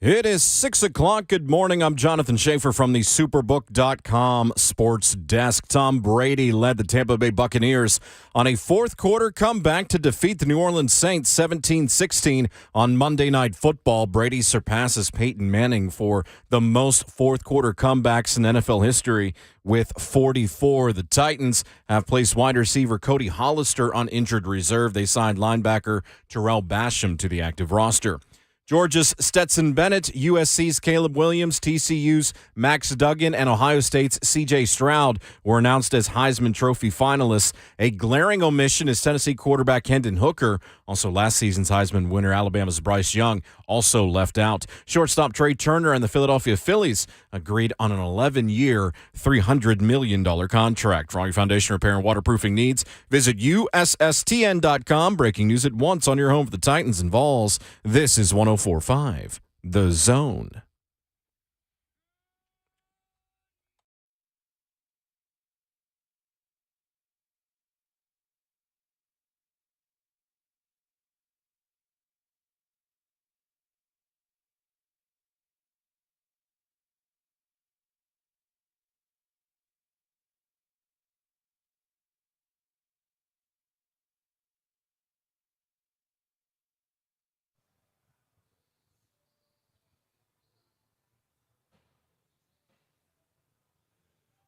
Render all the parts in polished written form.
It is 6 o'clock. Good morning. I'm Jonathan Schaefer from the Superbook.com sports desk. Tom Brady led the Tampa Bay Buccaneers on a fourth quarter comeback to defeat the New Orleans Saints 17-16 on Monday Night Football. Brady surpasses Peyton Manning for the most fourth quarter comebacks in NFL history with 44. The Titans have placed wide receiver Cody Hollister on injured reserve. They signed linebacker Terrell Basham to the active roster. Georgia's Stetson Bennett, USC's Caleb Williams, TCU's Max Duggan, and Ohio State's C.J. Stroud were announced as Heisman Trophy finalists. A glaring omission is Tennessee quarterback Hendon Hooker. Also last season's Heisman winner, Alabama's Bryce Young, also left out. Shortstop Trey Turner and the Philadelphia Phillies agreed on an 11-year, $300 million contract. For all your foundation repair and waterproofing needs, visit USSTN.com. Breaking news at once on your home for the Titans and Vols. This is 104.5 The Zone.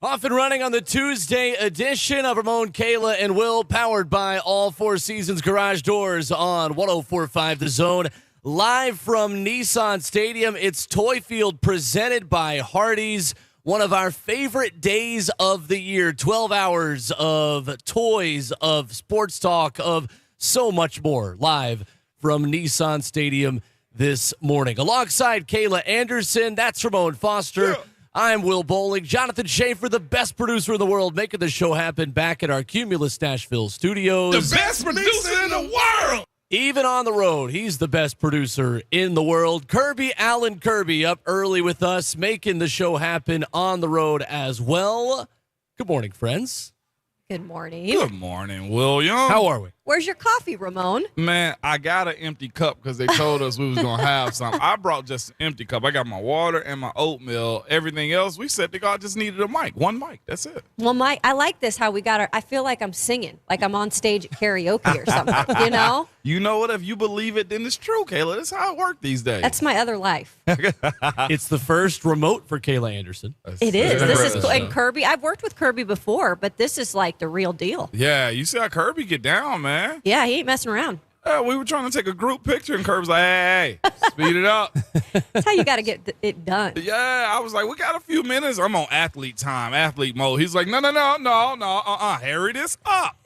Off and running on the Tuesday edition of Ramon, Kayla, and Will, powered by All Four Seasons Garage Doors on 104.5 The Zone. Live from Nissan Stadium, it's Toy Field presented by Hardee's. One of our favorite days of the year. 12 hours of toys, of sports talk, of so much more live from Nissan Stadium this morning. Alongside Kayla Anderson, that's Ramon Foster. Yeah. I'm Will Bowling. Jonathan Schaefer, the best producer in the world, making the show happen back at our Cumulus Nashville studios. The best producer in the world! Even on the road, he's the best producer in the world. Kirby Allen Kirby up early with us, making the show happen on the road as well. Good morning, friends. Good morning. Good morning, William. How are we? Where's your coffee, Ramon? Man, I got an empty cup because they told us we was going to have some. I brought just an empty cup. I got my water and my oatmeal. Everything else, we said the God just needed a mic. One mic. That's it. Well, Mike, I like this, how we got our, I feel like I'm singing, like I'm on stage at karaoke or something, you know? You know what? If you believe it, then it's true, Kayla. That's how it works these days. That's my other life. It's the first remote for Kayla Anderson. It is. This is cool. And Kirby, I've worked with Kirby before, but this is like the real deal. Yeah, you see how Kirby get down, man. Yeah, he ain't messing around. We were trying to take a group picture, and Kirby's like, hey, speed it up. That's how you got to get it done. Yeah, I was like, we got a few minutes. I'm on athlete time, athlete mode. He's like, no, hurry this up.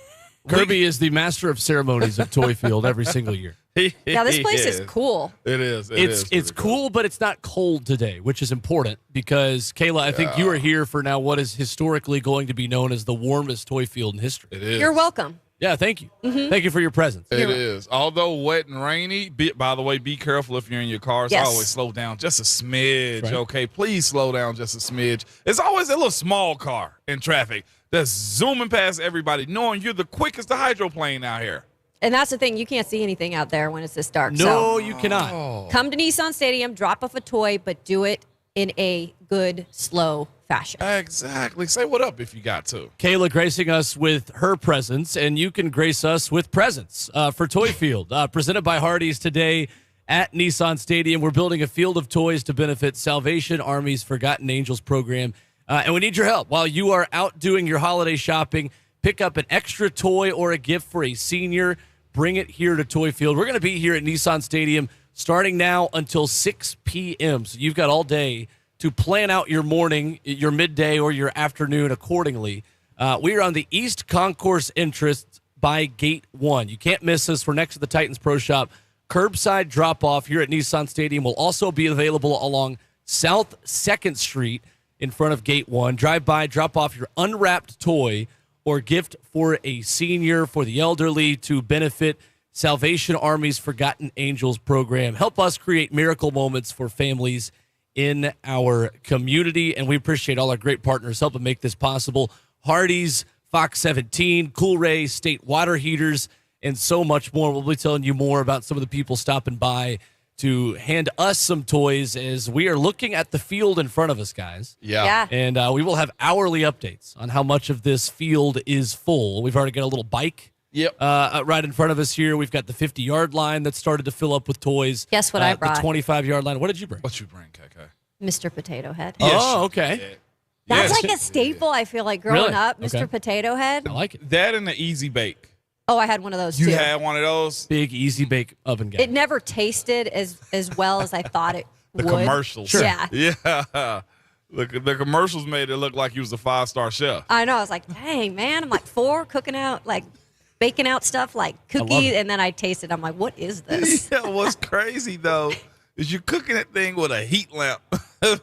Kirby is the master of ceremonies at Toy Field every single year. Now, this place is cool. It is. It's cool, but it's not cold today, which is important because, Kayla, I think you are here for now what is historically going to be known as the warmest Toy Field in history. It is. You're welcome. Yeah, thank you. Mm-hmm. Thank you for your presence. It is. Although wet and rainy, by the way, be careful if you're in your cars. Yes. Always slow down just a smidge, right. Okay? Please slow down just a smidge. It's always a little small car in traffic that's zooming past everybody, knowing you're the quickest hydroplane out here. And that's the thing. You can't see anything out there when it's this dark. No, you cannot. Come to Nissan Stadium, drop off a toy, but do it in a good, slow fashion. Exactly. Say what up if you got to. Kayla gracing us with her presence, and you can grace us with presents for Toy Field. Presented by Hardee's today at Nissan Stadium. We're building a field of toys to benefit Salvation Army's Forgotten Angels program. And we need your help. While you are out doing your holiday shopping, pick up an extra toy or a gift for a senior. Bring it here to Toy Field. We're going to be here at Nissan Stadium starting now until 6 p.m. So you've got all day to plan out your morning, your midday, or your afternoon accordingly. We are on the East Concourse entrance by Gate 1. You can't miss us. We're next to the Titans Pro Shop. Curbside drop-off here at Nissan Stadium will also be available along South 2nd Street in front of Gate 1. Drive by, drop off your unwrapped toy or gift for a senior, for the elderly, to benefit Salvation Army's Forgotten Angels program. Help us create miracle moments for families in our community, and we appreciate all our great partners helping make this possible. Hardee's, Fox 17, Cool Ray, State Water Heaters, and so much more. We'll be telling you more about some of the people stopping by to hand us some toys as we are looking at the field in front of us, guys. Yeah. And we will have hourly updates on how much of this field is full. We've already got a little bike right in front of us here. We've got the 50-yard line that started to fill up with toys. Guess what I brought? The 25-yard line. What did you bring? What you bring, KK? Mr. Potato Head. Yes, Oh, you okay. did. That's Yes, like you a staple, I feel like, growing Really? up. Mr. Okay. Potato Head. I like it. That and the Easy Bake. Oh, I had one of those, You too. had one of those? Big, easy bake oven guy. It never tasted as well as I thought it The would. commercials. Sure. Yeah. Yeah. The commercials made it look like he was a 5-star chef. I know. I was like, dang, man. I'm like 4, cooking out, like baking out stuff like love cookies. it. And then I tasted. I'm like, what is this? Yeah, what's crazy, though, is you're cooking that thing with a heat lamp. if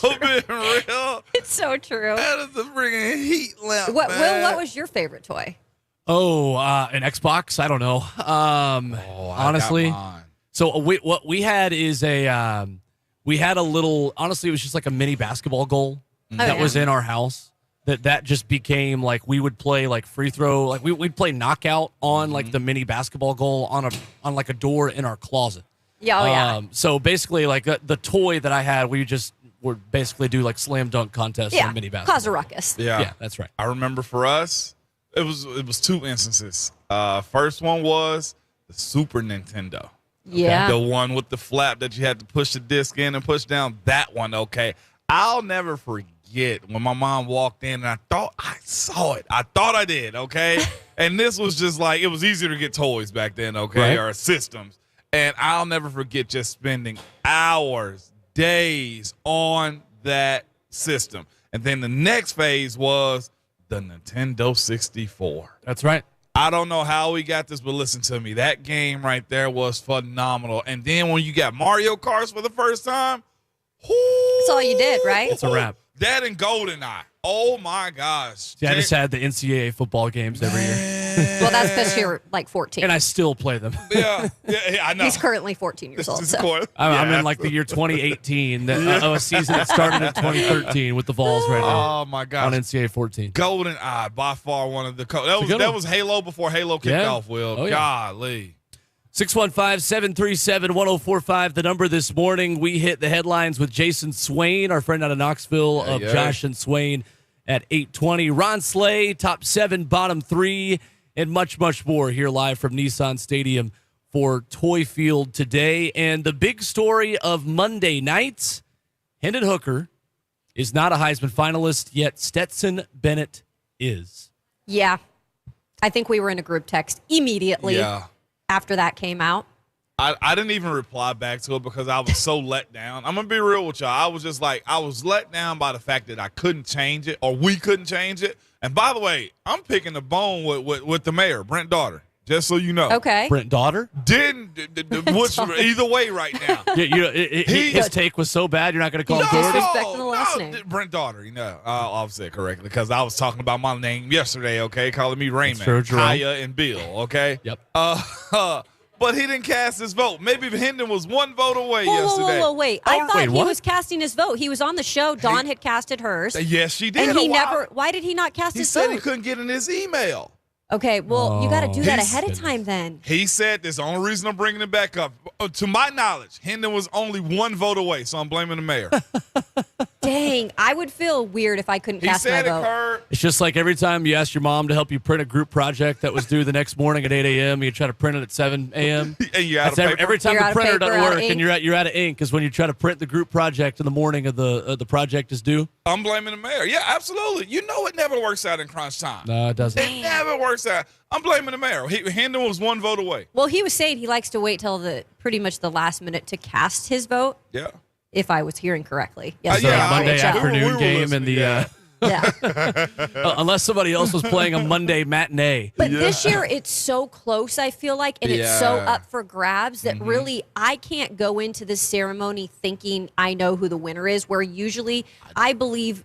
I'm being real, It's so true. that is a freaking heat lamp, Will, man. what was your favorite toy? Oh, an Xbox? I don't know. Honestly. So what we had is we had a little, honestly, it was just like a mini basketball goal that was in our house. That just became like we would play like free throw, like we'd play knockout on like the mini basketball goal on like a door in our closet. Yeah, oh, yeah. So basically, like the toy that I had, we just would basically do like slam dunk contests Yeah, on mini basketball. cause a ruckus. Yeah, that's right. I remember for us, it was 2 instances. First one was the Super Nintendo. Yeah. The one with the flap that you had to push the disc in and push down. That one, okay. I'll never forget when my mom walked in and I thought I saw it. I thought I did, okay? And this was just like, it was easier to get toys back then, okay, Right. or systems. And I'll never forget just spending hours, days on that system. And then the next phase was the Nintendo 64. That's right. I don't know how we got this, but listen to me. That game right there was phenomenal. And then when you got Mario Kart for the first time, That's all you did, right? It's a wrap. that and GoldenEye. Oh, my gosh. Yeah, I just had the NCAA football games every year, Well, that's because you're like 14. and I still play them. Yeah, I know. He's currently 14 years old. This is So. cool. I'm Yeah, in like the year 2018, a season that started in 2013 with the Vols right now Oh, my on gosh. NCAA 14. GoldenEye, by far one of the a good that one. was Halo before Halo kicked Yeah. off, Will. Oh, yeah. Golly. 615-737-1045, the number this morning. We hit the headlines with Jayson Swain, our friend out of Knoxville, of yeah. Josh and Swain at 8:20. Ron Slay, top 7, bottom 3, and much, much more here live from Nissan Stadium for Toy Field today. And the big story of Monday night, Hendon Hooker is not a Heisman finalist, yet Stetson Bennett is. Yeah. I think we were in a group text immediately Yeah. after that came out. I didn't even reply back to it because I was so let down. I'm going to be real with y'all. I was just like, I was let down by the fact that I couldn't change it or we couldn't change it. And by the way, I'm picking the bone with the mayor, Brent Daughter, just so you know. Okay. Brent Daughter? Which, either way right now. Yeah, his take was so bad, you're not going to call him Doherty? Disrespecting the last name. Brent Daughter, I'll say it correctly because I was talking about my name yesterday, okay, calling me Raymond, true, Jerome. Kaya, and Bill, okay? Yep. But he didn't cast his vote. Maybe Hendon was one vote away Whoa, yesterday. whoa, wait. I thought wait, he what? was casting his vote. He was on the show. Dawn had casted hers. Yes, she did. And he a while. never, why did he not cast He his said vote? he couldn't get in his email. Okay, well, you got to do that He's- ahead of time then. He said this. The only reason I'm bringing it back up, to my knowledge, Hendon was only one vote away, so I'm blaming the mayor. Dang, I would feel weird if I couldn't He cast my said it, vote. Kurt. It's just like every time you ask your mom to help you print a group project that was due the next morning at 8 a.m., you try to print it at 7 a.m. And you out of That's paper. every time You're the out of printer paper, doesn't out of work and ink. you're out of ink is when you try to print the group project in the morning of the project is due. I'm blaming the mayor. Yeah, absolutely. You know it never works out in crunch time. No, it doesn't. It never works out. I'm blaming the mayor. Hendon was one vote away. Well, he was saying he likes to wait till pretty much the last minute to cast his vote, Yeah. if I was hearing correctly. yeah, So I Monday was- afternoon we were game and the listening, Yeah. unless somebody else was playing a Monday matinee. But this year, it's so close, I feel like, and it's so Yeah. up for grabs that really I can't go into this ceremony thinking I know who the winner is, where usually I believe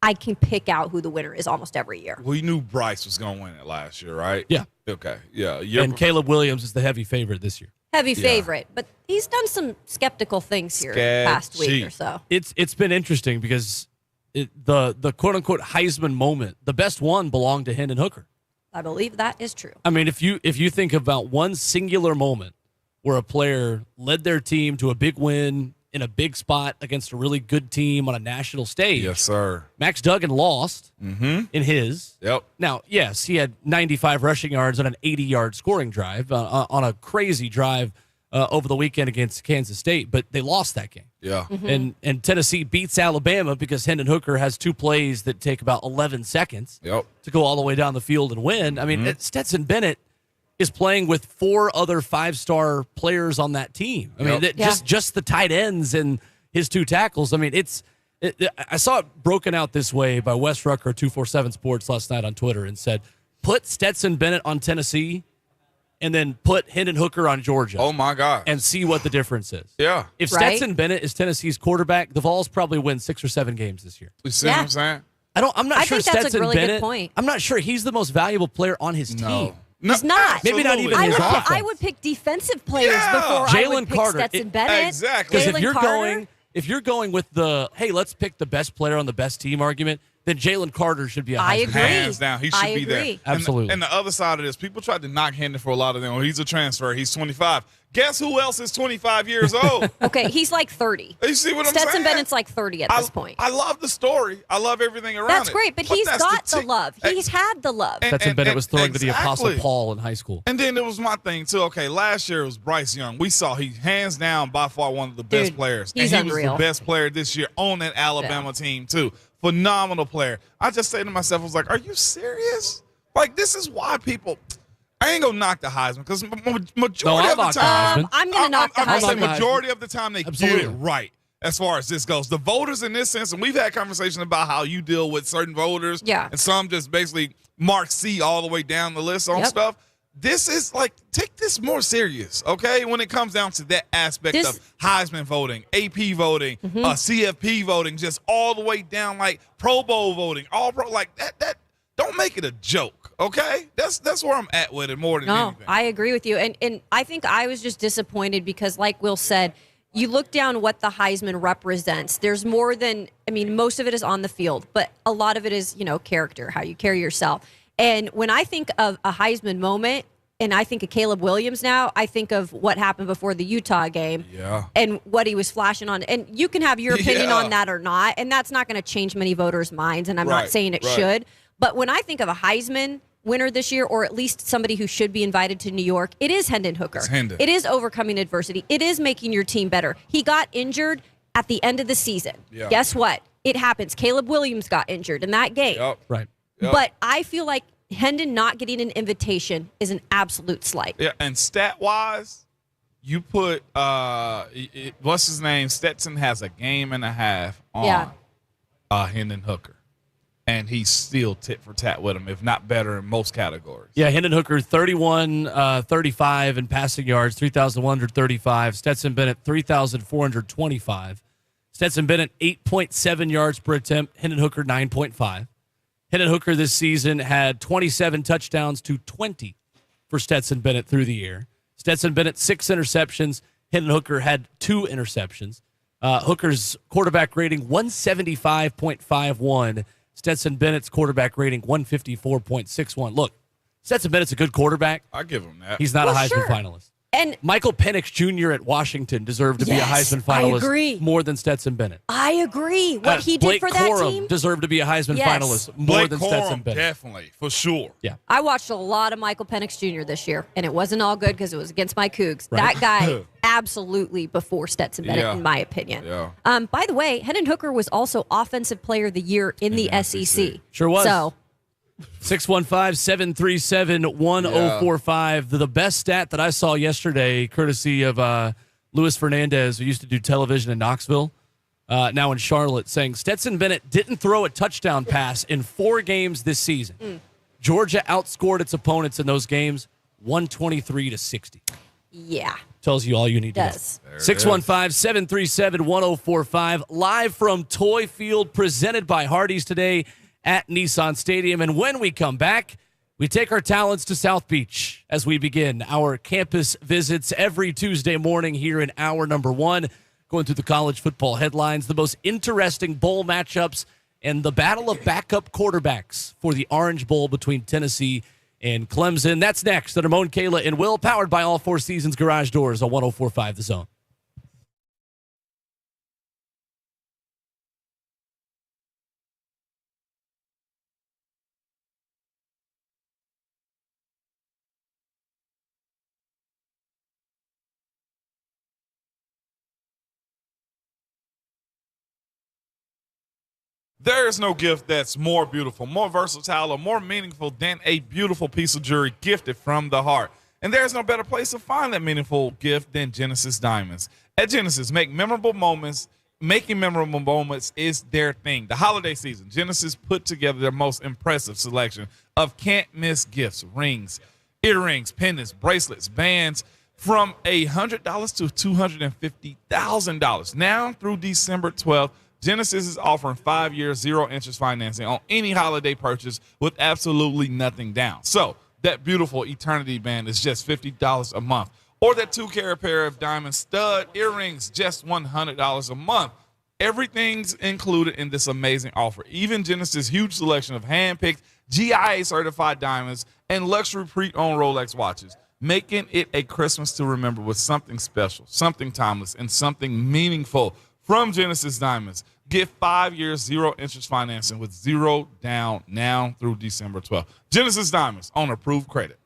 I can pick out who the winner is almost every year. Well, you knew Bryce was going to win it last year, right? Yeah. Okay. Yeah. And Caleb Williams is the heavy favorite this year. Heavy favorite, but he's done some skeptical things here past week Sketchy. or so. It's been interesting because the quote unquote Heisman moment, the best one belonged to Hendon Hooker. I believe that is true. I mean, if you think about one singular moment where a player led their team to a big win in a big spot against a really good team on a national stage. Yes, sir. Max Duggan lost in his. Yep. Now, yes, he had 95 rushing yards on an 80-yard scoring drive on a crazy drive over the weekend against Kansas State, but they lost that game. Yeah. And Tennessee beats Alabama because Hendon Hooker has 2 plays that take about 11 seconds Yep. to go all the way down the field and win. I mean, Stetson Bennett is playing with 4 other 5-star players on that team. I mean, just the tight ends and his 2 tackles. I mean, I saw it broken out this way by Wes Rucker, 247 Sports, last night on Twitter, and said, put Stetson Bennett on Tennessee and then put Hendon Hooker on Georgia. Oh, my God. And see what the difference is. Yeah. If Stetson Bennett is Tennessee's quarterback, the Vols probably win 6 or 7 games this year. You see what I'm saying? I'm not sure think that's a Stetson really good Bennett. point. I'm not sure he's the most valuable player on his team. No, He's not. Maybe not even his offense. I would pick defensive players Yeah. before I Jalen would pick Carter. Stetson Bennett. Exactly. Because Jalen if you're going with the hey, let's pick the best player on the best team argument, then Jalen Carter should be a I Heisman. agree. Hands down, he should I be there. agree. Absolutely. And the other side of this, people tried to knock Hendon for a lot of them. Well, he's a transfer. He's 25. Guess who else is 25 years old? Okay, he's like 30. You see what I'm saying? Stetson Bennett's like 30 at this point. I love the story. I love everything around That's it. great, but he's that's got the tick- love. He's had the love. Stetson Bennett was throwing to the Apostle exactly. Paul in high school. And then it was my thing, too. Okay, last year it was Bryce Young. We saw he hands down by far one of the best Dude, players. he's and he unreal. was the best player this year on that Alabama team, too. Phenomenal player. I just say to myself, I was like, are you serious? Like, this is why people – I ain't going to knock the Heisman because majority I'll of the knock the time Heisman. I'm going to knock the I'm gonna say Heisman. majority of the time they Absolutely. get it right as far as this goes. The voters in this sense, and we've had conversations about how you deal with certain voters. Yeah. And some just basically mark C all the way down the list on Yep. stuff. This is like, take this more serious, okay? When it comes down to that aspect This- of Heisman voting, AP voting, CFP voting, just all the way down like Pro Bowl voting, all pro, like that. Don't make it a joke, okay? That's where I'm at with it more than No, anything. I agree with you. And I think I was just disappointed because, like Will said, you look down what the Heisman represents. There's more than, most of it is on the field, but a lot of it is, character, how you carry yourself. And when I think of a Heisman moment, and I think of Caleb Williams now, I think of what happened before the Utah game and what he was flashing on. And you can have your opinion Yeah. on that or not, and that's not going to change many voters' minds, and I'm not Right, saying it right. should. But when I think of a Heisman winner this year, or at least somebody who should be invited to New York, it is Hendon Hooker. It's Hendon. It is overcoming adversity. It is making your team better. He got injured at the end of the season. Yeah. Guess what? It happens. Caleb Williams got injured in that game. Yep. Right. Yep. But I feel like Hendon not getting an invitation is an absolute slight. Yeah, and stat-wise, you put what's his name? Stetson has a game and a half on Hendon Hooker, and he's still tit for tat with him, if not better in most categories. Yeah, Hendon Hooker, 31-35 in passing yards, 3,135. Stetson Bennett, 3,425. Stetson Bennett, 8.7 yards per attempt. Hendon Hooker, 9.5. Hendon Hooker this season had 27 touchdowns to 20 for Stetson Bennett through the year. Stetson Bennett, 6 interceptions. Hendon Hooker had 2 interceptions. Hooker's quarterback rating, 175.51. Stetson Bennett's quarterback rating, 154.61. Look, Stetson Bennett's a good quarterback. I give him that. He's not a Well, Heisman sure. finalist. And Michael Penix Jr. at Washington deserved to be a Yes, Heisman I finalist agree. more than Stetson Bennett. I agree. What he did Blake for that Corum team. deserved to be a Heisman Yes. finalist more Blake than Corum, Stetson Bennett. definitely, for sure. Yeah. I watched a lot of Michael Penix Jr. this year, and it wasn't all good because it was against my Cougs. Right. That guy, absolutely before Stetson Bennett, Yeah. in my opinion. Yeah. By the way, Hendon Hooker was also Offensive Player of the Year in the SEC. Sure was. So, 615-737-1045. The best stat that I saw yesterday, courtesy of Luis Fernandez, who used to do television in Knoxville, now in Charlotte, saying Stetson Bennett didn't throw a touchdown pass in 4 games this season. Georgia outscored its opponents in those games 123-60. yeah. Tells you all you need Does. to know. 615-737-1045, live from Toy Field, presented by Hardee's today at Nissan Stadium. And when we come back, we take our talents to South Beach as we begin our campus visits every Tuesday morning here in hour number 1, going through the college football headlines, the most interesting bowl matchups, and the battle of backup quarterbacks for the Orange Bowl between Tennessee and Clemson. That's next on Ramon, Kayla, and Will, powered by All Four Seasons Garage Doors on 104.5 The Zone. There is no gift that's more beautiful, more versatile, or more meaningful than a beautiful piece of jewelry gifted from the heart. And there's no better place to find that meaningful gift than Genesis Diamonds. At Genesis, making memorable moments is their thing. The holiday season, Genesis put together their most impressive selection of can't-miss gifts: rings, earrings, pendants, bracelets, bands, from $100 to $250,000. Now through December 12th, Genesis is offering 5 years, 0-interest financing on any holiday purchase with absolutely nothing down. So that beautiful Eternity band is just $50 a month. Or that 2-carat pair of diamond stud earrings, just $100 a month. Everything's included in this amazing offer. Even Genesis' huge selection of hand-picked, GIA-certified diamonds and luxury pre-owned Rolex watches, making it a Christmas to remember with something special, something timeless, and something meaningful. From Genesis Diamonds, get 5 years, 0-interest financing with 0 down now through December 12th. Genesis Diamonds on approved credit.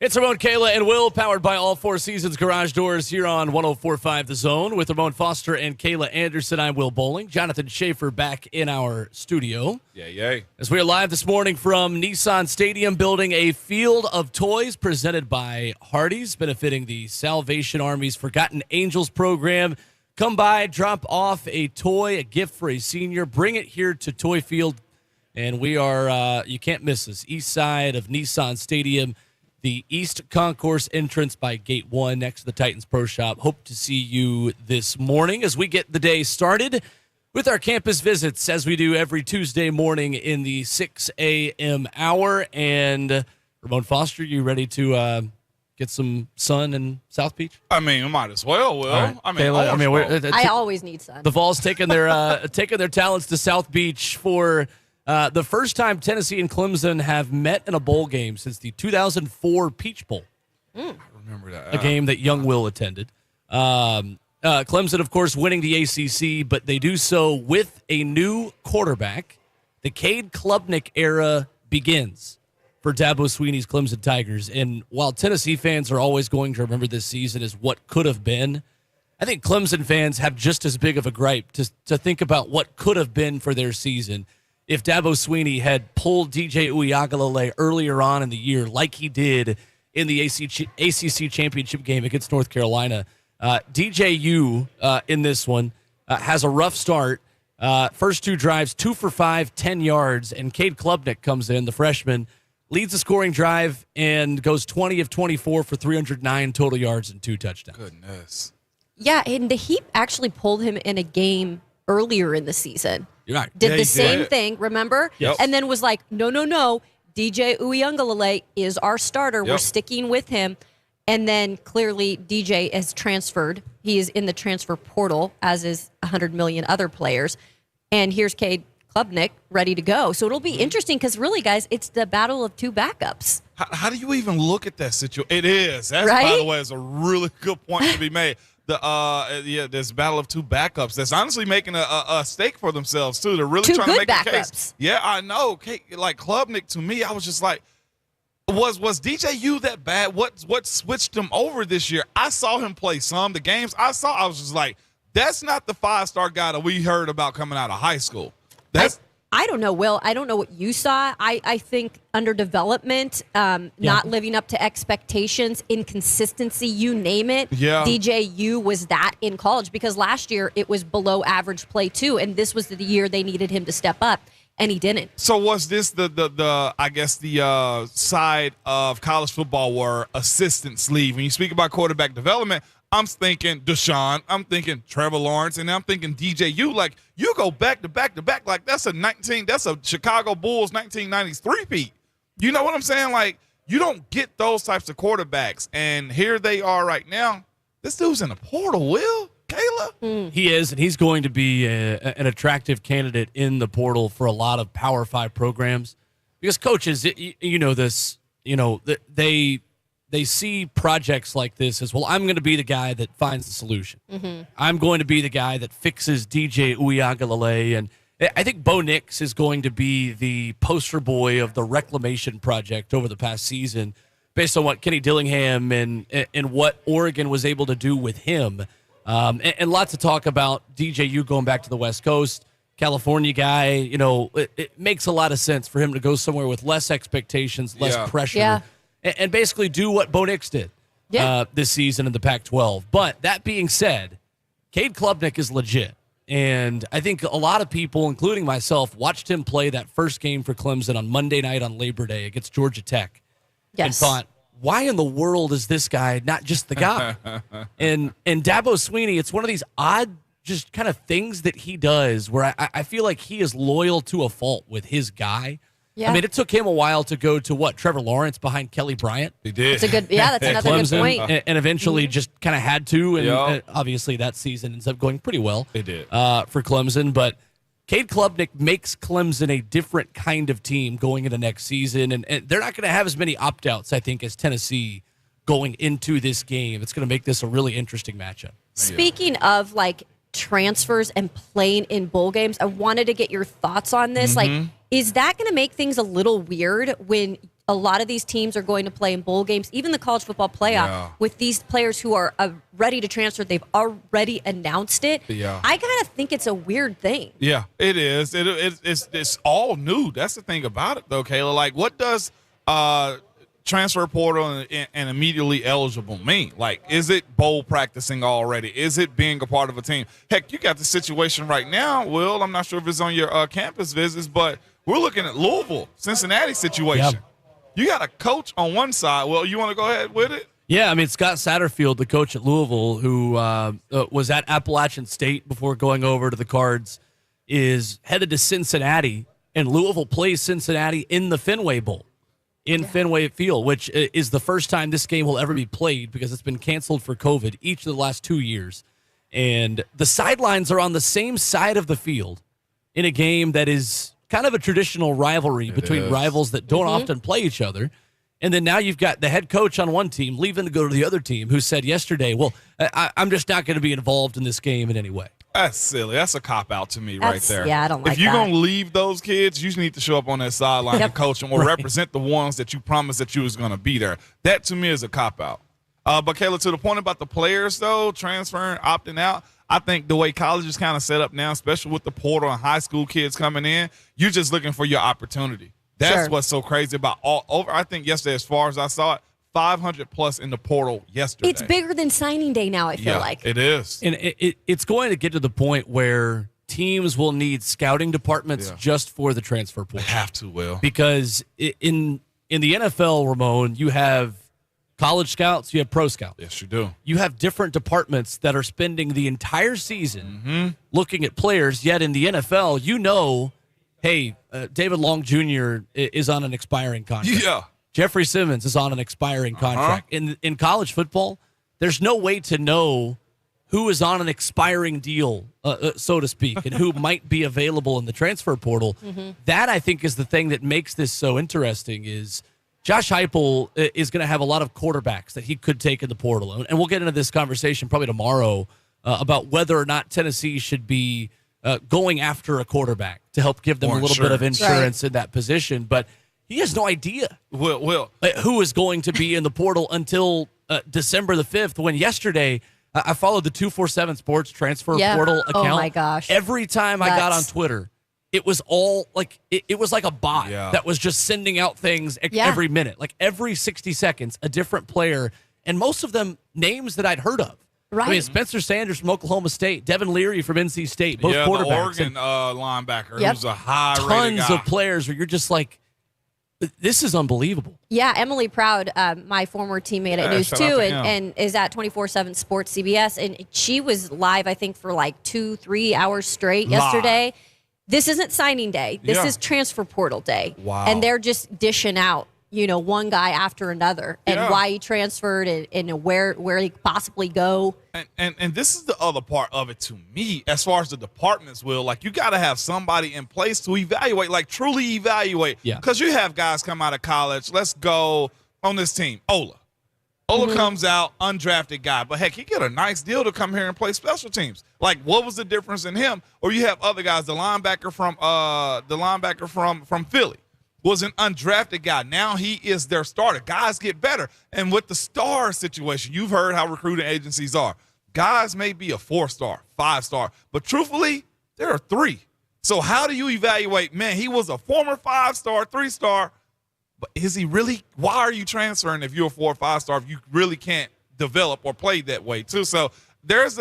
It's Ramon, Kayla, and Will, powered by All Four Seasons Garage Doors here on 104.5 The Zone. With Ramon Foster and Kayla Anderson, I'm Will Bowling. Jonathan Schaefer back in our studio. Yay. As we are live this morning from Nissan Stadium, building a field of toys presented by Hardee's, benefiting the Salvation Army's Forgotten Angels program. Come by, drop off a toy, a gift for a senior, bring it here to Toy Field. And we are, you can't miss us, east side of Nissan Stadium, the East Concourse entrance by Gate 1 next to the Titans Pro Shop. Hope to see you this morning as we get the day started with our campus visits, as we do every Tuesday morning in the 6 a.m. hour. And Ramon Foster, you ready to get some sun in South Beach? I mean, we might as well, Will. Right. I mean, Kayla, I always need sun. the Vols taking their talents to South Beach for the first time Tennessee and Clemson have met in a bowl game since the 2004 Peach Bowl. I remember that. A game that young Will attended. Clemson, of course, winning the ACC, but they do so with a new quarterback. The Cade Klubnik era begins for Dabo Swinney's Clemson Tigers. And while Tennessee fans are always going to remember this season as what could have been, I think Clemson fans have just as big of a gripe to think about what could have been for their season if Dabo Swinney had pulled DJ Uiagalelei earlier on in the year like he did in the ACC championship game against North Carolina. DJU in this one has a rough start. First two drives, 2 for 5, 10 yards, and Cade Klubnik comes in, the freshman, leads the scoring drive and goes 20 of 24 for 309 total yards and 2 touchdowns. Goodness. Yeah, and the Heat actually pulled him in a game earlier in the season. You're right. Did Yeah, the he same did. thing, remember? Yep. And then was like, no. DJ Uiagalelei is our starter. We're Yep. sticking with him. And then clearly DJ has transferred. He is in the transfer portal, as is 100 million other players. And here's Cade Klubnik ready to go. So it'll be interesting because really, guys, it's the battle of two backups. How do you even look at that situation? It is. That's, Right? by the way, is a really good point to be made. This battle of two backups that's honestly making a stake for themselves too. They're really Two trying to good make a backups. case. Yeah, I know. Like Klubnik, to me, I was just like, was DJU that bad? What switched him over this year? I saw him play some. The games I saw, I was just like, that's not the 5-star guy that we heard about coming out of high school. That's I don't know, Will. I don't know what you saw. I think underdevelopment, not living up to expectations, inconsistency, you name it. Yeah. DJU was that in college because last year it was below average play too, and this was the year they needed him to step up, and he didn't. So was this the I guess the side of college football where assistants leave? When you speak about quarterback development, I'm thinking Deshaun, I'm thinking Trevor Lawrence, and I'm thinking DJU. Like, you go back to back to back, like that's a Chicago Bulls 1990s three-peat. You know what I'm saying? Like, you don't get those types of quarterbacks, and here they are right now. This dude's in the portal, Will, Kayla. He is, and he's going to be an attractive candidate in the portal for a lot of Power 5 programs because coaches, you know this, you know, they see projects like this as, well, I'm going to be the guy that finds the solution. Mm-hmm. I'm going to be the guy that fixes DJ Uiagalelei. And I think Bo Nix is going to be the poster boy of the reclamation project over the past season based on what Kenny Dillingham and what Oregon was able to do with him. And lots of talk about DJU going back to the West Coast. California guy, you know, it makes a lot of sense for him to go somewhere with less expectations, less pressure. Yeah. And basically do what Bo Nix did this season in the Pac-12. But that being said, Cade Klubnik is legit. And I think a lot of people, including myself, watched him play that first game for Clemson on Monday night on Labor Day against Georgia Tech. Yes. And thought, why in the world is this guy not just the guy? and Dabo Swinney, it's one of these odd just kind of things that he does where I feel like he is loyal to a fault with his guy. Yeah. I mean, it took him a while to go to Trevor Lawrence behind Kelly Bryant. He did. That's a good. Yeah, that's another good Clemson, point. and eventually just kind of had to. And Yeah. obviously that season ends up going pretty well. They did. For Clemson. But Cade Klubnik makes Clemson a different kind of team going into next season. And they're not going to have as many opt-outs, I think, as Tennessee going into this game. It's going to make this a really interesting matchup. Speaking of like transfers and playing in bowl games, I wanted to get your thoughts on this. Like, is that going to make things a little weird when a lot of these teams are going to play in bowl games, even the college football playoff, with these players who are ready to transfer. They've already announced it. Yeah. I kind of think it's a weird thing. Yeah, it is. It's all new. That's the thing about it, though, Kayla. Like, what does transfer portal and immediately eligible mean? Like, is it bowl practicing already? Is it being a part of a team? Heck, you got the situation right now, Will. I'm not sure if it's on your campus visits, but we're looking at Louisville, Cincinnati situation. Yep. You got a coach on one side. Well, you want to go ahead with it? Yeah, I mean, Scott Satterfield, the coach at Louisville, who was at Appalachian State before going over to the Cards, is headed to Cincinnati, and Louisville plays Cincinnati in the Fenway Bowl in Fenway Field, which is the first time this game will ever be played because it's been canceled for COVID each of the last 2 years. And the sidelines are on the same side of the field in a game that is kind of a traditional rivalry between rivals that don't often play each other. And then now you've got the head coach on one team leaving to go to the other team who said yesterday, well, I'm just not going to be involved in this game in any way. That's silly. That's a cop-out to me right there. Yeah, I don't like that. If you're going to leave those kids, you need to show up on that sideline and coach them or represent the ones that you promised that you was going to be there. That, to me, is a cop-out. But, Kayla, to the point about the players, though, transferring, opting out, I think the way college is kind of set up now, especially with the portal and high school kids coming in, you're just looking for your opportunity. That's what's so crazy about all over. I think yesterday, as far as I saw it, 500 plus in the portal yesterday. It's bigger than signing day now, I feel like. It is. And it's going to get to the point where teams will need scouting departments just for the transfer portal. They have to, Will. Because in the NFL, Ramon, you have college scouts, you have pro scouts. Yes, you do. You have different departments that are spending the entire season looking at players, yet in the NFL, you know, hey, David Long Jr. is on an expiring contract. Yeah. Jeffrey Simmons is on an expiring contract. In college football, there's no way to know who is on an expiring deal, so to speak, and who might be available in the transfer portal. That, I think, is the thing that makes this so interesting is Josh Heupel is going to have a lot of quarterbacks that he could take in the portal. And we'll get into this conversation probably tomorrow about whether or not Tennessee should be going after a quarterback to help give them a little bit of insurance in that position. But he has no idea who is going to be in the portal until December the 5th, when yesterday I followed the 247 Sports transfer portal account. Oh, my gosh. Every time I got on Twitter, it was all like it was like a bot that was just sending out things every minute. Like every 60 seconds, a different player, and most of them names that I'd heard of. Right. I mean, Spencer Sanders from Oklahoma State, Devin Leary from NC State, both quarterbacks. The Oregon linebacker who's a high-rated guy. Tons of players where you're just like, this is unbelievable. Yeah, Emily Proud, my former teammate at News 2 and is at 24/7 Sports CBS, and she was live, I think, for like 2-3 hours straight yesterday. This isn't signing day. This is transfer portal day. Wow. And they're just dishing out, one guy after another and why he transferred and where he could possibly go. And this is the other part of it to me, as far as the departments, Will. Like, you got to have somebody in place to evaluate, like truly evaluate. Yeah. Because you have guys come out of college. Let's go on this team. Ola comes out, undrafted guy. But, heck, he get a nice deal to come here and play special teams. Like, what was the difference in him? Or you have other guys, the linebacker from Philly was an undrafted guy. Now he is their starter. Guys get better. And with the star situation, you've heard how recruiting agencies are. Guys may be a 4-star, 5-star, but truthfully, there are 3. So how do you evaluate, man, he was a former 5-star, 3-star, but is he really? Why are you transferring if you're a 4 or 5-star if you really can't develop or play that way too? So there's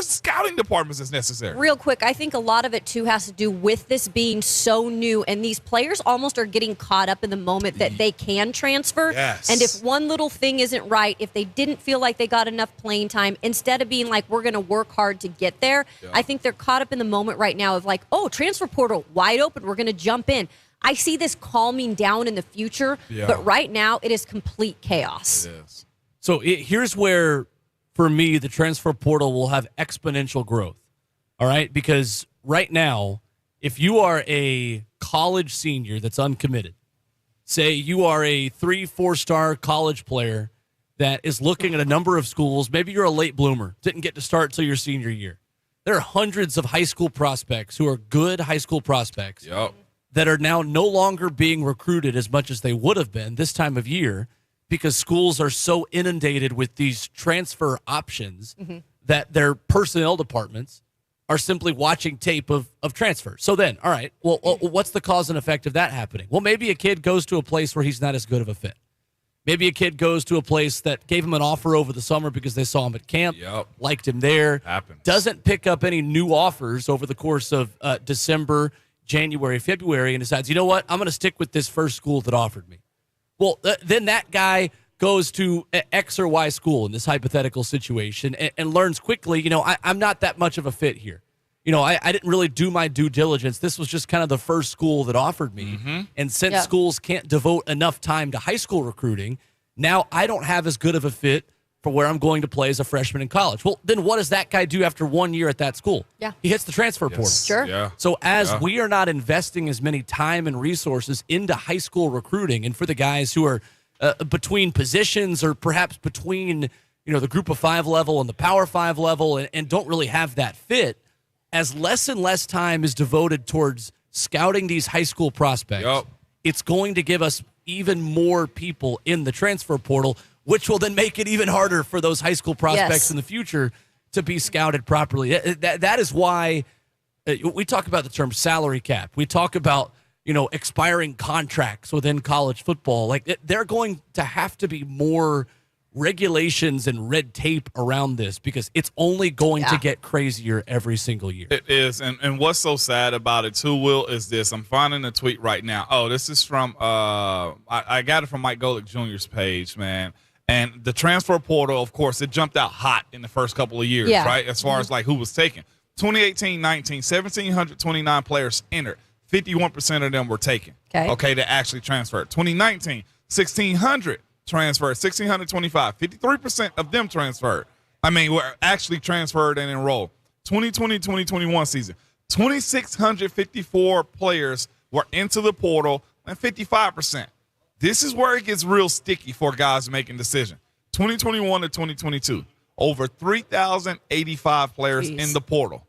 scouting departments that's necessary. Real quick, I think a lot of it, too, has to do with this being so new, and these players almost are getting caught up in the moment that they can transfer. Yes. And if one little thing isn't right, if they didn't feel like they got enough playing time, instead of being like, we're going to work hard to get there, I think they're caught up in the moment right now of like, oh, transfer portal, wide open, we're going to jump in. I see this calming down in the future, but right now it is complete chaos. It is. So here's where, for me, the transfer portal will have exponential growth. All right? Because right now, if you are a college senior that's uncommitted, say you are a 3-4-star college player that is looking at a number of schools, maybe you're a late bloomer, didn't get to start till your senior year. There are hundreds of high school prospects who are good high school prospects that are now no longer being recruited as much as they would have been this time of year because schools are so inundated with these transfer options that their personnel departments are simply watching tape of transfers. So then, all right, well, what's the cause and effect of that happening? Well, maybe a kid goes to a place where he's not as good of a fit. Maybe a kid goes to a place that gave him an offer over the summer because they saw him at camp, liked him there, doesn't pick up any new offers over the course of December, January, February, and decides, you know what, I'm going to stick with this first school that offered me. Well, then that guy goes to X or Y school in this hypothetical situation and learns quickly, you know, I'm not that much of a fit here. You know, I didn't really do my due diligence. This was just kind of the first school that offered me. And since schools can't devote enough time to high school recruiting, now I don't have as good of a fit for where I'm going to play as a freshman in college. Well, then what does that guy do after 1 year at that school? He hits the transfer portal. Sure. So as we are not investing as many time and resources into high school recruiting, and for the guys who are between positions or perhaps between, you know, the group of 5 level and the power 5 level and don't really have that fit, as less and less time is devoted towards scouting these high school prospects, it's going to give us even more people in the transfer portal, which will then make it even harder for those high school prospects in the future to be scouted properly. That is why we talk about the term salary cap. We talk about, you know, expiring contracts within college football. Like, they're going to have to be more regulations and red tape around this because it's only going to get crazier every single year. It is. And what's so sad about it too, Will, is this. I'm finding a tweet right now. Oh, this is from I got it from Mike Golick Jr.'s page, man. And the transfer portal, of course, it jumped out hot in the first couple of years, right? As far as like who was taken. 2018-19, 1,729 players entered. 51% of them were taken. Okay, that actually transferred. 2019, 1,600 transferred, 1,625. 53% of them transferred. I mean, were actually transferred and enrolled. 2020-2021 season, 2,654 players were into the portal and 55%. This is where it gets real sticky for guys making decisions. 2021 to 2022, over 3,085 players in the portal.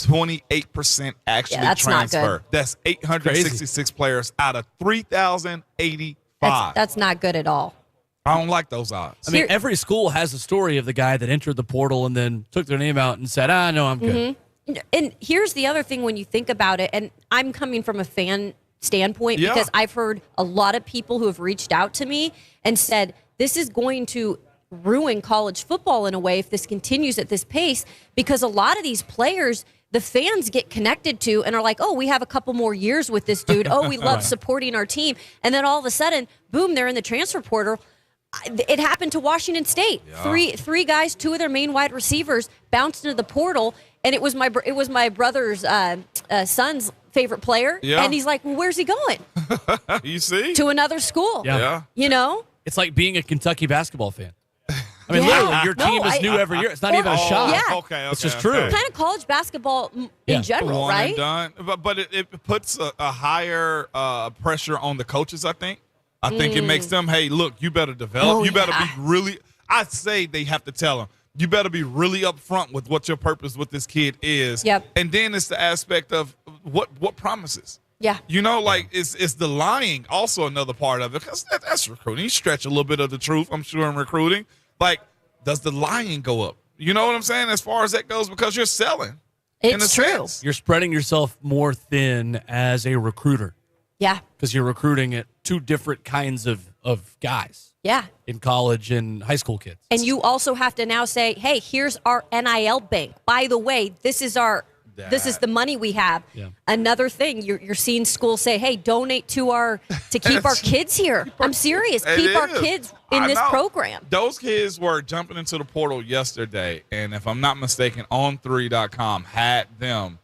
28% actually transfer. That's 866 players out of 3,085. That's not good at all. I don't like those odds. I mean, every school has a story of the guy that entered the portal and then took their name out and said, no, I'm good. And here's the other thing when you think about it, and I'm coming from a fan standpoint because I've heard a lot of people who have reached out to me and said, this is going to ruin college football in a way if this continues at this pace, because a lot of these players, the fans get connected to and are like, oh, we have a couple more years with this dude. Oh, we love supporting our team. And then all of a sudden, boom, they're in the transfer portal. It happened to Washington State. Three guys, 2 of their main wide receivers bounced into the portal, and it was my brother's son's favorite player. And he's like, well, where's he going? You see? To another school. You know? It's like being a Kentucky basketball fan. I mean, literally, your team is new every year. It's not even a shot. It's just true. Kind of college basketball in general, One right? and done. But it puts a higher pressure on the coaches, I think. I think it makes them, hey, look, you better develop. You better be really – I say they have to tell them, you better be really upfront with what your purpose with this kid is. And then it's the aspect of what promises. You know, like it's the lying also another part of it, because that's recruiting. You stretch a little bit of the truth, I'm sure, in recruiting. Like, does the lying go up? You know what I'm saying? As far as that goes, because you're selling. It's true. Sense. You're spreading yourself more thin as a recruiter. Because you're recruiting at 2 different kinds of guys. In college and high school kids. And you also have to now say, hey, here's our NIL bank. By the way, this is the money we have. Another thing, you're seeing schools say, hey, donate to keep our kids here. I'm serious. Keep our kids in this program. Those kids were jumping into the portal yesterday, and if I'm not mistaken, On3.com had them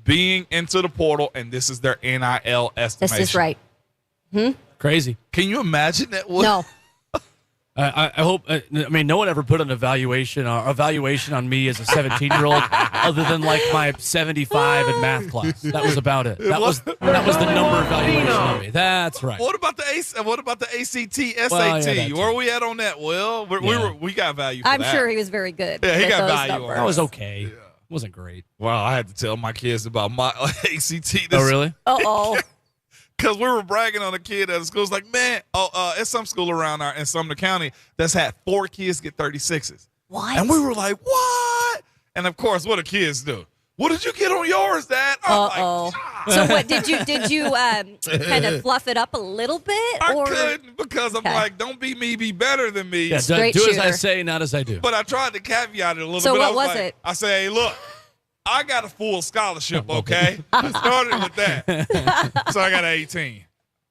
being into the portal, and this is their NIL estimation. This is right. Crazy. Can you imagine that? No. I hope. I mean, no one ever put an evaluation on me as a 17-year-old, other than like my 75 in math class. That was about it. That was the number evaluation on me. That's right. What about the ACT, SAT? Well, Where are we at on that? Will we got value for I'm that. sure he was very good. Yeah, he got value. Numbers. That was okay. It wasn't great. Well, I had to tell my kids about my ACT. Oh, really? Uh-oh. Because we were bragging on a kid at the school. It's like, man, it's some school around in Sumner County that's had 4 kids get 36s. What? And we were like, what? And of course, what do kids do? What did you get on yours, Dad? I'm like, ah. So what did you kind of fluff it up a little bit? I couldn't because I'm like, don't be me, be better than me. Yeah, Straight do as I shooter. say, not as I do. But I tried to caveat it a little So bit. what I was was like, it? I said, hey, look, I got a full scholarship, okay? I started with that. So I got an 18.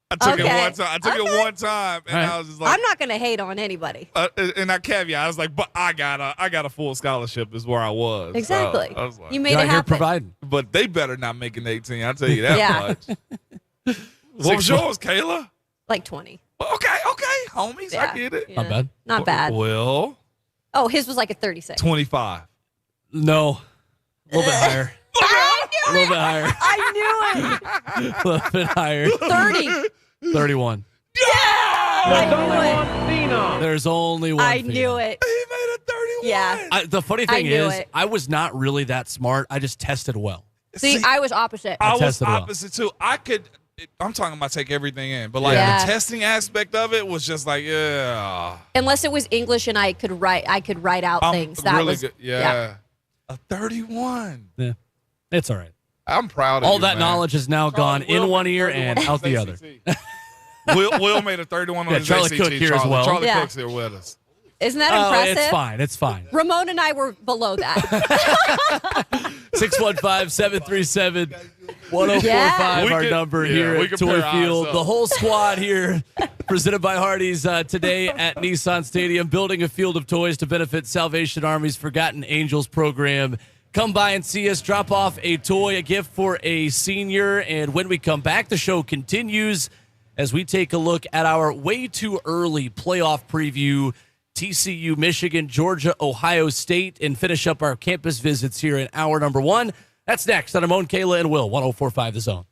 I took it one time. I took it one time, and I was just like, I'm not going to hate on anybody. and I caveat. I was like, but I got a full scholarship is where I was. Exactly. So I was like, You made You're it out here happen. providing. but they better not make an 18. I'll tell you that Yeah. much. What was yours, Kayla? Like 20. Okay, homies, Yeah. I get it. Yeah. Not bad. Not bad. Well, Oh, his was like a 36. 25. No. A little bit higher. A little bit higher. I knew it. A little bit higher. 30. 31. I knew it. There's only one. I knew it. He made a 31. Yeah. The funny thing knew is, it. I was not really that smart. I just tested well. See, I was opposite. I was tested well. opposite too. I'm talking about take everything in, but like Yeah. the testing aspect of it was just like, yeah. Unless it was English and I could write out I'm things. That really was good. Yeah. A 31. Yeah. It's all right. I'm proud of you. All that man. knowledge is now gone Will in one made ear 31 and on out the his other. ACT. Will made a 31 on Yeah, his Charlie ACT. Cook here as well. Charlie Yeah. Cook's here with us. Isn't that Oh, impressive? it's fine. It's fine. Ramon and I were below that. 615-737-1045, Yeah. We our could- number yeah, here we at could Toy pair eyes Field. up. The whole squad here, presented by Hardee's today at Nissan Stadium, building a field of toys to benefit Salvation Army's Forgotten Angels program. Come by and see us, drop off a toy, a gift for a senior. And when we come back, the show continues as we take a look at our way too early playoff preview. TCU, Michigan, Georgia, Ohio State, and finish up our campus visits here in hour number 1. That's next on Ramon, Kayla, and Will, 104.5 The Zone.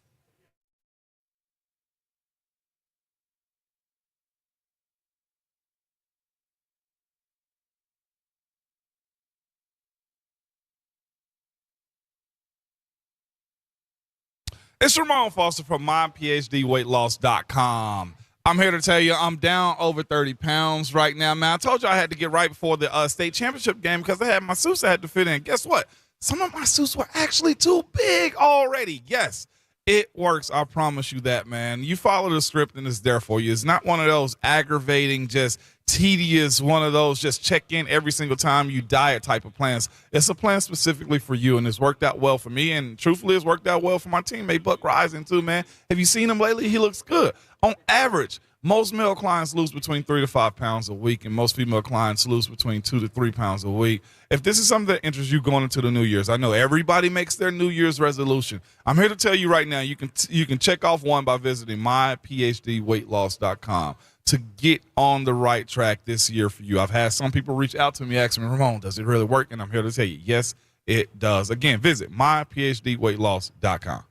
It's Ramon Foster from myphdweightloss.com. I'm here to tell you I'm down over 30 pounds right now, man. I told you I had to get right before the state championship game because I had my suits I had to fit in. Guess what? Some of my suits were actually too big already. Yes, it works. I promise you that, man. You follow the script and it's there for you. It's not one of those aggravating, just tedious, one of those just check in every single time you diet type of plans. It's a plan specifically for you, and it's worked out well for me, and truthfully, it's worked out well for my teammate, Buck Rising, too, man. Have you seen him lately? He looks good. On average, most male clients lose between 3 to 5 pounds a week, and most female clients lose between 2 to 3 pounds a week. If this is something that interests you going into the New Year's, I know everybody makes their New Year's resolution. I'm here to tell you right now, you can check off one by visiting myphdweightloss.com to get on the right track this year for you. I've had some people reach out to me asking me, Ramon, does it really work? And I'm here to tell you, yes, it does. Again, visit myphdweightloss.com.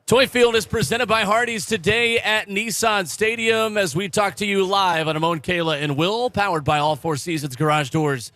Toy Field is presented by Hardee's today at Nissan Stadium as we talk to you live on Amon, Kayla, and Will, powered by All Four Seasons Garage Doors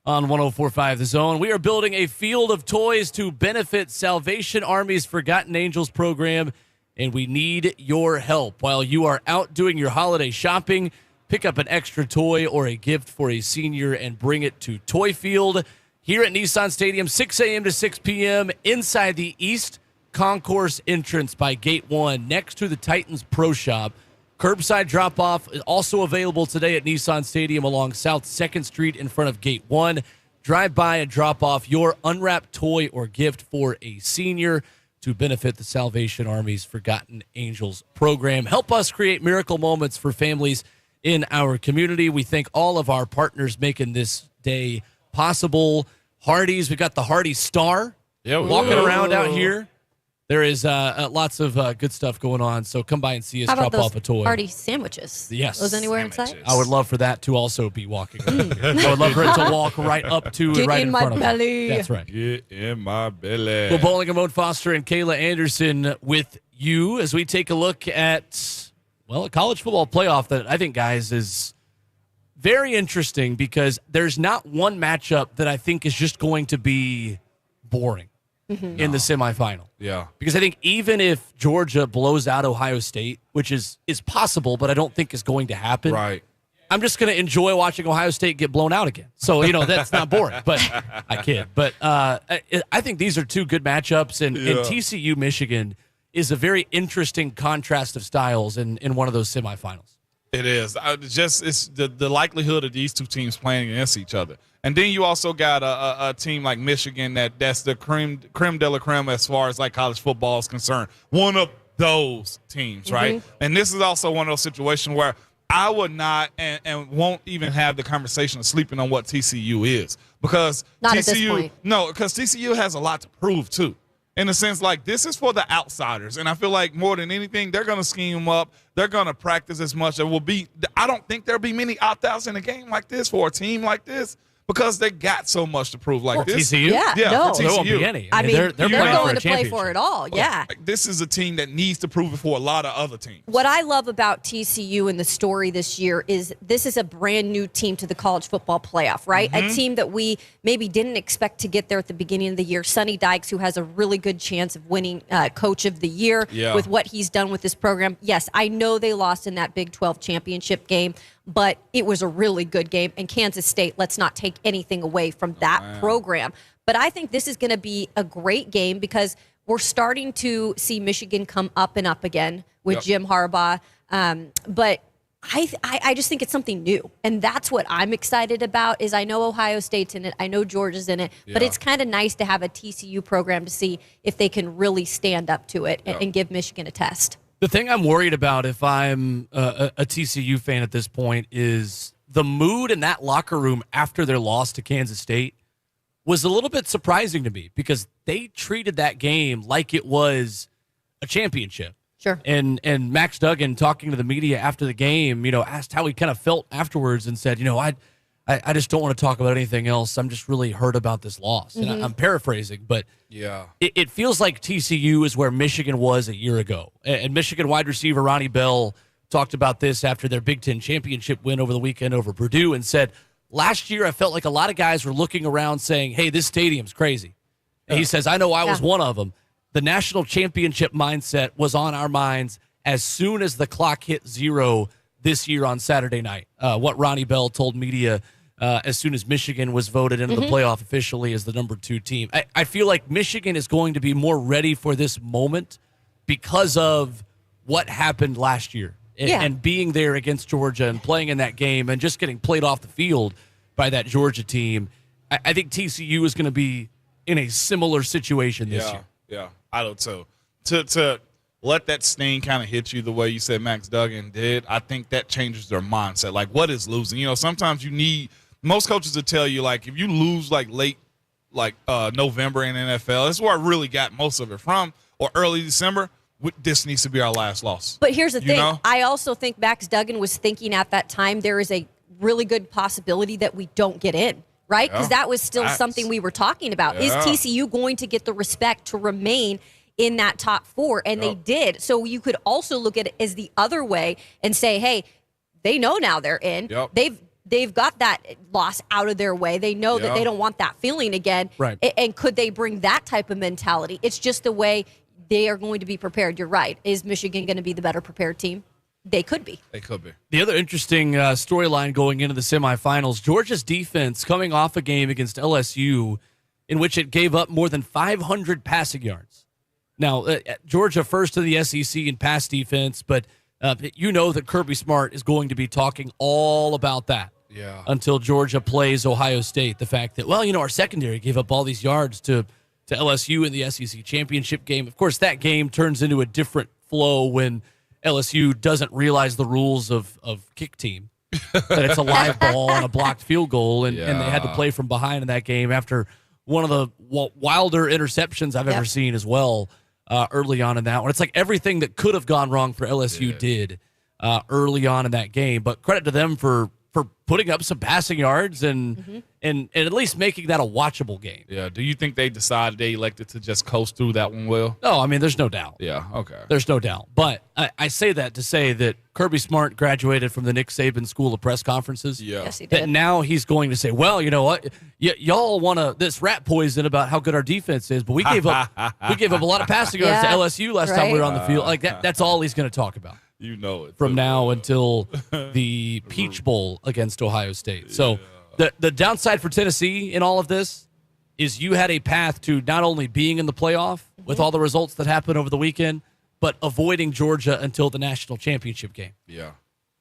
on 104.5 The Zone. We are building a field of toys to benefit Salvation Army's Forgotten Angels program, and we need your help. While you are out doing your holiday shopping, pick up an extra toy or a gift for a senior and bring it to Toy Field here at Nissan Stadium, 6 a.m. to 6 p.m. inside the East Concourse entrance by Gate 1 next to the Titans Pro Shop. Curbside drop-off is also available today at Nissan Stadium along South 2nd Street in front of Gate 1. Drive by and drop off your unwrapped toy or gift for a senior to benefit the Salvation Army's Forgotten Angels program. Help us create miracle moments for families in our community. We thank all of our partners making this day possible. Hardee's, we've got the Hardee's Star walking around out here. There is lots of good stuff going on, so come by and see us. How about drop off a toy. Hardee's sandwiches? Yes. Those anywhere inside? I would love for that to also be walking. I would love for it to walk right up to Get right in in my front belly. of me. That's right. Get in my belly. Well, Bowling and Mode Foster and Kayla Anderson with you as we take a look at, well, a college football playoff that I think, guys, is very interesting because there's not one matchup that I think is just going to be boring in the semifinal. Yeah. Because I think even if Georgia blows out Ohio State, which is possible, but I don't think is going to happen. Right. I'm just going to enjoy watching Ohio State get blown out again. So, that's not boring, but I kid. But I think these are two good matchups, and TCU Michigan is a very interesting contrast of styles in one of those semifinals. It is. It's the likelihood of these two teams playing against each other. And then you also got a team like Michigan that's the creme de la creme as far as like college football is concerned. One of those teams, right? And this is also one of those situations where I would not and won't even have the conversation of sleeping on what TCU is. Because Not TCU, at this point. No, because TCU has a lot to prove too. In a sense, like, this is for the outsiders. And I feel like more than anything, they're going to scheme up. They're going to practice as much. I don't think there'll be many opt-outs in a game like this for a team like this because they got so much to prove like this. TCU? Yeah, no. For There won't TCU. be any. I mean, they're they're playing going for to a play for it all. Yeah. Like, this is a team that needs to prove it for a lot of other teams. What I love about TCU and the story this year is this is a brand new team to the college football playoff, right? A team that we maybe didn't expect to get there at the beginning of the year. Sonny Dykes, who has a really good chance of winning Coach of the Year with what he's done with this program. Yes, I know they lost in that Big 12 championship game, but it was a really good game. And Kansas State, let's not take anything away from that program. But I think this is going to be a great game because we're starting to see Michigan come up and up again with Jim Harbaugh. But I just think it's something new. And that's what I'm excited about is I know Ohio State's in it. I know Georgia's in it. But it's kind of nice to have a TCU program to see if they can really stand up to it and give Michigan a test. The thing I'm worried about if I'm a TCU fan at this point is the mood in that locker room after their loss to Kansas State was a little bit surprising to me because they treated that game like it was a championship. Sure. And Max Duggan talking to the media after the game, asked how he kind of felt afterwards and said, I just don't want to talk about anything else. I'm just really hurt about this loss. And I'm paraphrasing, but it feels like TCU is where Michigan was a year ago. And Michigan wide receiver Ronnie Bell talked about this after their Big Ten championship win over the weekend over Purdue and said, last year I felt like a lot of guys were looking around saying, hey, this stadium's crazy. And he says, I know I was one of them. The national championship mindset was on our minds as soon as the clock hit 0 this year on Saturday night. What Ronnie Bell told media as soon as Michigan was voted into the playoff officially as the number 2 team. I feel like Michigan is going to be more ready for this moment because of what happened last year and being there against Georgia and playing in that game and just getting played off the field by that Georgia team. I think TCU is going to be in a similar situation this year. Yeah, I do too. To let that sting kind of hit you the way you said Max Duggan did, I think that changes their mindset. Like, what is losing? Sometimes you need – most coaches will tell you, like, if you lose, like, late, like, November in NFL, this is where I really got most of it from, or early December, this needs to be our last loss. But here's the thing. know? I also think Max Duggan was thinking at that time there is a really good possibility that we don't get in. Right? Because that was still something we were talking about. Is TCU going to get the respect to remain in that top 4, and they did. So you could also look at it as the other way and say, hey, they know now they're in. They've got that loss out of their way. They know that they don't want that feeling again. Right. And could they bring that type of mentality? It's just the way they are going to be prepared. You're right. Is Michigan going to be the better prepared team? They could be. They could be. The other interesting storyline going into the semifinals, Georgia's defense coming off a game against LSU in which it gave up more than 500 passing yards. Now, Georgia first to the SEC in pass defense, but you know that Kirby Smart is going to be talking all about that until Georgia plays Ohio State. The fact that, our secondary gave up all these yards to LSU in the SEC championship game. Of course, that game turns into a different flow when LSU doesn't realize the rules of kick team, that it's a live ball and a blocked field goal, and they had to play from behind in that game after one of the wilder interceptions I've ever seen as well early on in that one. It's like everything that could have gone wrong for LSU did early on in that game, but credit to them for putting up some passing yards and at least making that a watchable game. Yeah. Do you think they decided they elected to just coast through that one, Will? No, I mean, there's no doubt. Yeah, okay. There's no doubt. But I say that to say that Kirby Smart graduated from the Nick Saban School of Press Conferences. Yeah. Yes, he did. That now he's going to say, well, you know what? Y'all want this rat poison about how good our defense is, but we gave up a lot of passing yards to LSU last time we were on the field. Like that's all he's going to talk about. You know it. From now until the Peach Bowl against Ohio State. So the downside for Tennessee in all of this is you had a path to not only being in the playoff with all the results that happened over the weekend, but avoiding Georgia until the national championship game. Yeah.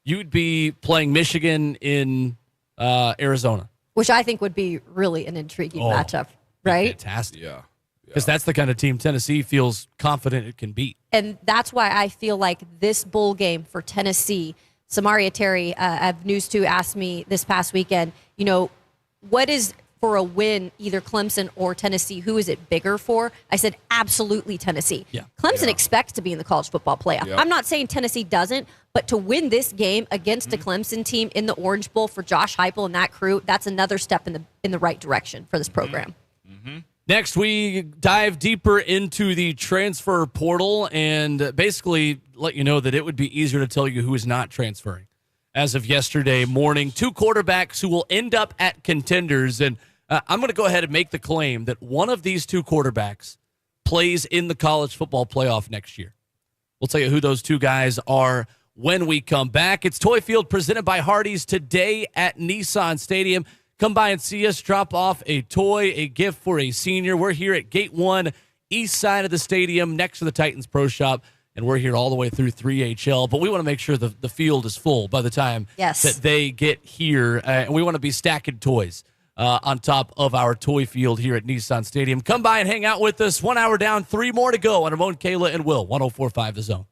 You'd be playing Michigan in Arizona. Which I think would be really an intriguing matchup, right? Fantastic. Yeah. Because that's the kind of team Tennessee feels confident it can beat. And that's why I feel like this bowl game for Tennessee, Samaria Terry of News 2 asked me this past weekend, what is for a win, either Clemson or Tennessee, who is it bigger for? I said, absolutely Tennessee. Yeah. Clemson expects to be in the college football playoff. Yeah. I'm not saying Tennessee doesn't, but to win this game against a Clemson team in the Orange Bowl for Josh Heupel and that crew, that's another step in the right direction for this program. Next, we dive deeper into the transfer portal and basically let you know that it would be easier to tell you who is not transferring. As of yesterday morning, 2 quarterbacks who will end up at Contenders. And I'm going to go ahead and make the claim that one of these 2 quarterbacks plays in the college football playoff next year. We'll tell you who those 2 guys are when we come back. It's Toy Field presented by Hardee's today at Nissan Stadium. Come by and see us, drop off a toy, a gift for a senior. We're here at Gate 1, east side of the stadium, next to the Titans Pro Shop, and we're here all the way through 3HL. But we want to make sure the field is full by the time that they get here. And we want to be stacking toys on top of our toy field here at Nissan Stadium. Come by and hang out with us. 1 hour down, 3 more to go on Ramon, Kayla, and Will, 104.5 The Zone.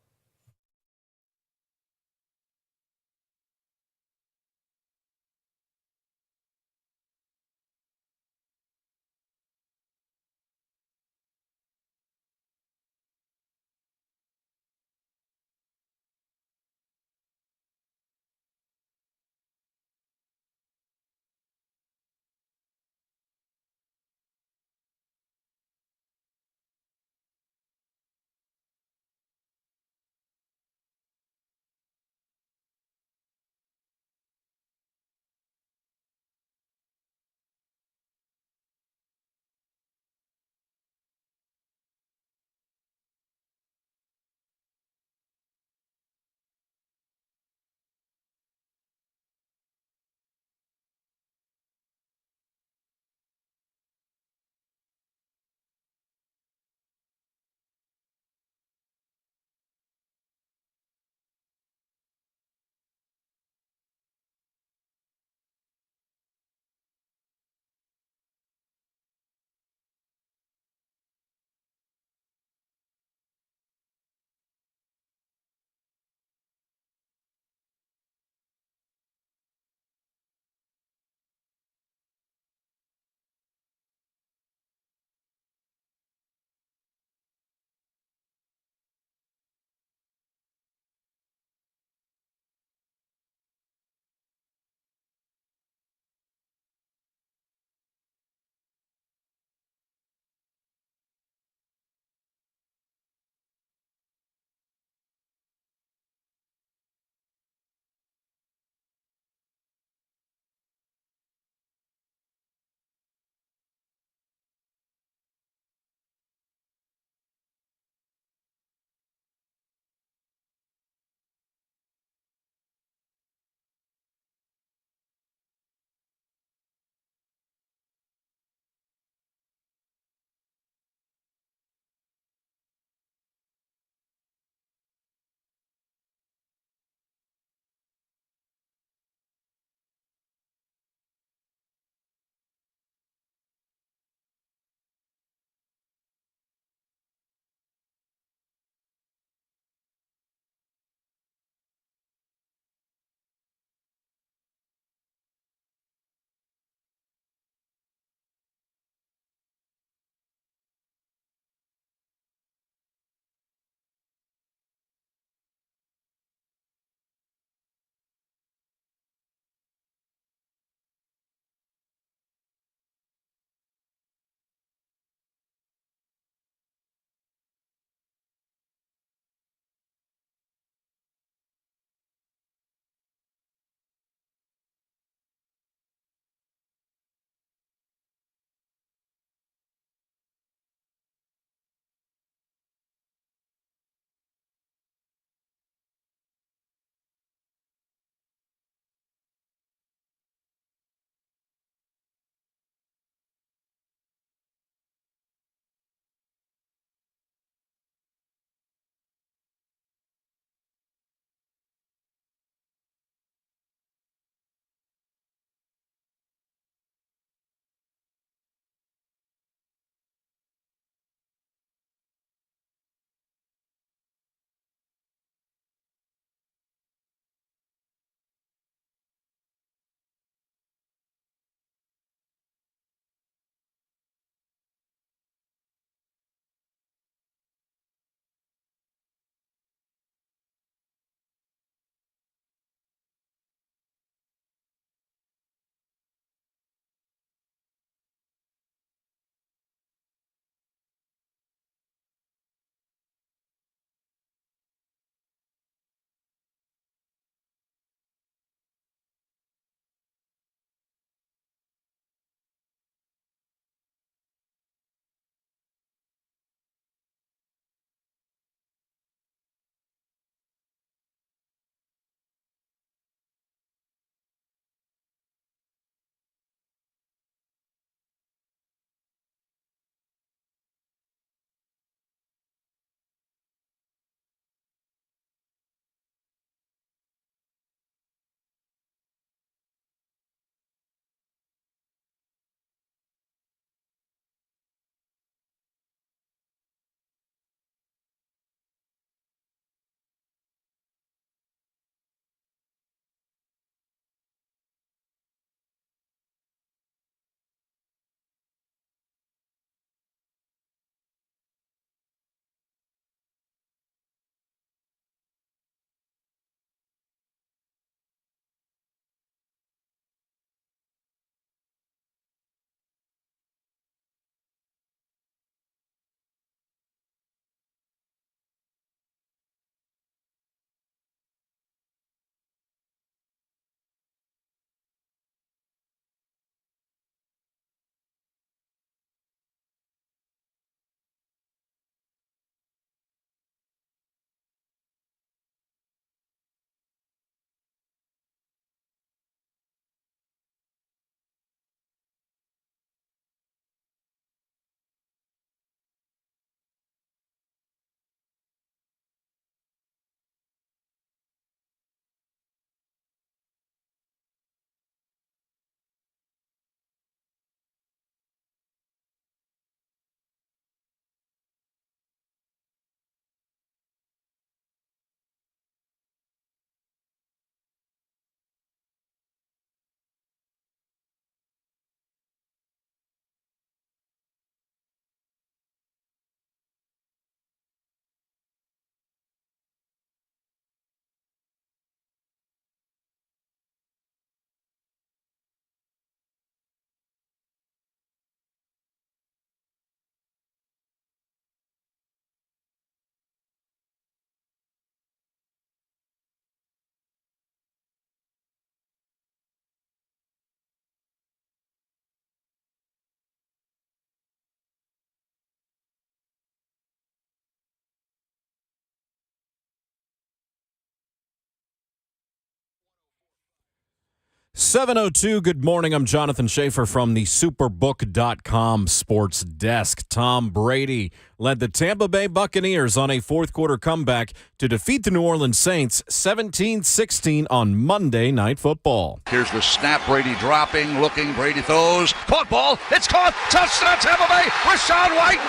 7:02, good morning. I'm Jonathan Schaefer from the Superbook.com sports desk. Tom Brady led the Tampa Bay Buccaneers on a fourth-quarter comeback to defeat the New Orleans Saints 17-16 on Monday Night Football. Here's the snap, Brady dropping, looking, Brady throws, caught ball, it's caught, touchdown Tampa Bay, Rachaad White,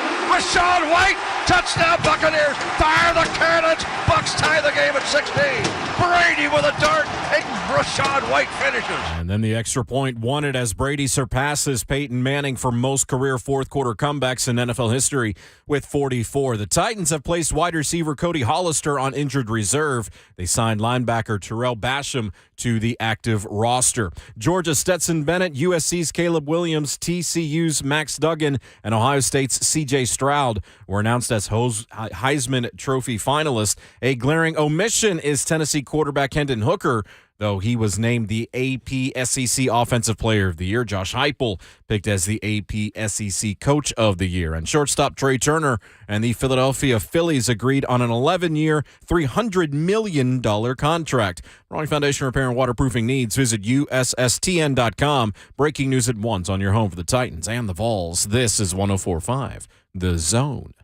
touchdown Buccaneers, fire the cannons, Bucs tie the game at 16, Brady with a dart, and Rachaad White finishes. And then the extra point won it as Brady surpasses Peyton Manning for most career fourth-quarter comebacks in NFL history with 44. The Titans have placed wide receiver Cody Hollister on injured reserve. They signed linebacker Terrell Basham to the active roster. Georgia's Stetson Bennett, USC's Caleb Williams, TCU's Max Duggan, and Ohio State's C.J. Stroud were announced as Heisman Trophy finalists. A glaring omission is Tennessee quarterback Hendon Hooker, though he was named the AP SEC Offensive Player of the Year. Josh Heupel picked as the AP SEC Coach of the Year. And shortstop Trey Turner and the Philadelphia Phillies agreed on an 11-year, $300 million contract. For all your foundation repair and waterproofing needs, visit USSTN.com. Breaking news at once on your home for the Titans and the Vols. This is 104.5 The Zone.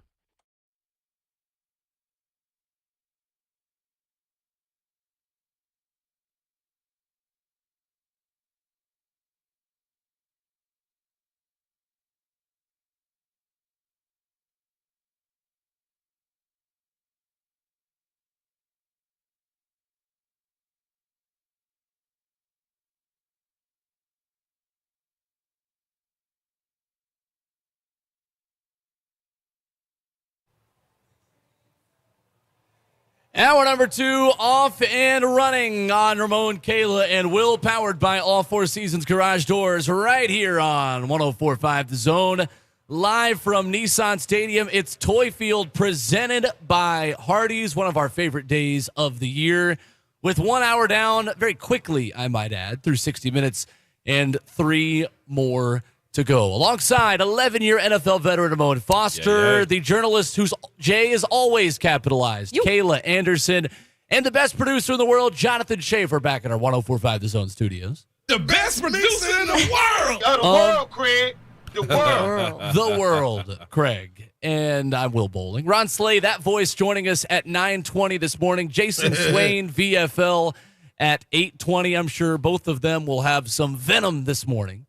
Hour number 2 off and running on Ramon, Kayla, and Will, powered by All Four Seasons Garage Doors, right here on 104.5 The Zone. Live from Nissan Stadium, it's Toy Field presented by Hardee's, one of our favorite days of the year. With 1 hour down, very quickly, I might add, through 60 minutes, and 3 more to go. Alongside 11-year NFL veteran Ramon Foster, the journalist whose J is always capitalized, Kayla Anderson, and the best producer in the world, Jonathan Schaefer, back in our 104.5 The Zone studios. The best producer in the world. The world, Craig. The world. The world, Craig. And I'm Will Bowling. Ron Slay, that voice, joining us at 9:20 this morning. Jayson Swain, VFL, at 8:20. I'm sure both of them will have some venom this morning,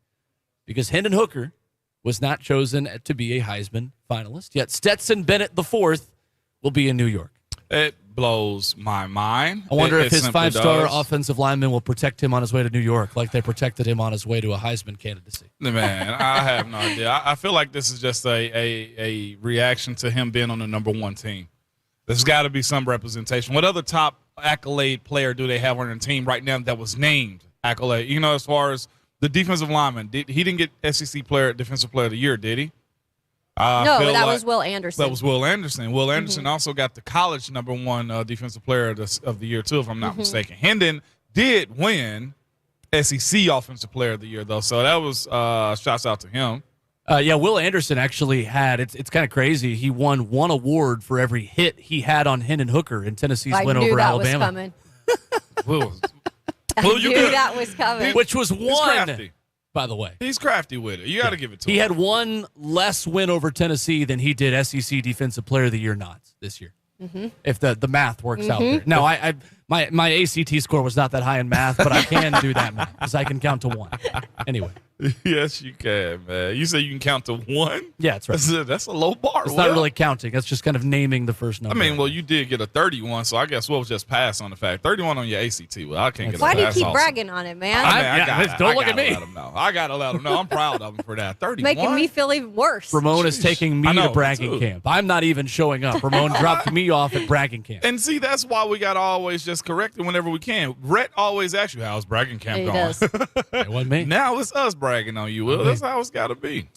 because Hendon Hooker was not chosen to be a Heisman finalist, yet Stetson Bennett IV will be in New York. It blows my mind. I wonder if his simply 5-star does. offensive lineman will protect him on his way to New York like they protected him on his way to a Heisman candidacy. Man, I have no idea. I feel like this is just a reaction to him being on the number 1 team. There's got to be some representation. What other top accolade player do they have on their team right now that was named accolade? You know, as far as the defensive lineman, he didn't get SEC Defensive Player of the Year, did he? No, that was Will Anderson. That was Will Anderson. Will Anderson also got the college number 1 defensive player of the year, too, if I'm not mistaken. Hendon did win SEC Offensive Player of the Year, though, so that was shouts out to him. Will Anderson actually had, it's kind of crazy, he won 1 award for every hit he had on Hendon Hooker in Tennessee's win over Alabama. I knew that was coming. Which was He's 1, crafty. by the way. He's crafty with it. You got to give it to him. He had 1 less win over Tennessee than he did SEC Defensive Player of the Year nods this year. If the math works out there. No, my ACT score was not that high in math, but I can do that math because I can count to 1. Anyway. Yes, you can, man. You say you can count to 1? Yeah, that's right. That's a low bar. It's not really counting. That's just kind of naming the first number. I mean, well, you did get a 31, so I guess we'll just pass on the fact. 31 on your ACT. Well, I can't get a Why do you pass keep also. bragging on it, man? Don't look at me. I got to let him know. I'm proud of him for that. 31. Making me feel even worse. Ramon is taking me I know, to bragging too. camp. I'm not even showing up. Ramon dropped me off at bragging camp. And see, that's why we got to always just correct it whenever we can. Rhett always asks you, how's bragging camp He going? does. It wasn't me. Now it's us bragging on you, Will. That's how it's got to be.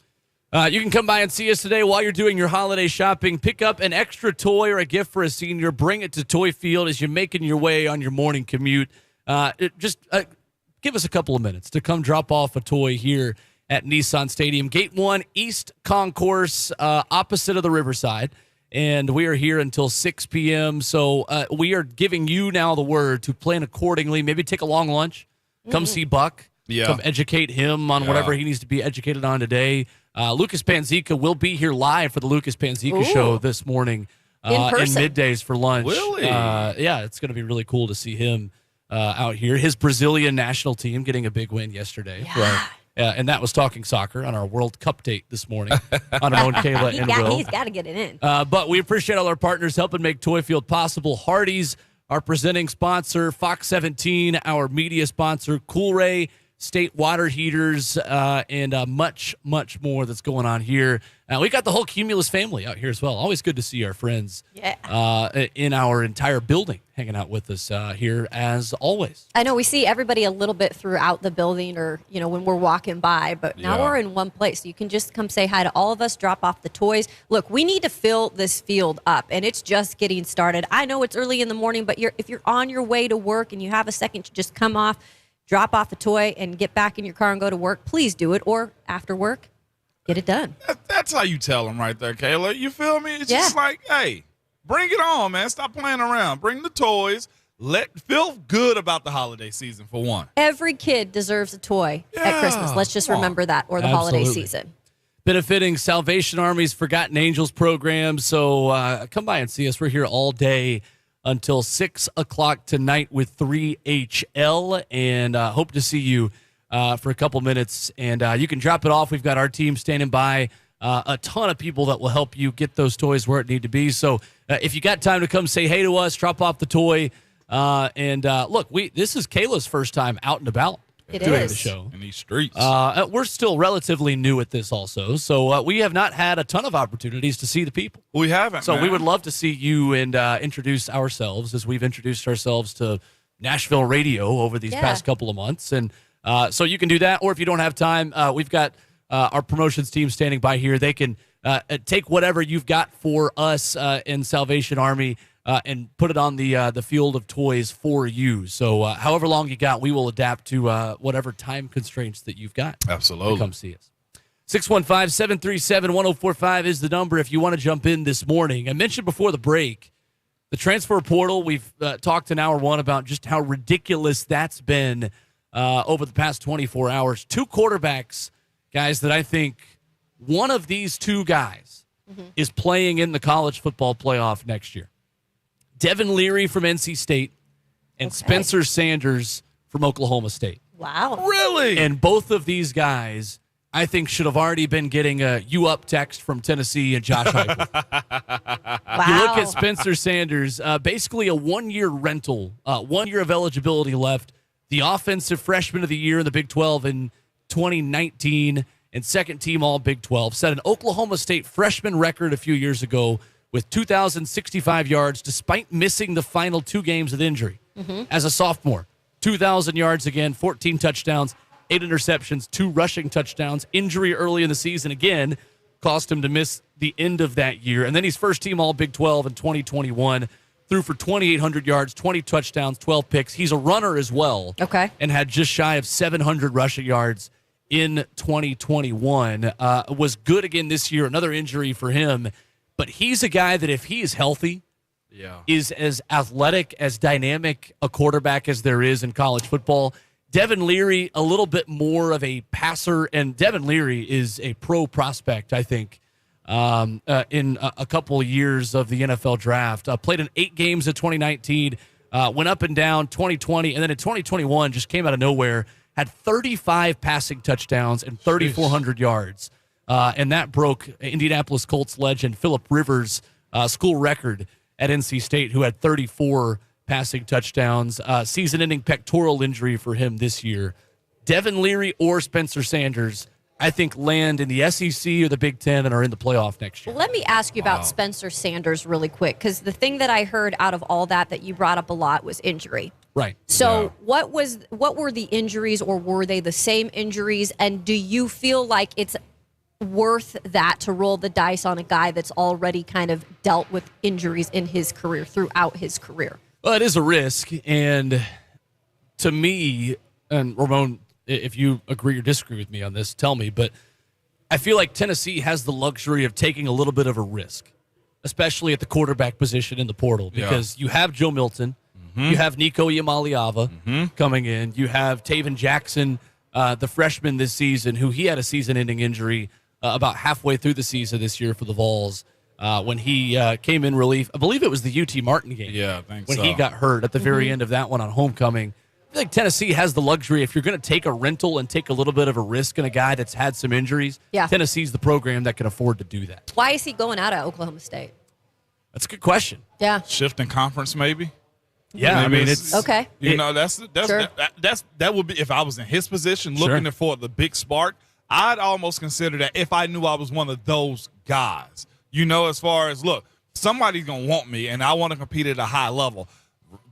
You can come by and see us today while you're doing your holiday shopping. Pick up an extra toy or a gift for a senior. Bring it to Toy Field as you're making your way on your morning commute. Give us a couple of minutes to come drop off a toy here at Nissan Stadium. Gate 1, East Concourse, opposite of the Riverside. And we are here until 6 p.m. So we are giving you now the word to plan accordingly. Maybe take a long lunch. come see Buck. Yeah. Come educate him on whatever he needs to be educated on today. Lucas Panzica will be here live for the Lucas Panzica show this morning in middays for lunch. Really? Yeah, it's going to be really cool to see him out here. His Brazilian national team getting a big win yesterday. Yeah. And that was Talking Soccer on our World Cup date this morning on our own Kayla and Will. He's got to get it in. But we appreciate all our partners helping make Toy Field possible. Hardee's, our presenting sponsor. Fox 17, our media sponsor. Coolray, State Water Heaters, and much, much more that's going on here. We got the whole Cumulus family out here as well. Always good to see our friends in our entire building hanging out with us here as always. I know we see everybody a little bit throughout the building or, when we're walking by, but now we're in one place. You can just come say hi to all of us, drop off the toys. Look, we need to fill this field up, and it's just getting started. I know it's early in the morning, but if you're on your way to work and you have a second to just come off, drop off the toy and get back in your car and go to work, please do it. Or after work, get it done. That's how you tell them right there, Kayla. You feel me? It's just like, hey, bring it on, man. Stop playing around. Bring the toys. Feel good about the holiday season for one. Every kid deserves a toy at Christmas. Let's just remember that, or the holiday season. Benefiting Salvation Army's Forgotten Angels program. So come by and see us. We're here all day until 6 o'clock tonight with 3HL, and hope to see you for a couple minutes. And you can drop it off. We've got our team standing by, a ton of people that will help you get those toys where it need to be. So if you got time to come say hey to us, drop off the toy. Look, this is Kayla's first time out and about doing the show. In these streets. We're still relatively new at this also, so we have not had a ton of opportunities to see the people. We haven't, So man. we would love to see you and introduce ourselves as we've introduced ourselves to Nashville radio over these past couple of months. And so you can do that, or if you don't have time, we've got our promotions team standing by here. They can take whatever you've got for us in Salvation Army and put it on the field of toys for you. So however long you got, we will adapt to whatever time constraints that you've got. Absolutely. Come see us. 615-737-1045 is the number if you want to jump in this morning. I mentioned before the break, the transfer portal, we've talked in hour one about just how ridiculous that's been over the past 24 hours. Two quarterbacks, guys, that I think one of these two guys is playing in the college football playoff next year. Devin Leary from NC State and Spencer Sanders from Oklahoma State. Wow. Really? And both of these guys, I think, should have already been getting a "you up" text from Tennessee and Josh Heupel. Wow. You look at Spencer Sanders, basically a one-year rental, 1 year of eligibility left. The offensive freshman of the year in the Big 12 in 2019 and second team all Big 12. Set an Oklahoma State freshman record a few years ago with 2,065 yards despite missing the final two games with injury. As a sophomore, 2,000 yards again, 14 touchdowns, 8 interceptions, 2 rushing touchdowns. Injury early in the season again cost him to miss the end of that year. And then he's first team all Big 12 in 2021. Threw for 2,800 yards, 20 touchdowns, 12 picks. He's a runner as well. Okay. And had just shy of 700 rushing yards in 2021. Was good again this year. Another injury for him. But he's a guy that if he is healthy, is as athletic, as dynamic a quarterback as there is in college football. Devin Leary, a little bit more of a passer, and Devin Leary is a pro prospect, I think, in a couple of years of the NFL draft. Played in 8 games in 2019, went up and down 2020, and then in 2021 just came out of nowhere, had 35 passing touchdowns and 3,400 yards. And that broke Indianapolis Colts legend Phillip Rivers' school record at NC State, who had 34 passing touchdowns. Season-ending pectoral injury for him this year. Devin Leary or Spencer Sanders, I think, land in the SEC or the Big Ten and are in the playoff next year. Let me ask you about Spencer Sanders really quick, because the thing that I heard out of all that you brought up a lot was injury. Right. So what were the injuries, or were they the same injuries? And do you feel like it's worth that to roll the dice on a guy that's already kind of dealt with injuries in his career, throughout his career? Well, it is a risk. And to me, and Ramon, if you agree or disagree with me on this, tell me. But I feel like Tennessee has the luxury of taking a little bit of a risk, especially at the quarterback position in the portal, because you have Joe Milton, You have Nico Iamaleava coming in. You have Taven Jackson, the freshman this season, who he had a season-ending injury about halfway through the season this year for the Vols when he came in relief. I believe it was the UT Martin game. Yeah, I think when so. he got hurt at the very end of that one on homecoming. I feel like Tennessee has the luxury, if you're going to take a rental and take a little bit of a risk in a guy that's had some injuries, Tennessee's the program that can afford to do that. Why is he going out of Oklahoma State? That's a good question. Yeah. Shifting conference, maybe. Yeah, I mean, it's okay. You know, that's Sure. that would be if I was in his position looking for the big spark. I'd almost consider that if I knew I was one of those guys. You know, as far as look, somebody's gonna want me, and I want to compete at a high level.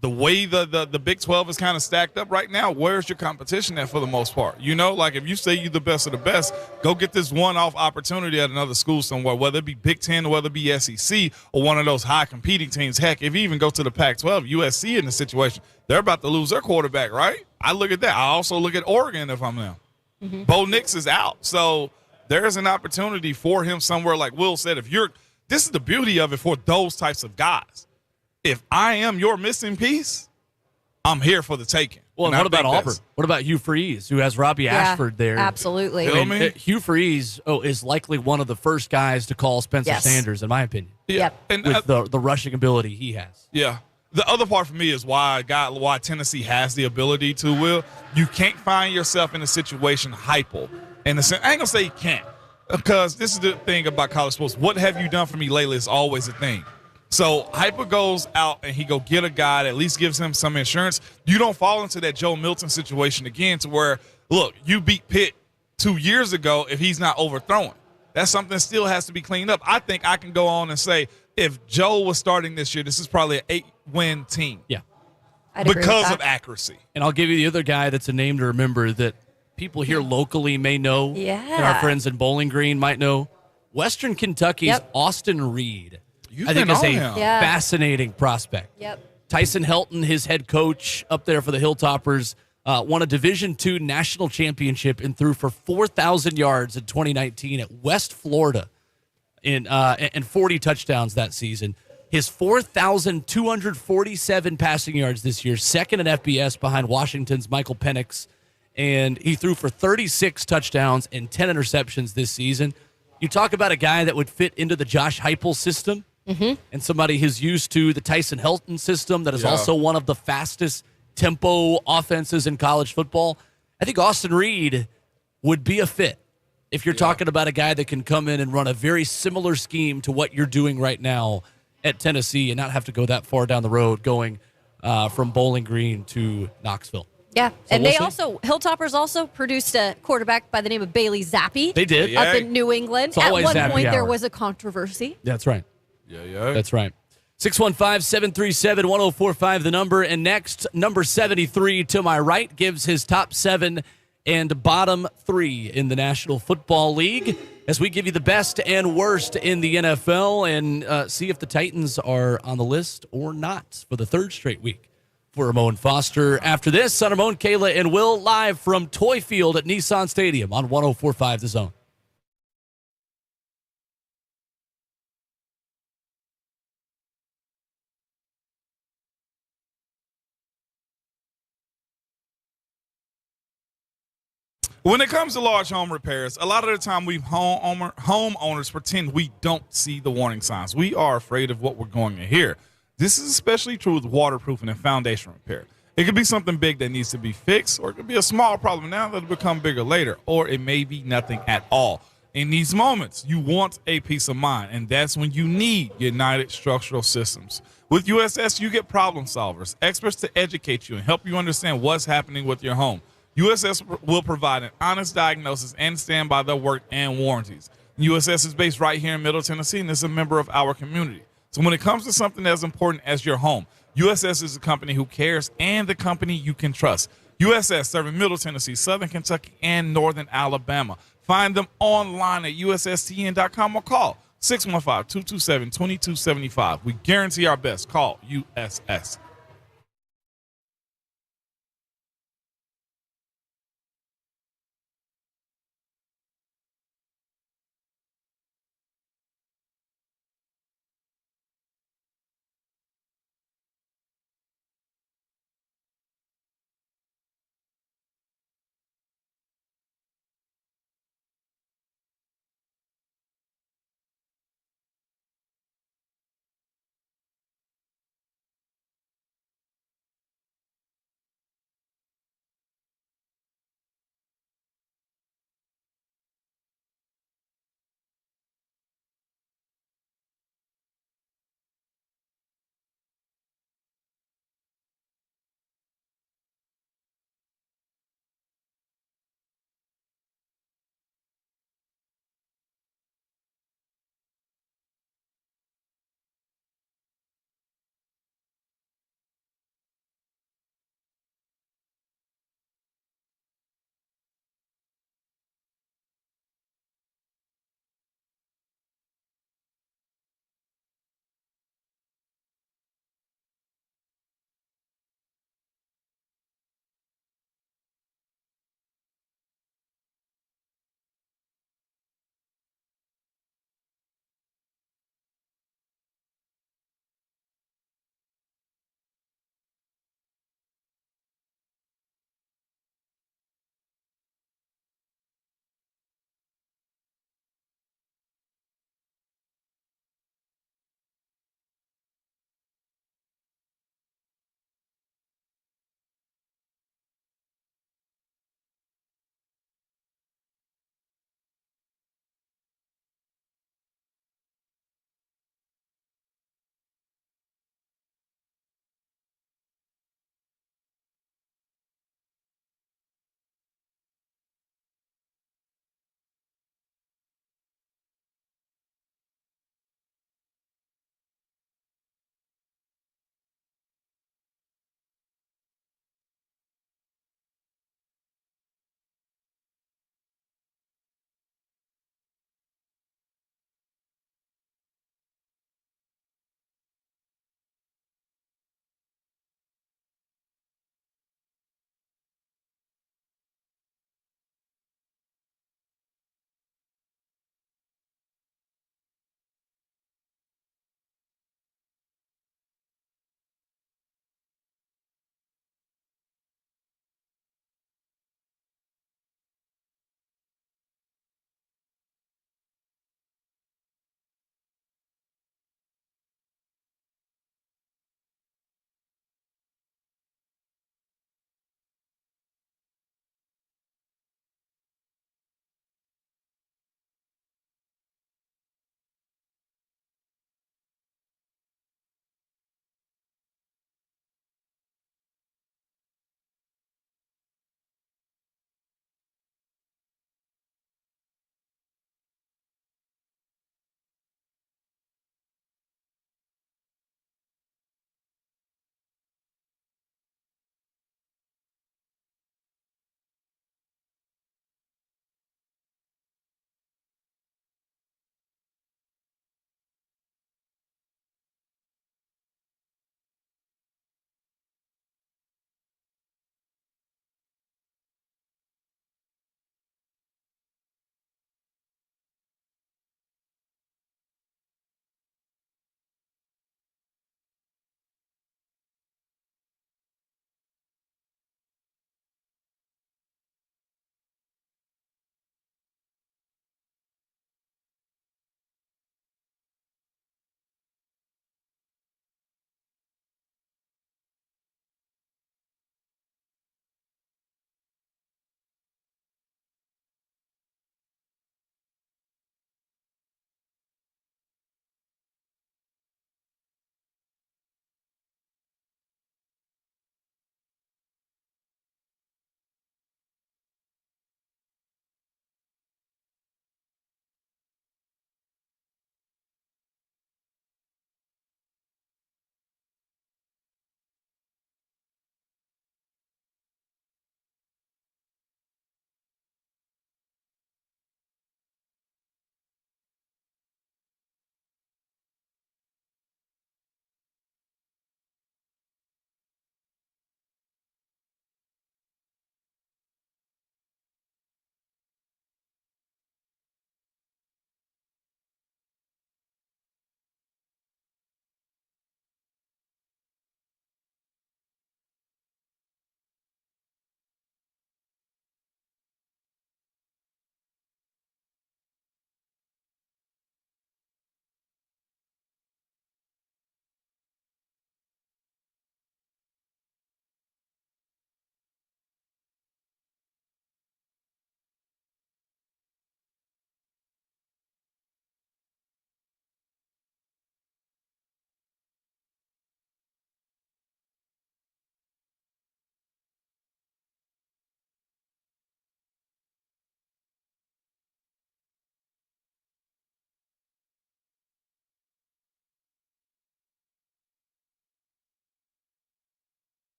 The way the Big 12 is kind of stacked up right now, where's your competition at for the most part? You know, like if you say you're the best of the best, go get this one-off opportunity at another school somewhere, whether it be Big 10 or whether it be SEC or one of those high competing teams. Heck, if you even go to the Pac-12, USC in the situation, they're about to lose their quarterback, right? I look at that. I also look at Oregon if I'm them. Bo Nix is out. So there's an opportunity for him somewhere, like Will said. This is the beauty of it for those types of guys. If I am your missing piece, I'm here for the taking. Well, and what about Auburn? What about Hugh Freeze, who has Robbie Ashford there? Absolutely. I mean, Hugh Freeze is likely one of the first guys to call Spencer Sanders, in my opinion. Yeah. And with the rushing ability he has. Yeah. The other part for me is why Tennessee has the ability to, Will. You can't find yourself in a situation hypo. I ain't going to say you can't, because this is the thing about college sports. What have you done for me lately is always a thing. So Hyper goes out and he go get a guy that at least gives him some insurance. You don't fall into that Joe Milton situation again to where, look, you beat Pitt 2 years ago if he's not overthrowing. That's something that still has to be cleaned up. I think I can go on and say if Joe was starting this year, this is probably an 8-win team. Yeah. Because of accuracy. And I'll give you the other guy that's a name to remember that people here locally may know. And our friends in Bowling Green might know. Western Kentucky's Austin Reed. I think is a fascinating prospect. Tyson Helton, his head coach up there for the Hilltoppers, won a Division II national championship and threw for 4,000 yards in 2019 at West Florida and 40 touchdowns that season. His 4,247 passing yards this year, second in FBS behind Washington's Michael Penix, and he threw for 36 touchdowns and 10 interceptions this season. You talk about a guy that would fit into the Josh Heupel system. And somebody who's used to the Tyson Helton system that is also one of the fastest tempo offenses in college football. I think Austin Reed would be a fit if you're talking about a guy that can come in and run a very similar scheme to what you're doing right now at Tennessee and not have to go that far down the road going from Bowling Green to Knoxville. Yeah, so and Hilltoppers also produced a quarterback by the name of Bailey Zappi. They did. Up in New England. At one point, there was a controversy. That's right. Yeah. That's right. 615-737-1045, the number. And next, number 73 to my right gives his top 7 and bottom 3 in the National Football League as we give you the best and worst in the NFL and see if the Titans are on the list or not for the third straight week. For Ramon Foster after this, son Ramon, Kayla, and Will live from Toy Field at Nissan Stadium on 104.5 The Zone. When it comes to large home repairs, a lot of the time homeowners pretend we don't see the warning signs. We are afraid of what we're going to hear. This is especially true with waterproofing and foundation repair. It could be something big that needs to be fixed, or it could be a small problem now that'll become bigger later, or it may be nothing at all. In these moments, you want a peace of mind, and that's when you need United Structural Systems. With USS, you get problem solvers, experts to educate you and help you understand what's happening with your home. USS will provide an honest diagnosis and stand by their work and warranties. USS is based right here in Middle Tennessee and is a member of our community. So when it comes to something as important as your home, USS is a company who cares and the company you can trust. USS serving Middle Tennessee, Southern Kentucky, and Northern Alabama. Find them online at USSTN.com or call 615-227-2275. We guarantee our best. Call USS.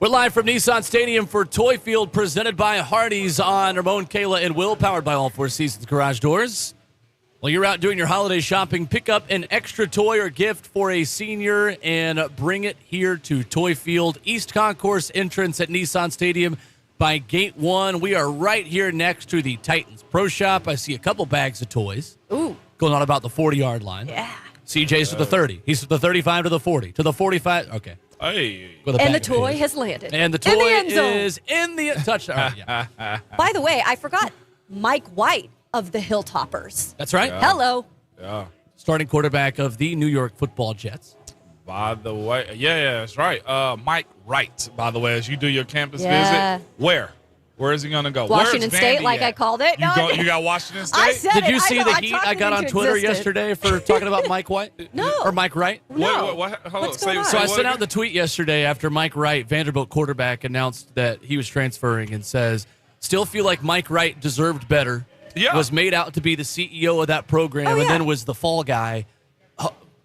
We're live from Nissan Stadium for Toy Field, presented by Hardee's on Ramon, Kayla, and Will, powered by All Four Seasons Garage Doors. While you're out doing your holiday shopping, pick up an extra toy or gift for a senior and bring it here to Toy Field, East Concourse entrance at Nissan Stadium by Gate 1. We are right here next to the Titans Pro Shop. I see a couple bags of toys. Ooh. Going on about the 40-yard line. Yeah. CJ's to the 30. He's to the 35 to the 40. To the 45. Okay. Hey. And the toy has landed. And the toy is in the touchdown. Yeah. By the way, I forgot Mike White of the Hilltoppers. That's right. Hello. Yeah. Starting quarterback of the New York Football Jets. By the way, yeah, that's right. Mike Wright, by the way, as you do your campus Yeah. visit, where is he going to go? Washington Where's State, Vandy like at? I called it. You got Washington State? I said Did you it. see I the know, heat talked I it got on into Twitter existence. yesterday for talking about Mike White? No. Or Mike Wright? No. Hold What's on. going on? So I what sent out again? the tweet yesterday after Mike Wright, Vanderbilt quarterback, announced that he was transferring and says, still feel like Mike Wright deserved better. Yeah. Was made out to be the CEO of that program Oh, and yeah. then was the fall guy.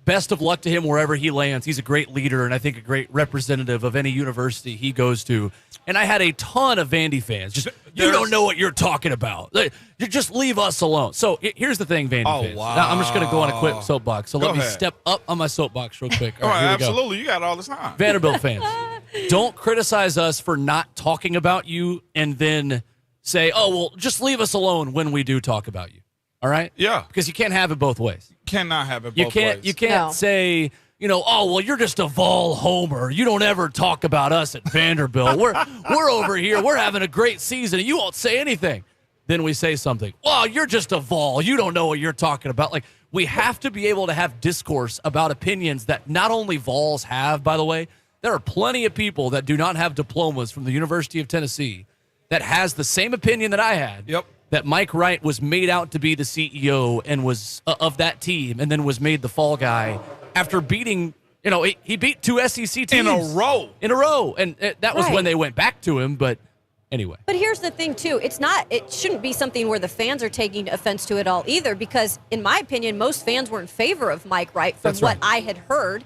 Best of luck to him wherever he lands. He's a great leader and I think a great representative of any university he goes to. And I had a ton of Vandy fans. Just, you don't know what you're talking about. Like, you just leave us alone. So here's the thing, Vandy fans. wow. Now, I'm just going to go on a quick soapbox. So Go let me ahead. step up on my soapbox real quick. All right, here we go. absolutely. You got all the time. Vanderbilt fans, don't criticize us for not talking about you and then say, oh, well, just leave us alone when we do talk about you. All right? Yeah. Because you can't have it both ways. Cannot have it You both can't ways. you can't No. say, oh, well, you're just a Vol homer. You don't ever talk about us at Vanderbilt. We're over here. We're having a great season, and you won't say anything. Then we say something. Well, you're just a Vol. You don't know what you're talking about. Like, we have to be able to have discourse about opinions that not only Vols have, by the way. There are plenty of people that do not have diplomas from the University of Tennessee that has the same opinion that I had. Yep. That Mike Wright was made out to be the CEO and was of that team and then was made the fall guy after beating, he beat two SEC teams. In a row. And that was Right. when they went back to him. But anyway. But here's the thing, too. It shouldn't be something where the fans are taking offense to it all either, because in my opinion, most fans were in favor of Mike Wright from That's what right. I had heard.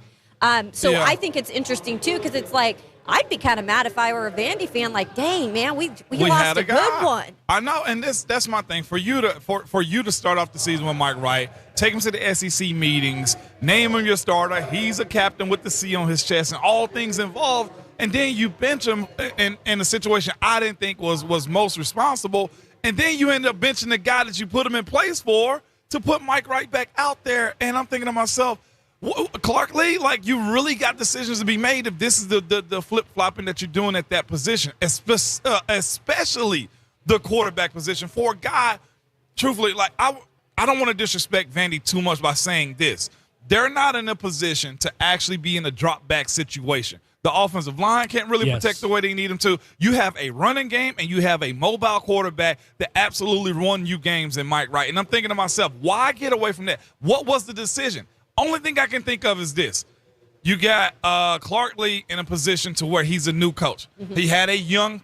So Yeah. I think it's interesting, too, because it's like, I'd be kind of mad if I were a Vandy fan, like, dang, man, we lost had a a guy. good one. I know, and that's my thing. For you to start off the season with Mike Wright, take him to the SEC meetings, name him your starter. He's a captain with the C on his chest, and all things involved. And then you bench him in a situation I didn't think was most responsible. And then you end up benching the guy that you put him in place for to put Mike Wright back out there. And I'm thinking to myself, Clark Lee, like, you really got decisions to be made if this is the flip-flopping that you're doing at that position, especially the quarterback position. For a guy, truthfully, like, I don't want to disrespect Vandy too much by saying this. They're not in a position to actually be in a drop-back situation. The offensive line can't really protect the way they need them to. You have a running game and you have a mobile quarterback that absolutely won you games in Mike Wright. And I'm thinking to myself, why get away from that? What was the decision? Only thing I can think of is this. You got Clark Lee in a position to where he's a new coach. Mm-hmm. He had a younger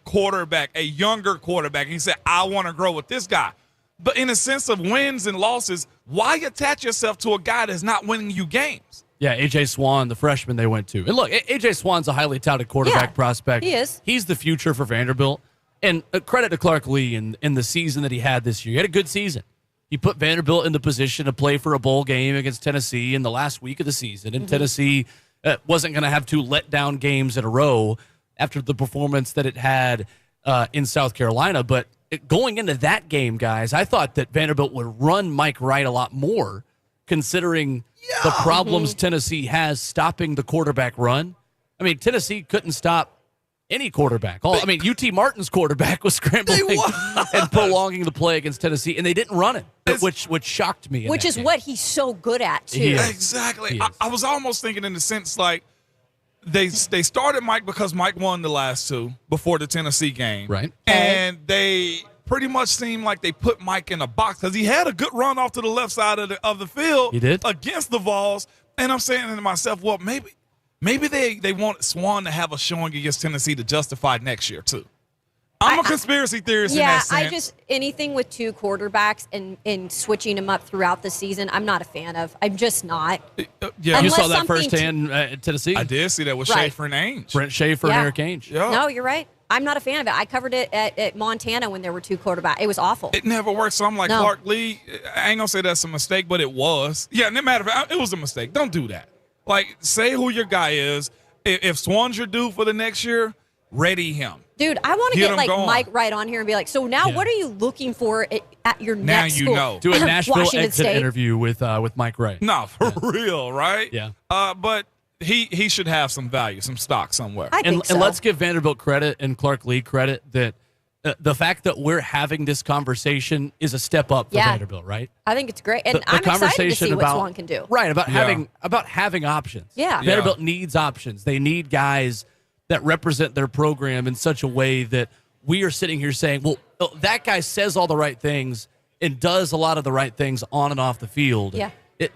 quarterback. He said, I want to grow with this guy. But in a sense of wins and losses, why attach yourself to a guy that's not winning you games? Yeah, A.J. Swan, the freshman they went to. And look, A.J. Swan's a highly touted quarterback prospect. He is. He's the future for Vanderbilt. And credit to Clark Lee in the season that he had this year. He had a good season. He put Vanderbilt in the position to play for a bowl game against Tennessee in the last week of the season. And Tennessee wasn't going to have two letdown games in a row after the performance that it had in South Carolina. But going into that game, guys, I thought that Vanderbilt would run Mike Wright a lot more, considering the problems Tennessee has stopping the quarterback run. I mean, Tennessee couldn't stop any quarterback. UT Martin's quarterback was scrambling and prolonging the play against Tennessee, and they didn't run it, which shocked me. Which is what he's so good at, too. He is. Exactly. I was almost thinking in the sense like they started Mike because Mike won the last two before the Tennessee game. Right. And they pretty much seemed like they put Mike in a box because he had a good run off to the left side of the field. He did. Against the Vols. And I'm saying to myself, well, maybe they want Swan to have a showing against Tennessee to justify next year, too. I'm a conspiracy theorist in that sense. Anything with two quarterbacks and switching them up throughout the season, I'm not a fan of. I'm just not. Yeah, You Unless saw that something firsthand at Tennessee. I did see that with Right. Schaefer and Ainge. Brent Schaefer and Eric Ainge. Yeah. No, you're right. I'm not a fan of it. I covered it at Montana when there were two quarterbacks. It was awful. It never worked. So I'm like, No. Clark Lee, I ain't going to say that's a mistake, but it was. Yeah, no matter if it was a mistake. Don't do that. Like, say who your guy is. If Swan's your dude for the next year, ready him. Dude, I want to Get get him like going. Mike right on here and be like, so now what are you looking for at your Now next you school? know. Do a Nashville Washington exit State. interview with Mike Wright. No, for real, right? Yeah. But he should have some value, some stock somewhere. I think so. And let's give Vanderbilt credit and Clark Lee credit that the fact that we're having this conversation is a step up for Vanderbilt, right? I think it's great. And I'm excited to see what Swan can do. Right, about having options. Yeah. Vanderbilt needs options. They need guys that represent their program in such a way that we are sitting here saying, well, that guy says all the right things and does a lot of the right things on and off the field. Yeah.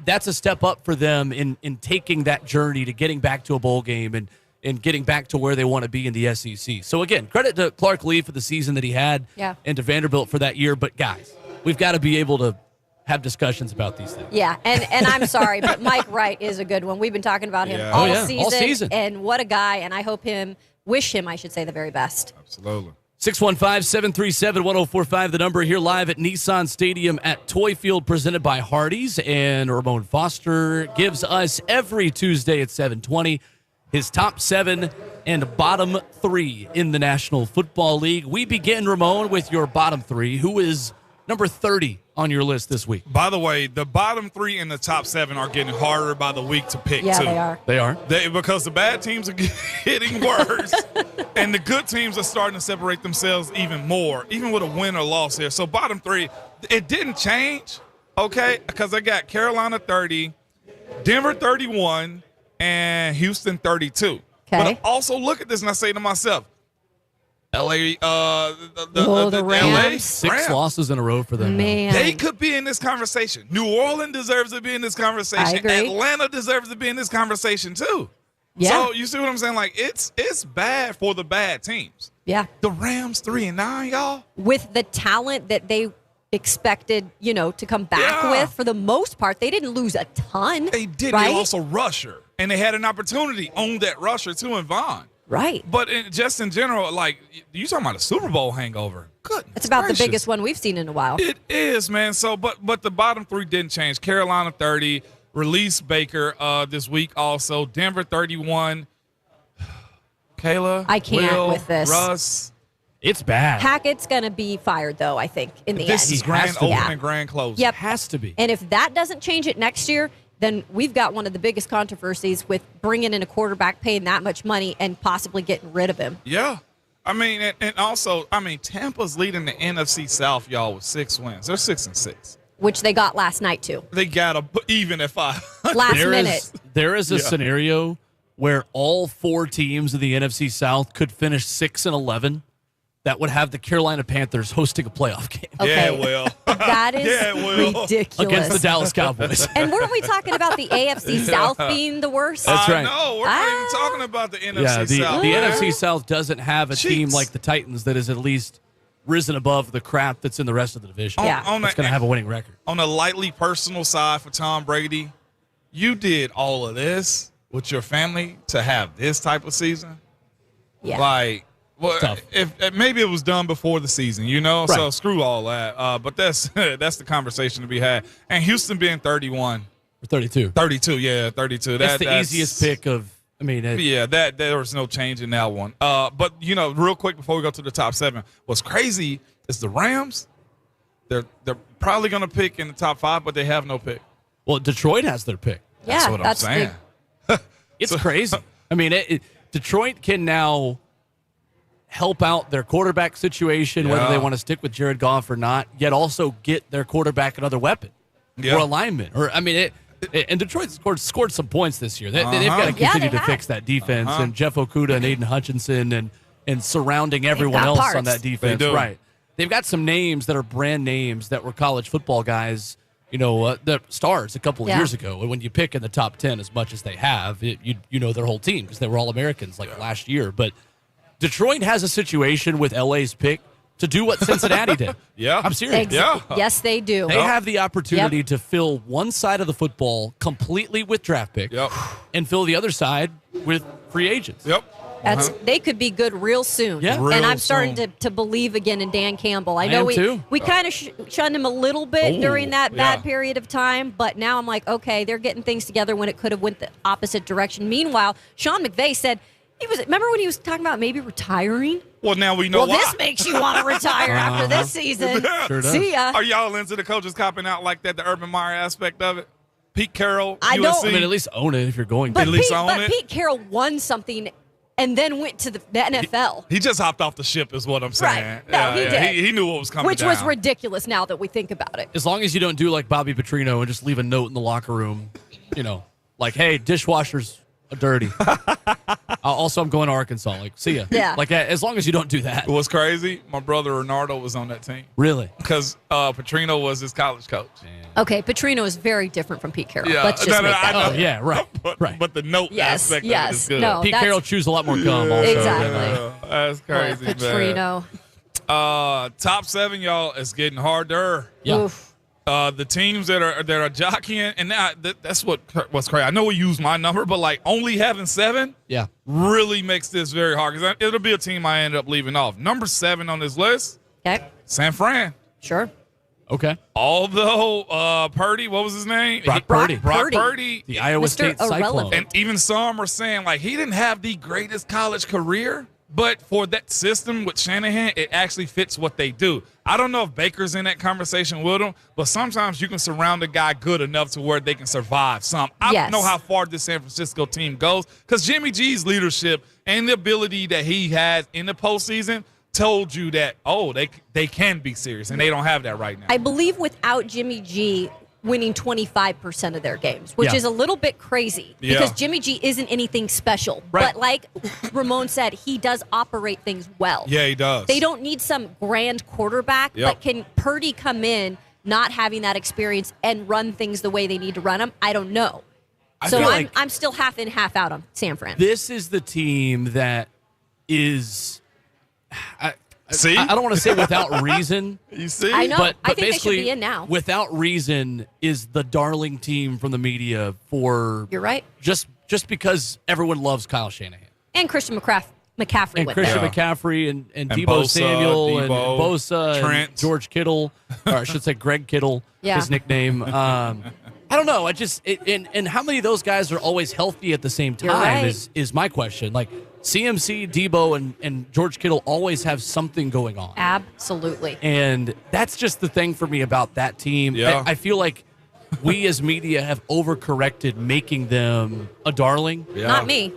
That's a step up for them in taking that journey to getting back to a bowl game and getting back to where they want to be in the SEC. So, again, credit to Clark Lee for the season that he had and to Vanderbilt for that year. But, guys, we've got to be able to have discussions about these things. Yeah, and I'm sorry, but Mike Wright is a good one. We've been talking about him all season. And what a guy, and I wish him, I should say, the very best. Absolutely. 615-737-1045, the number here live at Nissan Stadium at Toy Field, presented by Hardee's. And Ramon Foster gives us every Tuesday at 7:20 his top 7 and bottom 3 in the National Football League. We begin, Ramon, with your bottom 3. Who is number 30 on your list this week? By the way, the bottom 3 and the top 7 are getting harder by the week to pick, Yeah, too. they are. They are? Because the bad teams are getting worse, and the good teams are starting to separate themselves even more, even with a win or loss here. So bottom 3, it didn't change, okay, because I got Carolina 30, Denver 31, and Houston 32. Okay. But I also look at this and I say to myself, LA, the Rams. 6 losses in a row for them. Man. They could be in this conversation. New Orleans deserves to be in this conversation. I agree. Atlanta deserves to be in this conversation too. Yeah. So you see what I'm saying? Like it's bad for the bad teams. Yeah. The Rams 3-9, y'all. With the talent that they expected, to come back with, for the most part, they didn't lose a ton. They did. Right? They also rusher, and they had an opportunity on that rusher too in Vaughn. Right. But just in general, like you talking about a Super Bowl hangover. Goodness It's about gracious. the biggest one we've seen in a while. It is, man. So, but the bottom 3 didn't change. Carolina 30, release Baker this week also. Denver 31. Kayla, I can't Will, with this. Russ. It's bad. Hackett's going to be fired, though, I think, in the This end. is grand has to be. opening, Yeah. grand closing. Yep. Has to be. And if that doesn't change it next year, then we've got one of the biggest controversies with bringing in a quarterback, paying that much money, and possibly getting rid of him. Yeah. I mean, and also, Tampa's leading the NFC South, y'all, with 6 wins. They're 6-6. Which they got last night, too. They got even at 5. Last minute. There is a scenario where all 4 teams in the NFC South could finish 6-11. That would have the Carolina Panthers hosting a playoff game Okay. Yeah, well. That is Yeah, it will. ridiculous. against the Dallas Cowboys. And weren't we talking about the AFC South being the worst? That's right. No, we're not even talking about the NFC Yeah, the South. NFC South doesn't have a team Cheeks. like the Titans that has at least risen above the crap that's in the rest of the division. Yeah. It's going to have a winning record. On a lightly personal side for Tom Brady, you did all of this with your family to have this type of season. Yeah. Like, well, Tough. if maybe it was done before the season, So Right. screw all that. But that's the conversation to be had. And Houston being 31, For 32. 32, yeah, 32. That's the easiest pick of, Yeah, there was no change in that one. But real quick before we go to the top 7, what's crazy is the Rams. They're probably going to pick in the top 5, but they have no pick. well, Detroit has their pick. Yeah, That's what I'm saying. It's crazy. Detroit can now help out their quarterback situation, whether Yeah. they want to stick with Jared Goff or not, yet also get their quarterback another weapon Yeah. or alignment. And Detroit scored some points this year. They've got to Yeah, continue they to fix have. that defense. And Jeff Okudah and Aiden Hutchinson and surrounding everyone got else parts. on that defense. They do. Right. They've got some names that are brand names that were college football guys, the stars a couple of Yeah. years ago. And when you pick in the top 10 as much as they have, you know their whole team because they were all Americans like last year. But Detroit has a situation with LA's pick to do what Cincinnati did. Yeah. I'm serious. Yeah. Yes, they do. They have the opportunity to fill one side of the football completely with draft picks Yep. and fill the other side with free agents. Yep. They could be good real soon. Yeah. Real and I'm starting soon. to believe again in Dan Campbell. I I know am too. we kind of shunned him a little bit Oh, during that bad yeah. period of time, but now I'm like, okay, they're getting things together when it could have went the opposite direction. Meanwhile, Sean McVay said remember when he was talking about maybe retiring? Well, now we know Well, why. this makes you want to retire after this season. Sure does. See ya. Are y'all into the coaches copping out like that, the Urban Meyer aspect of it? Pete Carroll, I USC. don't- I mean, at least own it if you're going to. At least own it. Pete Carroll won something and then went to the NFL. He just hopped off the ship, is what I'm saying. Right. No, he did. He knew what was coming Which was down. ridiculous now that we think about it. As long as you don't do like Bobby Petrino and just leave a note in the locker room, like, hey, dishwashers are dirty. Also, I'm going to Arkansas. Like, see ya. Yeah. Like, as long as you don't do that. What's crazy, my brother Renardo was on that team Really? because Petrino was his college coach. Okay, Petrino is very different from Pete Carroll. Yeah. Let's just No, make I that know. Oh, clear. yeah, right. But, but the note Yes, aspect of it yes. is good. No. Pete that's- Carroll chews a lot more gum. Also. Exactly. That's crazy, man. Petrino. Top 7, y'all, is getting harder. Yeah. Oof. The teams that are jockeying, and that's what's crazy. I know we use my number, but like only having 7 Yeah. really makes this very hard because it'll be a team I end up leaving off. Number 7 on this list, Okay, San Fran. sure. Okay. Although Purdy, what was his name? Brock Purdy. Brock Purdy. The Iowa Mr. State Cyclone. Irrelevant. And even some are saying like he didn't have the greatest college career, but for that system with Shanahan, it actually fits what they do. I don't know if Baker's in that conversation with him, but sometimes you can surround a guy good enough to where they can survive some. I Yes. don't know how far this San Francisco team goes because Jimmy G's leadership and the ability that he has in the postseason told you that, they can be serious, and they don't have that right now. I believe without Jimmy G winning 25% of their games, which Yeah. is a little bit crazy Yeah. because Jimmy G isn't anything special. Right. But like Ramon said, he does operate things well. Yeah, he does. They don't need some grand quarterback, Yep. but can Purdy come in not having that experience and run things the way they need to run them? I don't know. So feel I'm like- I'm still half in, half out on San Fran. This is the team that is. See? I don't want to say without reason. You see? I know. But I think they should basically, be in now. without reason, is the darling team from the media for You're right. just because everyone loves Kyle Shanahan And Christian McCaffrey and with Christian them. McCaffrey and Debo Bosa, Samuel and Debo, Bosa Trent. and George Kittle, or I should say Greg Kittle, Yeah. his nickname. I don't know. And how many of those guys are always healthy at the same You're time right. is my question. Like CMC, Debo, and George Kittle always have something going on. Absolutely. And that's just the thing for me about that team. Yeah. I feel like we as media have overcorrected making them a darling. Yeah. Not me.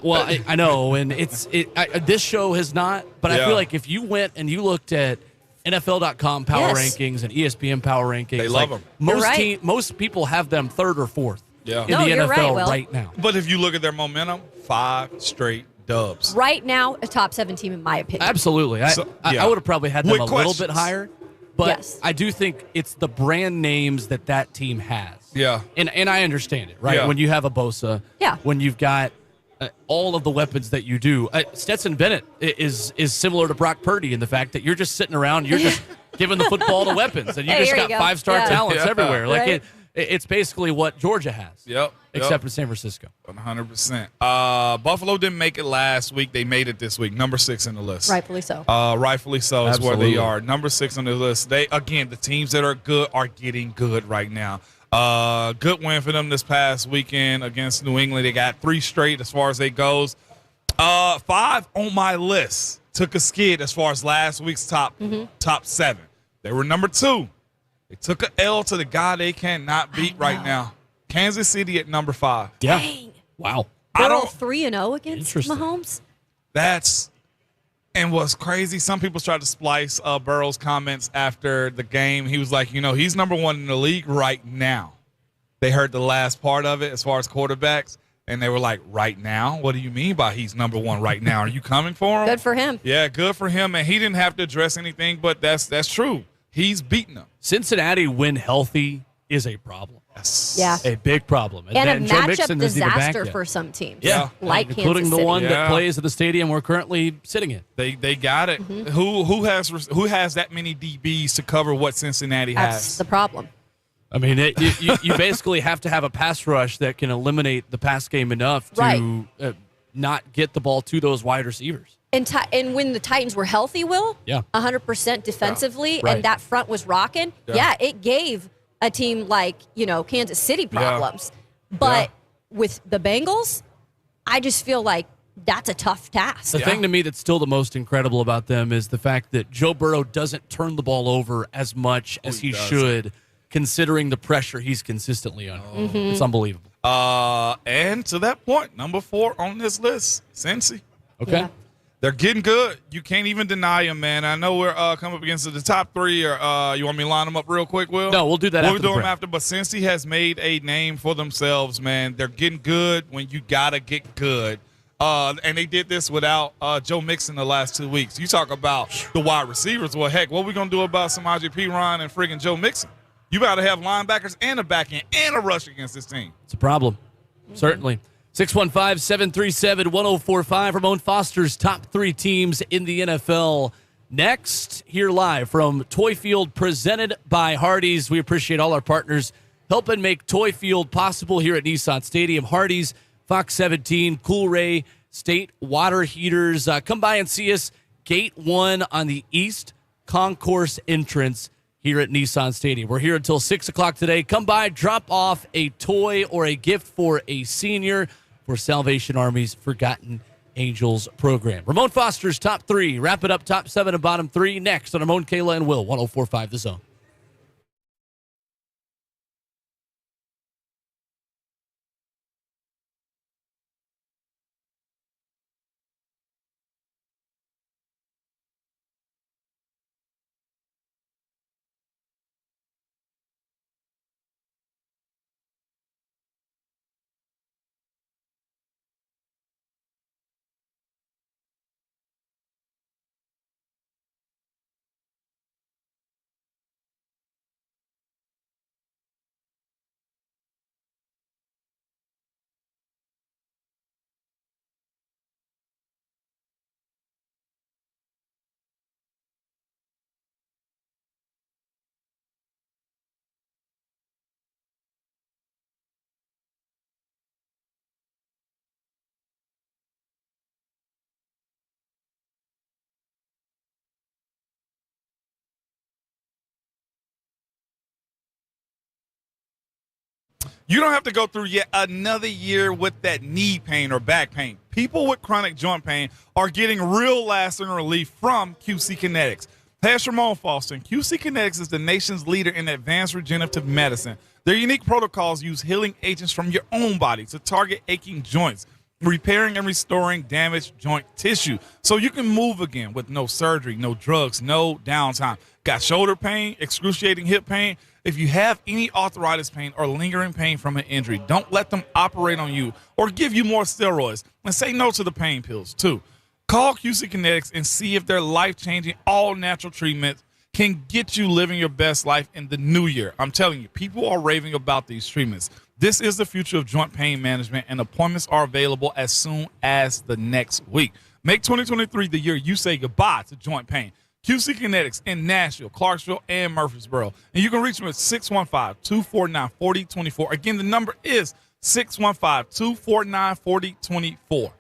Well, I know, and this show has not, but I Yeah. feel like if you went and you looked at NFL.com power Yes. rankings and ESPN power rankings, They love like, 'em. Most You're right. most people have them 3rd or 4th Yeah. in No, the you're NFL right, Will. right now. But if you look at their momentum, 5 straight dubs. Right now, a top 7 team in my opinion. Absolutely. So, yeah. I would have probably had them With a little questions. bit higher, but Yes. I do think it's the brand names that team has. Yeah. And I understand it, right? Yeah. When you have a Bosa, Yeah. when you've got all of the weapons that you do. Stetson Bennett is similar to Brock Purdy in the fact that you're just sitting around, you're just giving the football to weapons, and you Hey, just here got you go. 5-star Yeah. talents Yeah. everywhere. Like Right. it's basically what Georgia has. Yep. Except for San Francisco. 100%. Buffalo didn't make it last week. They made it this week. Number 6 in the list. Rightfully so. Rightfully so is where Absolutely. they are. Number 6 on the list. The teams that are good are getting good right now. Good win for them this past weekend against New England. They got 3 straight as far as they goes. 5 on my list took a skid as far as last week's top 7. They were number 2. They took a L to the guy they cannot beat right now. Kansas City at number 5. Yeah. Dang. Wow. I They're all don't- 3-0 against Interesting. Mahomes. And what's crazy, some people tried to splice Burrow's comments after the game. He was like, he's number 1 in the league right now. They heard the last part of it as far as quarterbacks, and they were like, right now? What do you mean by he's number 1 right now? Are you coming for him? Good for him. Yeah, good for him. And he didn't have to address anything, but that's true. He's beating them. Cincinnati, when healthy, is a problem. Yeah. A big problem. And then a Joe matchup Mixon isn't even back disaster yet. for some teams. Yeah. Like including Kansas the City. one that Yeah. plays at the stadium we're currently sitting in. They got it. Mm-hmm. Who has that many DBs to cover what Cincinnati That's has? the problem. I mean, you basically have to have a pass rush that can eliminate the pass game enough to Right. Not get the ball to those wide receivers. And when the Titans were healthy, Will, Yeah. 100% defensively, Right. and that front was rocking, it gave a team like, Kansas City problems. But with the Bengals, I just feel like that's a tough task. The thing to me that's still the most incredible about them is the fact that Joe Burrow doesn't turn the ball over as much as he should, considering the pressure he's consistently under. It's unbelievable. And to that point, number 4 on this list, Cincy. Okay. Yeah. They're getting good. You can't even deny them, man. I know we're coming up against the top 3. Or you want me to line them up real quick, Will? No, we'll do that We'll after do the them break. after. But Cincy has made a name for themselves, man. They're getting good when you got to get good. And they did this without Joe Mixon the last 2 weeks. You talk about the wide receivers. Well, heck, what are we going to do about Samaje Perine and friggin' Joe Mixon? You got to have linebackers and a back end and a rush against this team. It's a problem. Certainly. 615-737-1045. Ramon Foster's top 3 teams in the NFL. Next, here live from Toy Field, presented by Hardee's. We appreciate all our partners helping make Toy Field possible here at Nissan Stadium. Hardee's, Fox 17, Cool Ray, State Water Heaters. Come by and see us. Gate 1 on the East Concourse entrance here at Nissan Stadium. We're here until 6 o'clock today. Come by, drop off a toy or a gift for a senior for Salvation Army's Forgotten Angels program. Ramon Foster's top 3. Wrap it up, top 7 and bottom 3. Next on Ramon, Kayla, and Will, 104.5 The Zone. You don't have to go through yet another year with that knee pain or back pain. People with chronic joint pain are getting real lasting relief from QC Kinetics. Hey, it's Ramon Foster. QC Kinetics is the nation's leader in advanced regenerative medicine. Their unique protocols use healing agents from your own body to target aching joints, repairing and restoring damaged joint tissue so you can move again with no surgery, no drugs, no downtime. Got shoulder pain, excruciating hip pain? If you have any arthritis pain or lingering pain from an injury, don't let them operate on you or give you more steroids. And say no to the pain pills, too. Call QC Kinetics and see if their life-changing, all-natural treatments can get you living your best life in the new year. I'm telling you, people are raving about these treatments. This is the future of joint pain management, and appointments are available as soon as the next week. Make 2023 the year you say goodbye to joint pain. QC Kinetics in Nashville, Clarksville, and Murfreesboro. And you can reach them at 615-249-4024. Again, the number is 615-249-4024.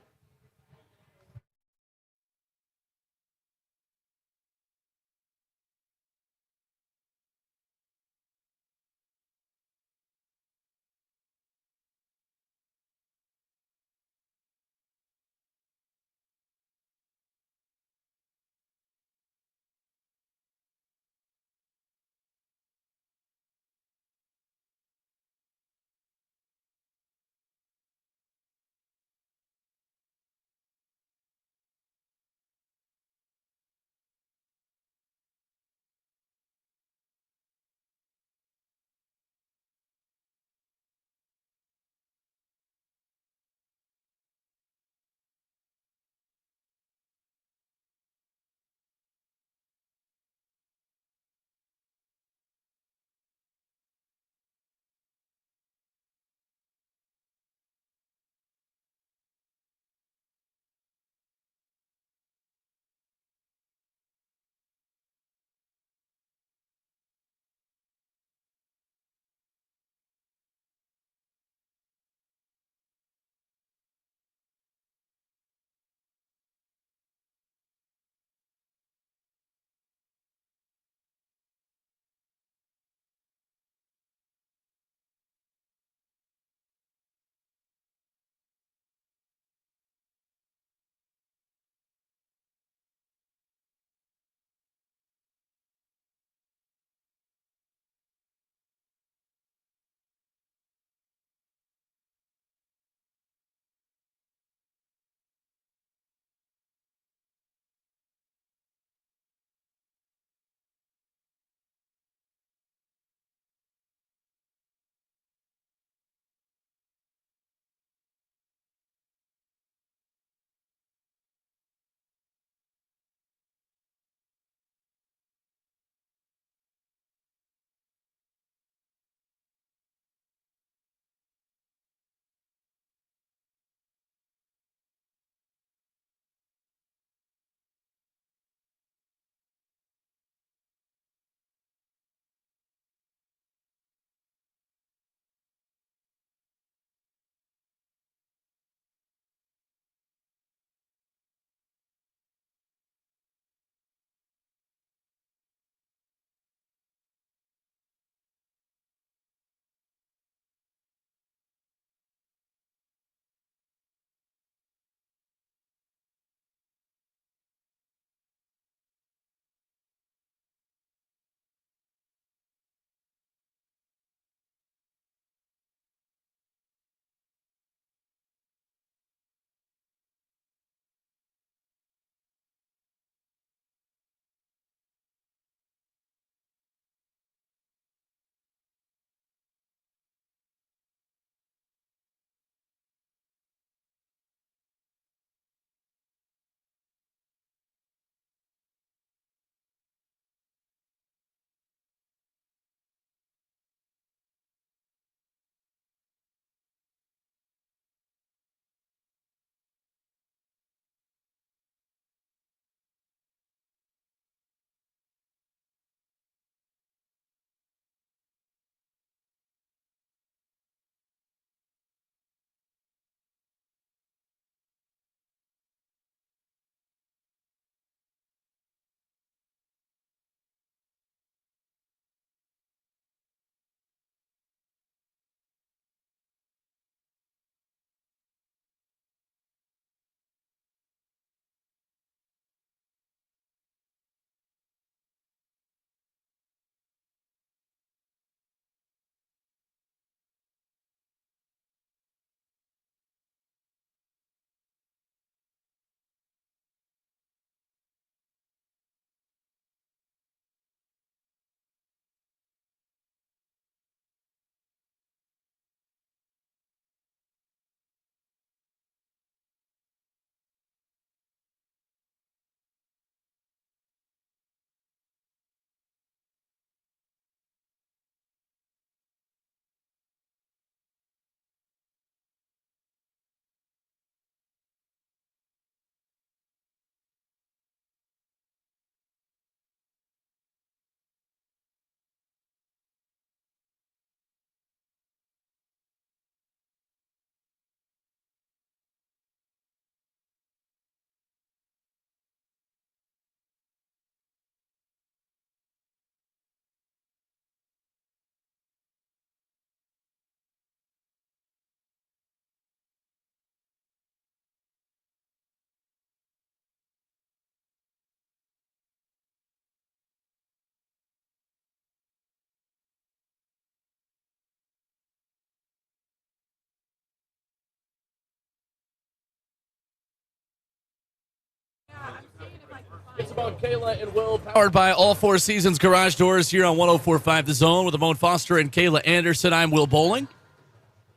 It's about Kayla and Will, powered by All Four Seasons Garage Doors here on 104.5 The Zone with Amon Foster and Kayla Anderson. I'm Will Bowling.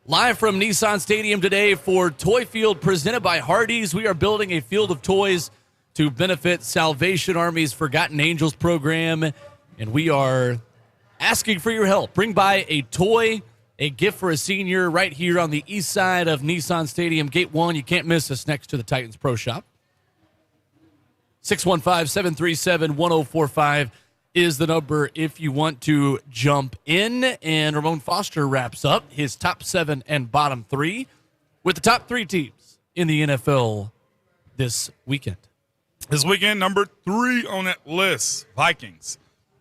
Live from Nissan Stadium today for Toy Field presented by Hardee's. We are building a field of toys to benefit Salvation Army's Forgotten Angels program, and we are asking for your help. Bring by a toy, a gift for a senior right here on the east side of Nissan Stadium, Gate 1. You can't miss us next to the Titans Pro Shop. 615-737-1045 is the number if you want to jump in. And Ramon Foster wraps up his top 7 and bottom 3 with the top 3 teams in the NFL this weekend. This weekend, number 3 on that list, Vikings.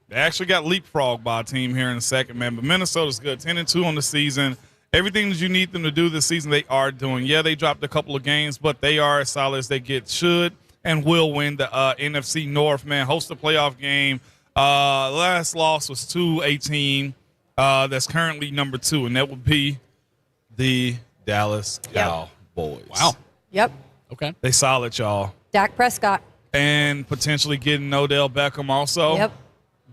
They actually got leapfrogged by a team here in a second, man. But Minnesota's good, 10-2 on the season. Everything that you need them to do this season, they are doing. Yeah, they dropped a couple of games, but they are as solid as they get. Should and will win the NFC North, man. Host a playoff game. Last loss was to a team that's currently number 2, and that would be the Dallas Cowboys. Wow. Yep. Okay. They solid, y'all. Dak Prescott. And potentially getting Odell Beckham also. Yep.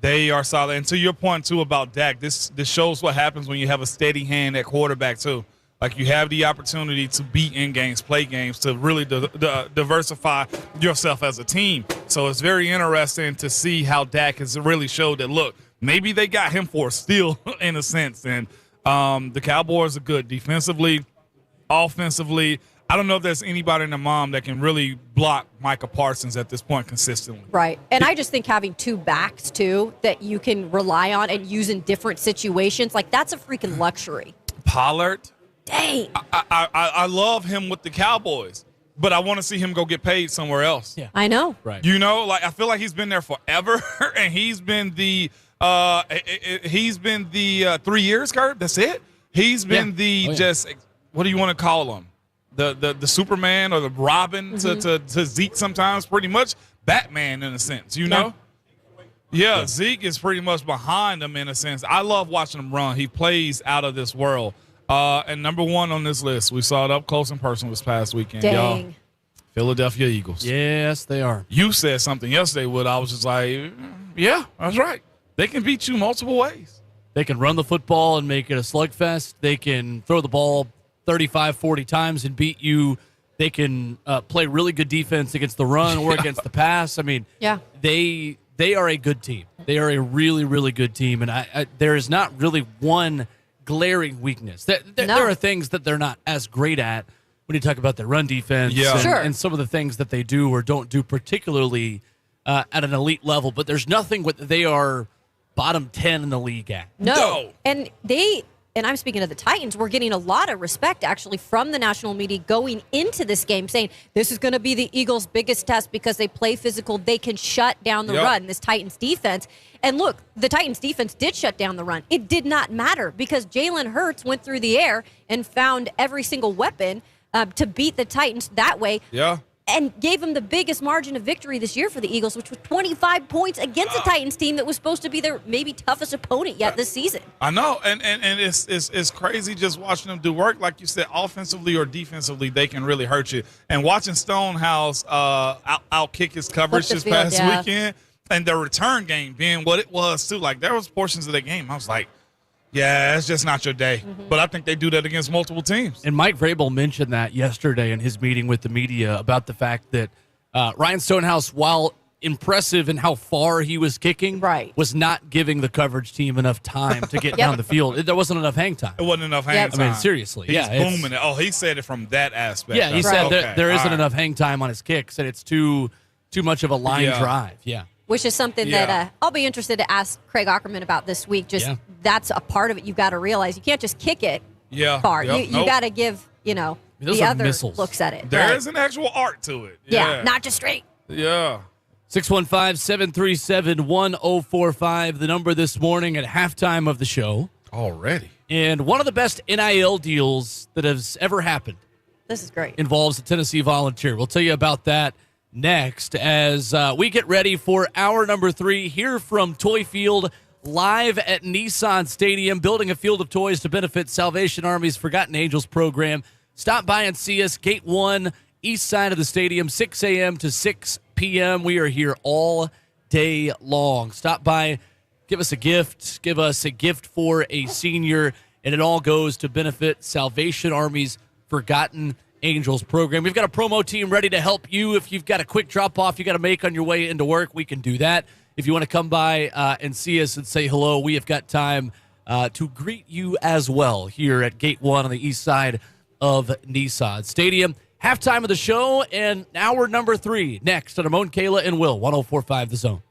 They are solid. And to your point, too, about Dak, this shows what happens when you have a steady hand at quarterback, too. Like, you have the opportunity to be in games, play games, to really diversify yourself as a team. So it's very interesting to see how Dak has really showed that, look, maybe they got him for a steal in a sense. And the Cowboys are good defensively, offensively. I don't know if there's anybody in the mom that can really block Micah Parsons at this point consistently. Right. And I just think having 2 backs, too, that you can rely on and use in different situations, like, that's a freaking luxury. Pollard. Dang. I love him with the Cowboys, but I want to see him go get paid somewhere else. Yeah. I know. Right. You know, like, I feel like he's been there forever, and he's been the 3 years, Kurt. That's it. He's been just, what do you want to call him? The Superman or the Robin to Zeke sometimes, pretty much Batman in a sense, you know? Yeah, Zeke is pretty much behind him in a sense. I love watching him run. He plays out of this world. And number 1 on this list, we saw it up close and personal this past weekend, Dang. y'all. Philadelphia Eagles. Yes, they are. You said something yesterday, Wood. I was just like, yeah, that's right. They can beat you multiple ways. They can run the football and make it a slugfest. They can throw the ball 35, 40 times and beat you. They can play really good defense against the run or against the pass. I mean, they are a good team. They are a really, really good team. And there is not really one glaring weakness. There are things that they're not as great at when you talk about their run defense and some of the things that they do or don't do particularly at an elite level. But there's nothing that they are bottom 10 in the league at. No. And I'm speaking of the Titans, we're getting a lot of respect, actually, from the national media going into this game, saying this is going to be the Eagles' biggest test because they play physical. They can shut down the run, this Titans defense. And look, the Titans defense did shut down the run. It did not matter because Jalen Hurts went through the air and found every single weapon to beat the Titans that way. Yeah. And gave them the biggest margin of victory this year for the Eagles, which was 25 points against a Titans team that was supposed to be their maybe toughest opponent yet this season. I know, and it's crazy just watching them do work. Like you said, offensively or defensively, they can really hurt you. And watching Stonehouse outkick his coverage this past weekend, and their return game being what it was too. Like, there was portions of the game I was like, yeah, it's just not your day. But I think they do that against multiple teams. And Mike Vrabel mentioned that yesterday in his meeting with the media about the fact that Ryan Stonehouse, while impressive in how far he was kicking, was not giving the coverage team enough time to get down the field. There wasn't enough hang time. It wasn't enough hang time. I mean, seriously. He's booming it. Oh, he said it from that aspect. Yeah, he said there isn't enough hang time on his kicks, and it's too much of a line drive. Yeah. Which is something that I'll be interested to ask Craig Ackerman about this week. That's a part of it you got to realize. You can't just kick it far. You got to give, the other missiles. looks at it. There is an actual art to it. Yeah, not just straight. Yeah. 615-737-1045, the number this morning at halftime of the show. Already. And one of the best NIL deals that has ever happened. This is great. Involves a Tennessee Volunteer. We'll tell you about that next as we get ready for hour number 3 here from Toy Field live at Nissan Stadium, building a field of toys to benefit Salvation Army's Forgotten Angels program. Stop by and see us, Gate 1, east side of the stadium, 6 a.m. to 6 p.m. We are here all day long. Stop by, give us a gift, give us a gift for a senior, and it all goes to benefit Salvation Army's Forgotten Angels program. We've got a promo team ready to help you. If you've got a quick drop-off you got to make on your way into work, we can do that. If you want to come by and see us and say hello, we have got time to greet you as well here at Gate 1 on the east side of Nissan Stadium. Halftime of the show and hour number 3 next on Ramon, Kayla, and Will, 104.5 The Zone.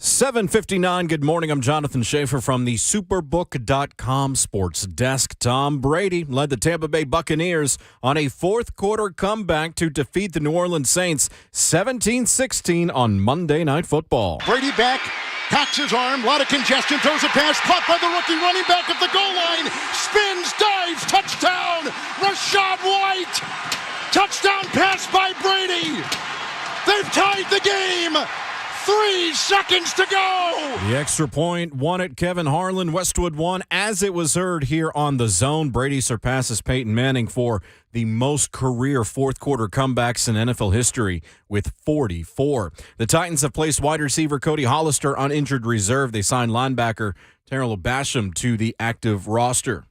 7:59. Good morning. I'm Jonathan Schaefer from the Superbook.com sports desk. Tom Brady led the Tampa Bay Buccaneers on a fourth quarter comeback to defeat the New Orleans Saints 17-16 on Monday Night Football. Brady back, cocks his arm, a lot of congestion, throws a pass, caught by the rookie running back at the goal line, spins, dives, touchdown, Rachaad White, touchdown pass by Brady. They've tied the game. 3 seconds to go. The extra point won it. Kevin Harlan, Westwood won. As it was heard here on The Zone, Brady surpasses Peyton Manning for the most career fourth quarter comebacks in NFL history with 44. The Titans have placed wide receiver Cody Hollister on injured reserve. They signed linebacker Terrell Basham to the active roster.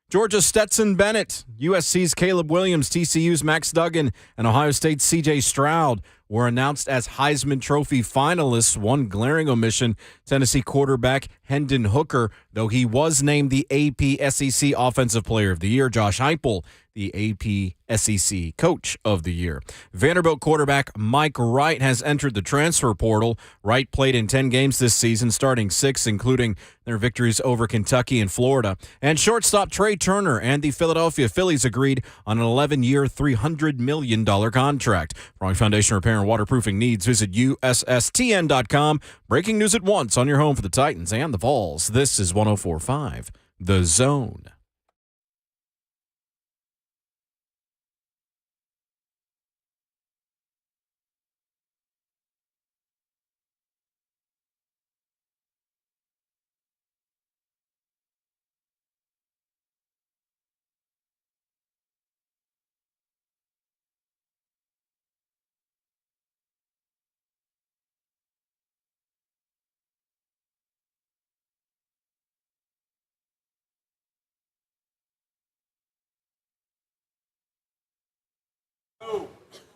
Georgia's Stetson Bennett, USC's Caleb Williams, TCU's Max Duggan, and Ohio State's C.J. Stroud were announced as Heisman Trophy finalists. One glaring omission, Tennessee quarterback Hendon Hooker, though he was named the AP SEC Offensive Player of the Year. Josh Heupel, the AP SEC Coach of the Year. Vanderbilt quarterback Mike Wright has entered the transfer portal. Wright played in 10 games this season, starting 6, including their victories over Kentucky and Florida. And shortstop Trey Turner and the Philadelphia Phillies agreed on an 11-year, $300 million contract. For foundation repair and waterproofing needs, visit USSTN.com. Breaking news at once on your home for the Titans and the Vols. This is 104.5 The Zone.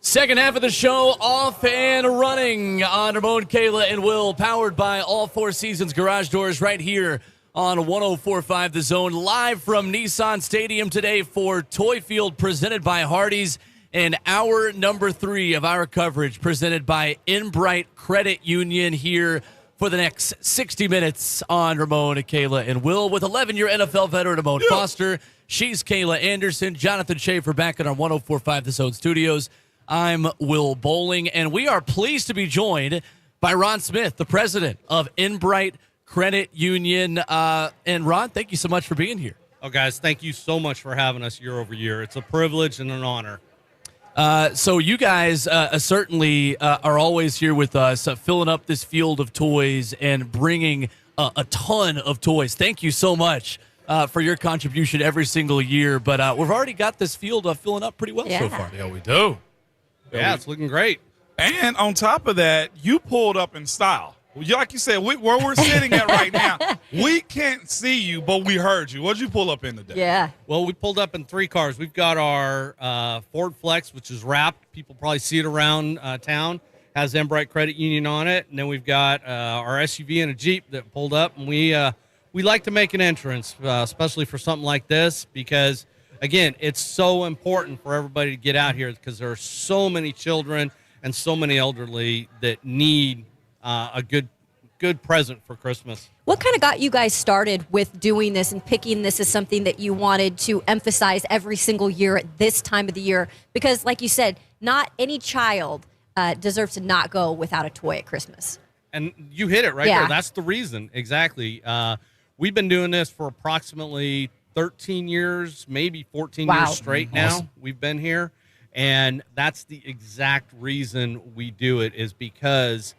Second half of the show off and running on Ramon, Kayla, and Will, powered by All Four Seasons Garage Doors right here on 104.5 The Zone, live from Nissan Stadium today for Toy Field presented by Hardee's, and hour number 3 of our coverage presented by Inbright Credit Union here for the next 60 minutes on Ramon, Kayla, and Will with 11-year NFL veteran Ramon Foster. She's Kayla Anderson. Jonathan Schaefer back in our 104.5 The Zone studios. I'm Will Bowling, and we are pleased to be joined by Ron Smith, the president of Inbright Credit Union. And Ron, thank you so much for being here. Oh, guys, thank you so much for having us year over year. It's a privilege and an honor. So you guys certainly are always here with us, filling up this field of toys and bringing a ton of toys. Thank you so much for your contribution every single year. But we've already got this field filling up pretty well so far. Yeah, we do. Yeah, it's looking great. And on top of that, you pulled up in style. Like you said, where we're sitting at right now, we can't see you, but we heard you. What did you pull up in today? Yeah. Well, we pulled up in 3 cars. We've got our Ford Flex, which is wrapped. People probably see it around town. Has Inbright Credit Union on it. And then we've got our SUV and a Jeep that pulled up. And we like to make an entrance, especially for something like this, because again, it's so important for everybody to get out here because there are so many children and so many elderly that need a good present for Christmas. What kind of got you guys started with doing this and picking this as something that you wanted to emphasize every single year at this time of the year? Because like you said, not any child deserves to not go without a toy at Christmas. And you hit it right there. That's the reason. Exactly. We've been doing this for approximately 13 years, maybe 14 years straight now. Awesome. We've been here. And that's the exact reason we do it, is because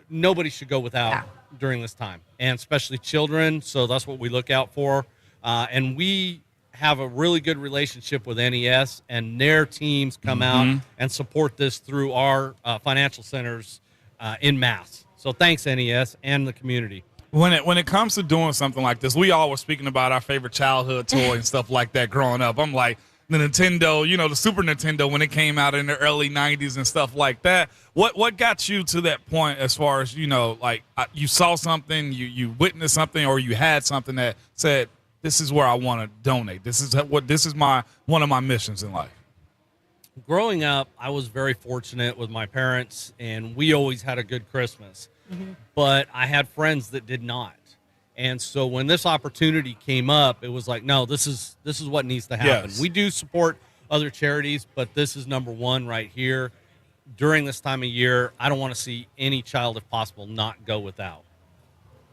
nobody should go without during this time, and especially children. So that's what we look out for. And we have a really good relationship with NES, and their teams come out and support this through our financial centers in Mass. So thanks, NES and the community. When it comes to doing something like this, we all were speaking about our favorite childhood toy and stuff like that growing up. I'm like, the Nintendo, the Super Nintendo, when it came out in the early 90s and stuff like that. What got you to that point as far as, you saw something, you witnessed something, or you had something that said, this is where I want to donate. This is one of my missions in life. Growing up, I was very fortunate with my parents, and we always had a good Christmas. but I had friends that did not. And so when this opportunity came up, it was like, no, this is what needs to happen. Yes. We do support other charities, but this is number one right here. During this time of year, I don't want to see any child, if possible, not go without.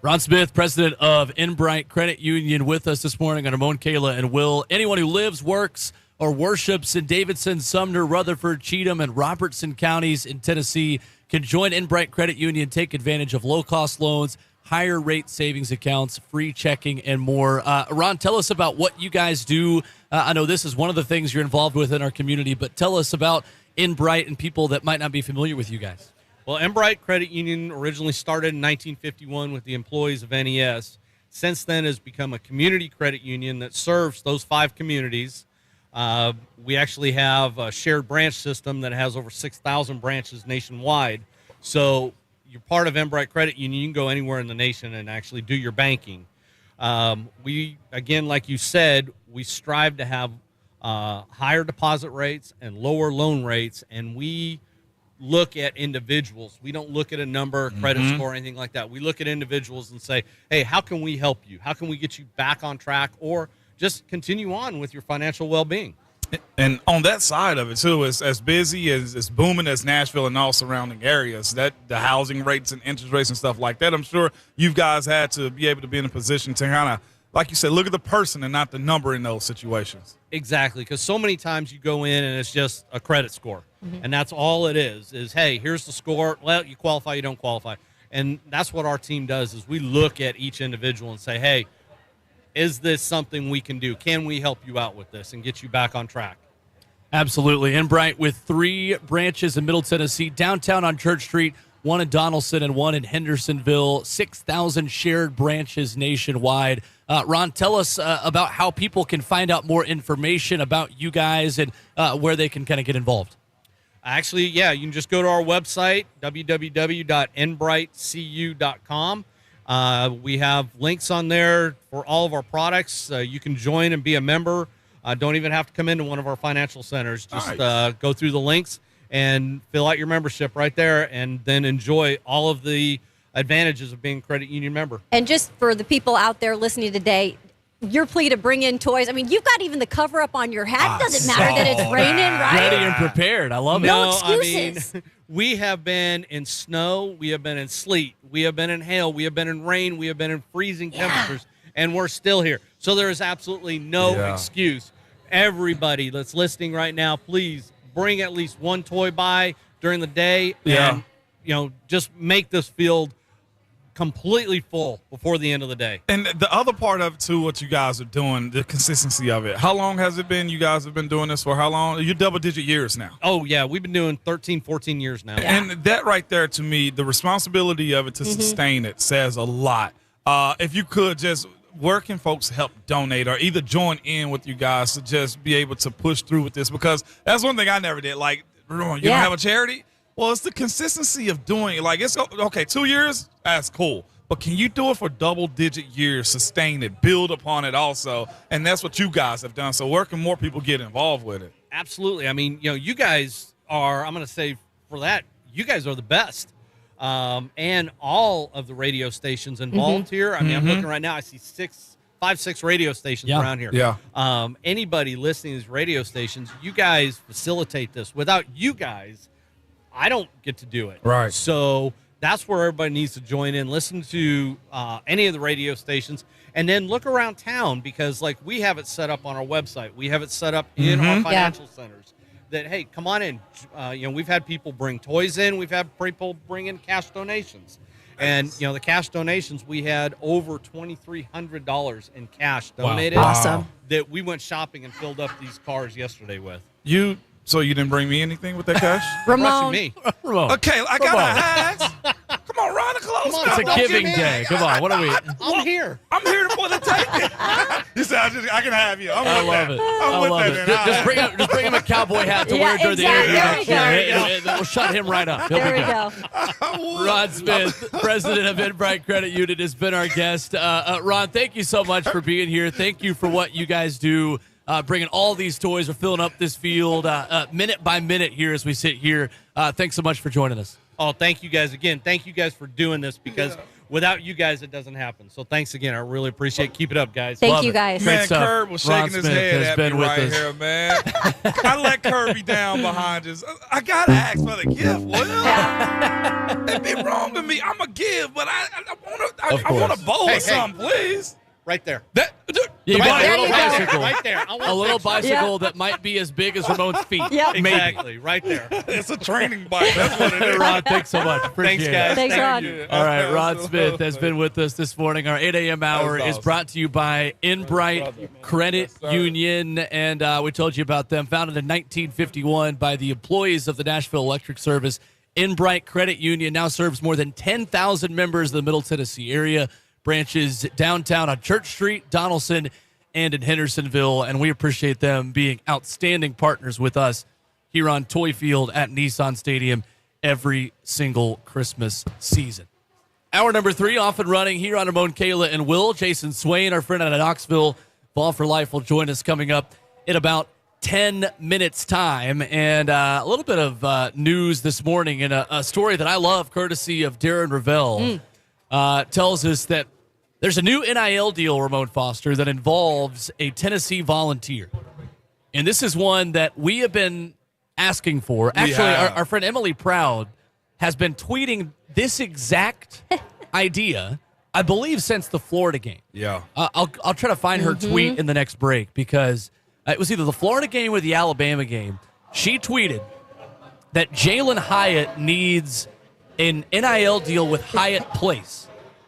Ron Smith, president of Enbright Credit Union, with us this morning on Ramon, Kayla, and Will. Anyone who lives, works, or worships in Davidson, Sumner, Rutherford, Cheatham, and Robertson counties in Tennessee can join Enbright Credit Union, take advantage of low-cost loans, higher rate savings accounts, free checking, and more. Ron, tell us about what you guys do. I know this is one of the things you're involved with in our community, but tell us about Enbright and people that might not be familiar with you guys. Well, Enbright Credit Union originally started in 1951 with the employees of NES. Since then has become a community credit union that serves those 5 communities. We actually have a shared branch system that has over 6,000 branches nationwide. So you're part of Enbright Credit Union. You can go anywhere in the nation and actually do your banking. We, again, like you said, we strive to have higher deposit rates and lower loan rates, and we look at individuals. We don't look at a number, credit score, anything like that. We look at individuals and say, hey, how can we help you? How can we get you back on track or just continue on with your financial well-being? And on that side of it, too, it's as busy as booming as Nashville and all surrounding areas, that the housing rates and interest rates and stuff like that, I'm sure you guys had to be able to be in a position to kind of, like you said, look at the person and not the number in those situations. Exactly, because so many times you go in and it's just a credit score, and that's all it is, hey, here's the score. Well, you qualify, you don't qualify. And that's what our team does is we look at each individual and say, hey, is this something we can do? Can we help you out with this and get you back on track? Absolutely. Enbright with 3 branches in Middle Tennessee, downtown on Church Street, 1 in Donaldson and 1 in Hendersonville, 6,000 shared branches nationwide. Ron, tell us about how people can find out more information about you guys and where they can kind of get involved. Actually, yeah, you can just go to our website, www.enbrightcu.com. We have links on there for all of our products. You can join and be a member. Don't even have to come into one of our financial centers. Just go through the links and fill out your membership right there, and then enjoy all of the advantages of being a credit union member. And just for the people out there listening today, your plea to bring in toys. I mean, you've got even the cover up on your hat. It doesn't matter that it's raining, right? Ready and prepared. I love it. No excuses. I mean, we have been in snow. We have been in sleet. We have been in hail. We have been in rain. We have been in freezing temperatures, and we're still here. So there is absolutely no excuse. Everybody that's listening right now, please bring at least one toy by during the day, and just make this field completely full before the end of the day. And the other part of it, too, what you guys are doing, the consistency of it. How long has it been? You guys have been doing this for how long? You're double-digit years now. Oh, yeah. We've been doing 13, 14 years now. Yeah. And that right there, to me, the responsibility of it to sustain it says a lot. If you could just, where can folks help donate or either join in with you guys to just be able to push through with this? Because that's one thing I never did. Like, you don't have a charity? Well, it's the consistency of doing it. Like, it's okay, 2 years, that's cool. But can you do it for double-digit years, sustain it, build upon it also? And that's what you guys have done. So where can more people get involved with it? Absolutely. I mean, you guys are, I'm going to say for that, you guys are the best. And all of the radio stations involved here. I mean, I'm looking right now. I see 5, 6 radio stations around here. Yeah. Anybody listening to these radio stations, you guys facilitate this. Without you guys, I don't get to do it. Right. So that's where everybody needs to join in. Listen to any of the radio stations, and then look around town because, like, we have it set up on our website. We have it set up in our financial centers. That, hey, come on in. We've had people bring toys in. We've had people bring in cash donations. And, the cash donations, we had over $2,300 in cash donated. Wow. Awesome. That we went shopping and filled up these cars yesterday with. So you didn't bring me anything with that cash? Ramon. Me. Okay, I got to ask. Come on, Ron, close. It's a giving day. Come on, what are we? I'm here. I'm here for the taking. You said I can have you. I love it. I love it. Just bring him a cowboy hat to wear during the interview. There we go. We'll shut him right up. There we go. Ron Smith, president of Enbright Credit Union, has been our guest. Ron, thank you so much for being here. Thank you for what you guys do. Bringing all these toys. We're filling up this field minute by minute here as we sit here. Thanks so much for joining us. Oh, thank you guys again. Thank you guys for doing this because without you guys, it doesn't happen. So thanks again. I really appreciate it. Keep it up, guys. Thank you, guys. Man, stuff. Kirby was Ron shaking his Smith head has at been me with right us. here, man. I let Kirby down behind us. I got to ask for the gift, Will. It'd be wrong to me. I'm a give, but I want a bowl or something, please. Right there. You got a There little you go. bicycle. Right there. I want A little pictures. bicycle that might be as big as Ramon's feet. Yep. Maybe. Exactly. Right there. It's a training bike. That's what it is. Ron, thanks so much. Appreciate Thanks, guys. it. Thanks, Ron. you. All right, Ron Smith has been with us this morning. Our 8 a.m. hour That was is awesome. brought to you by Inbright Credit Union, and we told you about them. Founded in 1951 by the employees of the Nashville Electric Service, Inbright Credit Union now serves more than 10,000 members in the Middle Tennessee area. Branches downtown on Church Street, Donaldson, and in Hendersonville, and we appreciate them being outstanding partners with us here on Toy Field at Nissan Stadium every single Christmas season. Hour number 3 off and running here on Ramon, Kayla, and Will. Jayson Swain, our friend out of Knoxville, Ball for Life, will join us coming up in about 10 minutes' time. And a little bit of news this morning, and a story that I love, courtesy of Darren Ravel, tells us that there's a new NIL deal, Ramon Foster, that involves a Tennessee volunteer. And this is one that we have been asking for. Actually, our friend Emily Proud has been tweeting this exact idea, I believe, since the Florida game. Yeah. I'll try to find her tweet in the next break because it was either the Florida game or the Alabama game. She tweeted that Jalen Hyatt needs an NIL deal with Hyatt Place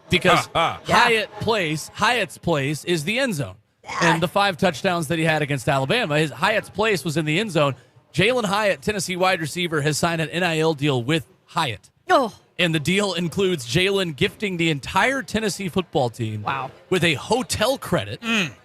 because Hyatt's Place is the end zone. And the 5 touchdowns that he had against Alabama, Hyatt's Place was in the end zone. Jalen Hyatt, Tennessee wide receiver, has signed an NIL deal with Hyatt. Oh, And the deal includes Jalen gifting the entire Tennessee football team with a hotel credit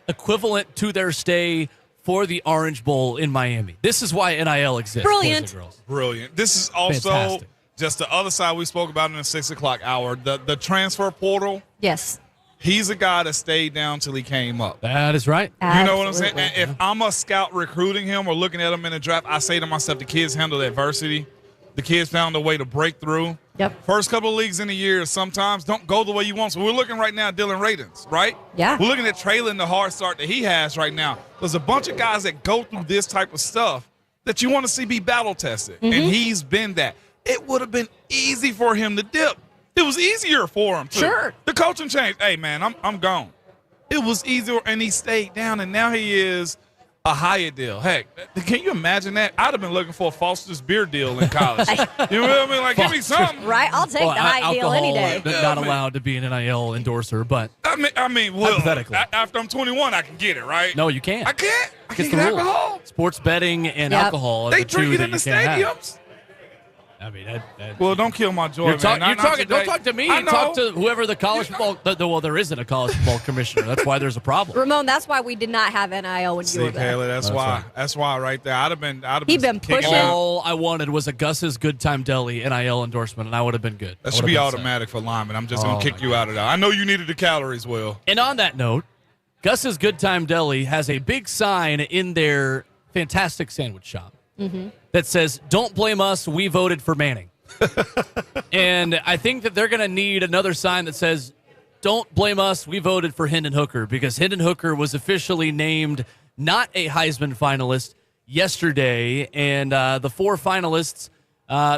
equivalent to their stay for the Orange Bowl in Miami. This is why NIL exists. Brilliant. Boys and girls. Brilliant. This is also Fantastic. just the other side we spoke about in the 6 o'clock hour. The transfer portal. yes. He's a guy that stayed down till he came up. That is right. You know what I'm saying? Absolutely. And if I'm a scout recruiting him or looking at him in the draft, I say to myself, the kids handle adversity. The kids found a way to break through. Yep. First couple of leagues in a year sometimes don't go the way you want. So we're looking right now at Dylan Radins, right? Yeah. We're looking at Traylon, the hard start that he has right now. There's a bunch of guys that go through this type of stuff that you want to see be battle tested. And he's been that. It would have been easy for him to dip. It was easier for him, too. Sure. The coaching changed. Hey, man, I'm gone. It was easier, and he stayed down, and now he is a Hyatt deal. Heck, can you imagine that? I'd have been looking for a Foster's beer deal in college. You know what I mean? Like, give me something. Right? I'll take the high deal any day. Not allowed to be an NIL endorser, but I mean, well, Hypothetically. after I'm 21, I can get it, right? no, you can't. I can't. I It's can't the get rules. alcohol. Sports betting and Yep. alcohol are They the two drink it that in the you can't have. stadiums. I mean, Well, don't kill my joy, you're man. don't talk to me. I know. Talk to whoever the college football. Well, there isn't a college football commissioner. That's why there's a problem. Ramon, that's why we did not have NIL when you See, were there. Kayla, that's why. right. That's why right there. I'd have been He'd been kicking pushing. out. All I wanted was a Gus's Good Time Deli NIL endorsement, and I would have been good. That I should would be have been set. automatic for linemen. I'm just Oh, going to kick my you out of that. I know you needed the calories, Will. And on that note, Gus's Good Time Deli has a big sign in their fantastic sandwich shop that says, "Don't blame us, we voted for Manning." And I think that they're going to need another sign that says, "Don't blame us, we voted for Hendon Hooker," because Hendon Hooker was officially named not a Heisman finalist yesterday, and the 4 finalists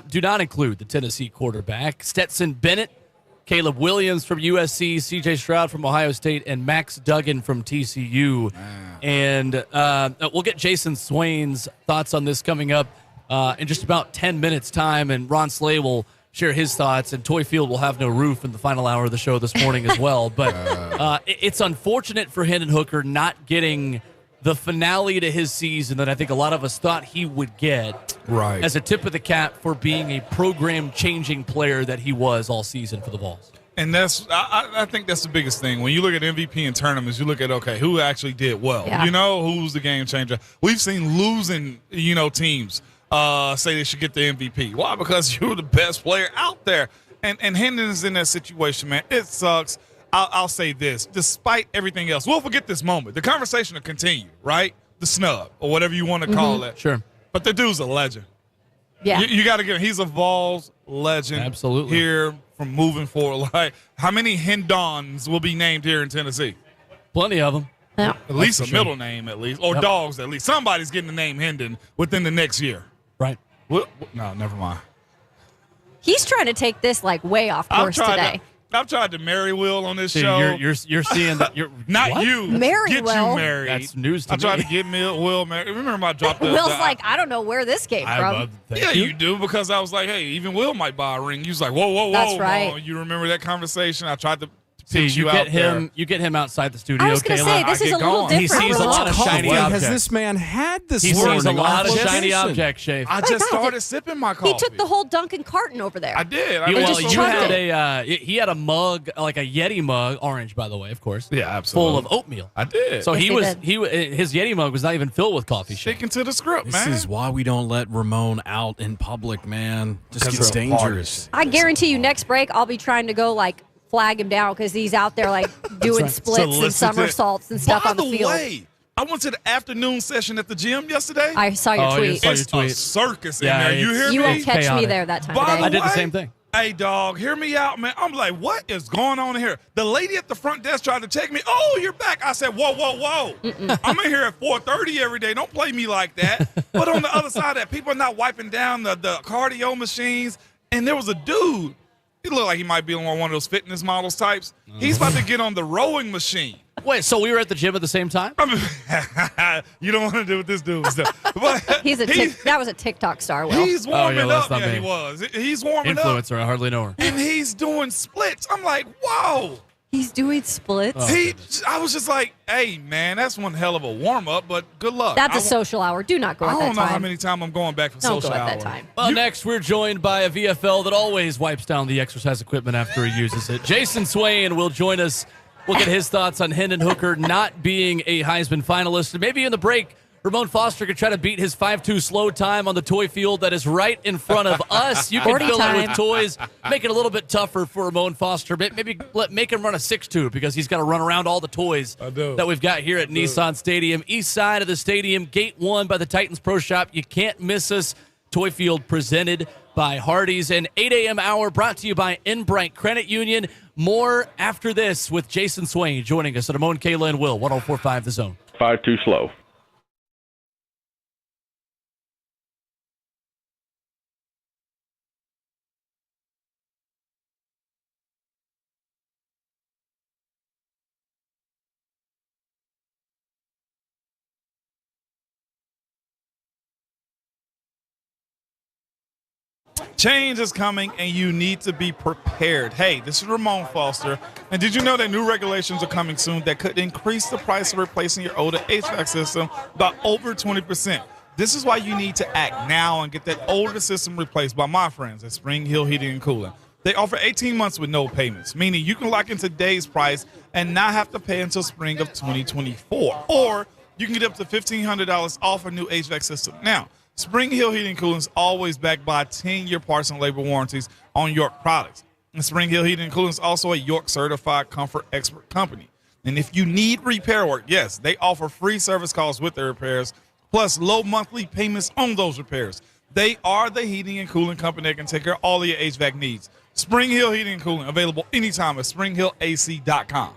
do not include the Tennessee quarterback, Stetson Bennett, Caleb Williams from USC, C.J. Stroud from Ohio State, and Max Duggan from TCU. And we'll get Jayson Swain's thoughts on this coming up in just about 10 minutes' time, and Ron Slay will share his thoughts, and Toy Field will have no roof in the final hour of the show this morning as well. But it's unfortunate for Hendon Hooker not getting the finale to his season that I think a lot of us thought he would get Right. as a tip of the cap for being a program-changing player that he was all season for the Vols. And I think that's the biggest thing. When you look at MVP in tournaments, you look at, okay, who actually did well? Yeah. You know, who's the game changer? We've seen losing, teams say they should get the MVP. Why? Because you're the best player out there. And Hendon is in that situation, man. It sucks. I'll say this. Despite everything else, we'll forget this moment. The conversation will continue, right? The snub or whatever you want to call it. Sure. But the dude's a legend. Yeah. You got to get him. He's a Vols legend. Absolutely. Here from moving forward. Like, how many Hendons will be named here in Tennessee? Plenty of them. Yeah. At least a middle name, at least. Or dogs, at least. Somebody's getting the name Hendon within the next year. Right. No, never mind. He's trying to take this like way off course today. I've tried to marry Will on this See, show. you're seeing that. You're Not what? you. Marry get Will. you married. That's news to I me. tried to get Will married. Remember I dropped the... Will's like, I don't know where this came from. Yeah, you do, because I was like, hey, even Will might buy a ring. You was like, whoa. That's right. Mom. You remember that conversation? I tried to See, pitch you out get him. there. You get him outside the studio. I was going to say, Kayla. this is a little He different. sees for a lot Will. of shiny Coffee has objects. this man had this He morning? sees a lot of on shiny location? objects, Shay. I My just God, started sipping my coffee. He took the whole Dunkin' carton over there. I did. Well, just you chucked had he had a mug, like a Yeti mug, orange by the way, of course. Yeah, absolutely. Full of oatmeal. I did. So Yes, he his Yeti mug was not even filled with coffee. Shay. sticking to the script, This man. is why we don't let Ramon out in public, man. Just Because gets of the dangerous. I guarantee you next break, I'll be trying to go like flag him down because he's out there like doing splits and Solicit- somersaults and stuff By on the field. way, I went to the afternoon session at the gym yesterday. I saw your tweet. saw your It's tweet. a circus in Yeah, there. You it's- hear You me? won't catch me chaotic. there that time By of the day. I did the way, same thing. Hey, dog, hear me out, man. I'm like, what is going on here? The lady at the front desk tried to take me. Oh, you're back. I said, whoa. I'm in here at 4:30 every day. Don't play me like that. But on the other side of that, people are not wiping down the cardio machines. And there was a dude. He looked like he might be on one of those fitness models types. He's about to get on the rowing machine. Wait, so we were at the gym at the same time? I mean, you don't want to do what this dude was doing. But That was a TikTok star, Will. he's warming that's up. not Yeah, me. he was. He's warming up. Influencer, I hardly know her. And he's doing splits. I'm like, whoa. He's doing splits. I was just like, hey, man, that's one hell of a warm up, but good luck. That's a a social hour. Do not go I at that don't know how time. many times I'm going back for Don't social go at hour. that time. Well, next we're joined by a VFL that always wipes down the exercise equipment after he uses it. Jayson Swain will join us. We'll get his thoughts on Hendon Hooker not being a Heisman finalist. And maybe in the break, Ramon Foster could try to beat his 5.2 slow time on the toy field that is right in front of us. You can 40 fill it time. with toys, make it a little bit tougher for Ramon Foster. Maybe make him run a 6.2 because he's got to run around all the toys that we've got here at Nissan Stadium. East side of the stadium, gate 1 by the Titans Pro Shop. You can't miss us. Toy Field presented by Hardee's. And 8 a.m. hour brought to you by Enbright Credit Union. More after this with Jayson Swain joining us at Ramon, Kayla, and Will, 104.5 The Zone. 5-2 slow. Change is coming, and you need to be prepared. Hey, this is Ramon Foster. And did you know that new regulations are coming soon that could increase the price of replacing your older HVAC system by over 20%? This is why you need to act now and get that older system replaced by my friends at Spring Hill Heating and Cooling. They offer 18 months with no payments, meaning you can lock in today's price and not have to pay until spring of 2024. Or you can get up to $1,500 off a new HVAC system. Now, Spring Hill Heating and Cooling is always backed by 10-year parts and labor warranties on York products. And Spring Hill Heating and Cooling is also a York certified comfort expert company. And if you need repair work, yes, they offer free service calls with their repairs, plus low monthly payments on those repairs. They are the heating and cooling company that can take care of all of your HVAC needs. Spring Hill Heating and Cooling, available anytime at springhillac.com.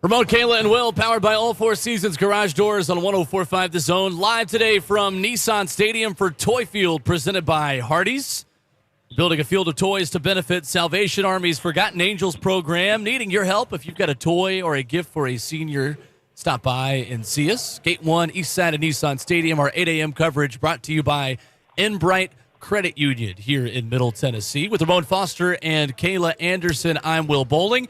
Ramon, Kayla, and Will, powered by All Four Seasons Garage Doors on 104.5 The Zone. Live today from Nissan Stadium for Toy Field, presented by Hardee's. Building a field of toys to benefit Salvation Army's Forgotten Angels program. Needing your help if you've got a toy or a gift for a senior, stop by and see us. Gate 1, east side of Nissan Stadium. Our 8 a.m. coverage brought to you by Enbright Credit Union here in Middle Tennessee. With Ramon Foster and Kayla Anderson, I'm Will Bowling.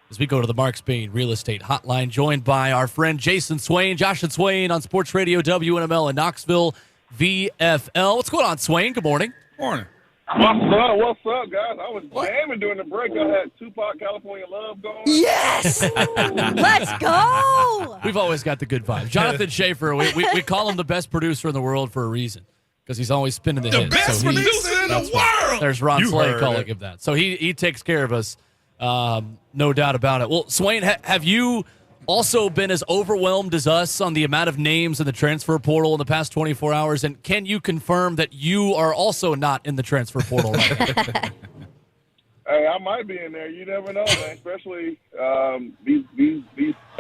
As we go to the Mark Spain Real Estate Hotline, joined by our friend Jayson Swain. Josh and Swain on Sports Radio WNML in Knoxville, VFL. What's going on, Swain? Good morning. Morning. What's up, guys? I was jamming during the break. I had Tupac, California Love going. Yes! Let's go! We've always got the good vibes. Jonathan Schaefer, we call him the best producer in the world for a reason, because he's always spinning the hits. The best producer in the world! There's Ron Slay calling him that. So he takes care of us, no doubt about it. Well, Swain, have you also been as overwhelmed as us on the amount of names in the transfer portal in the past 24 hours? And can you confirm that you are also not in the transfer portal right now? Hey, I might be in there. You never know, man. Especially these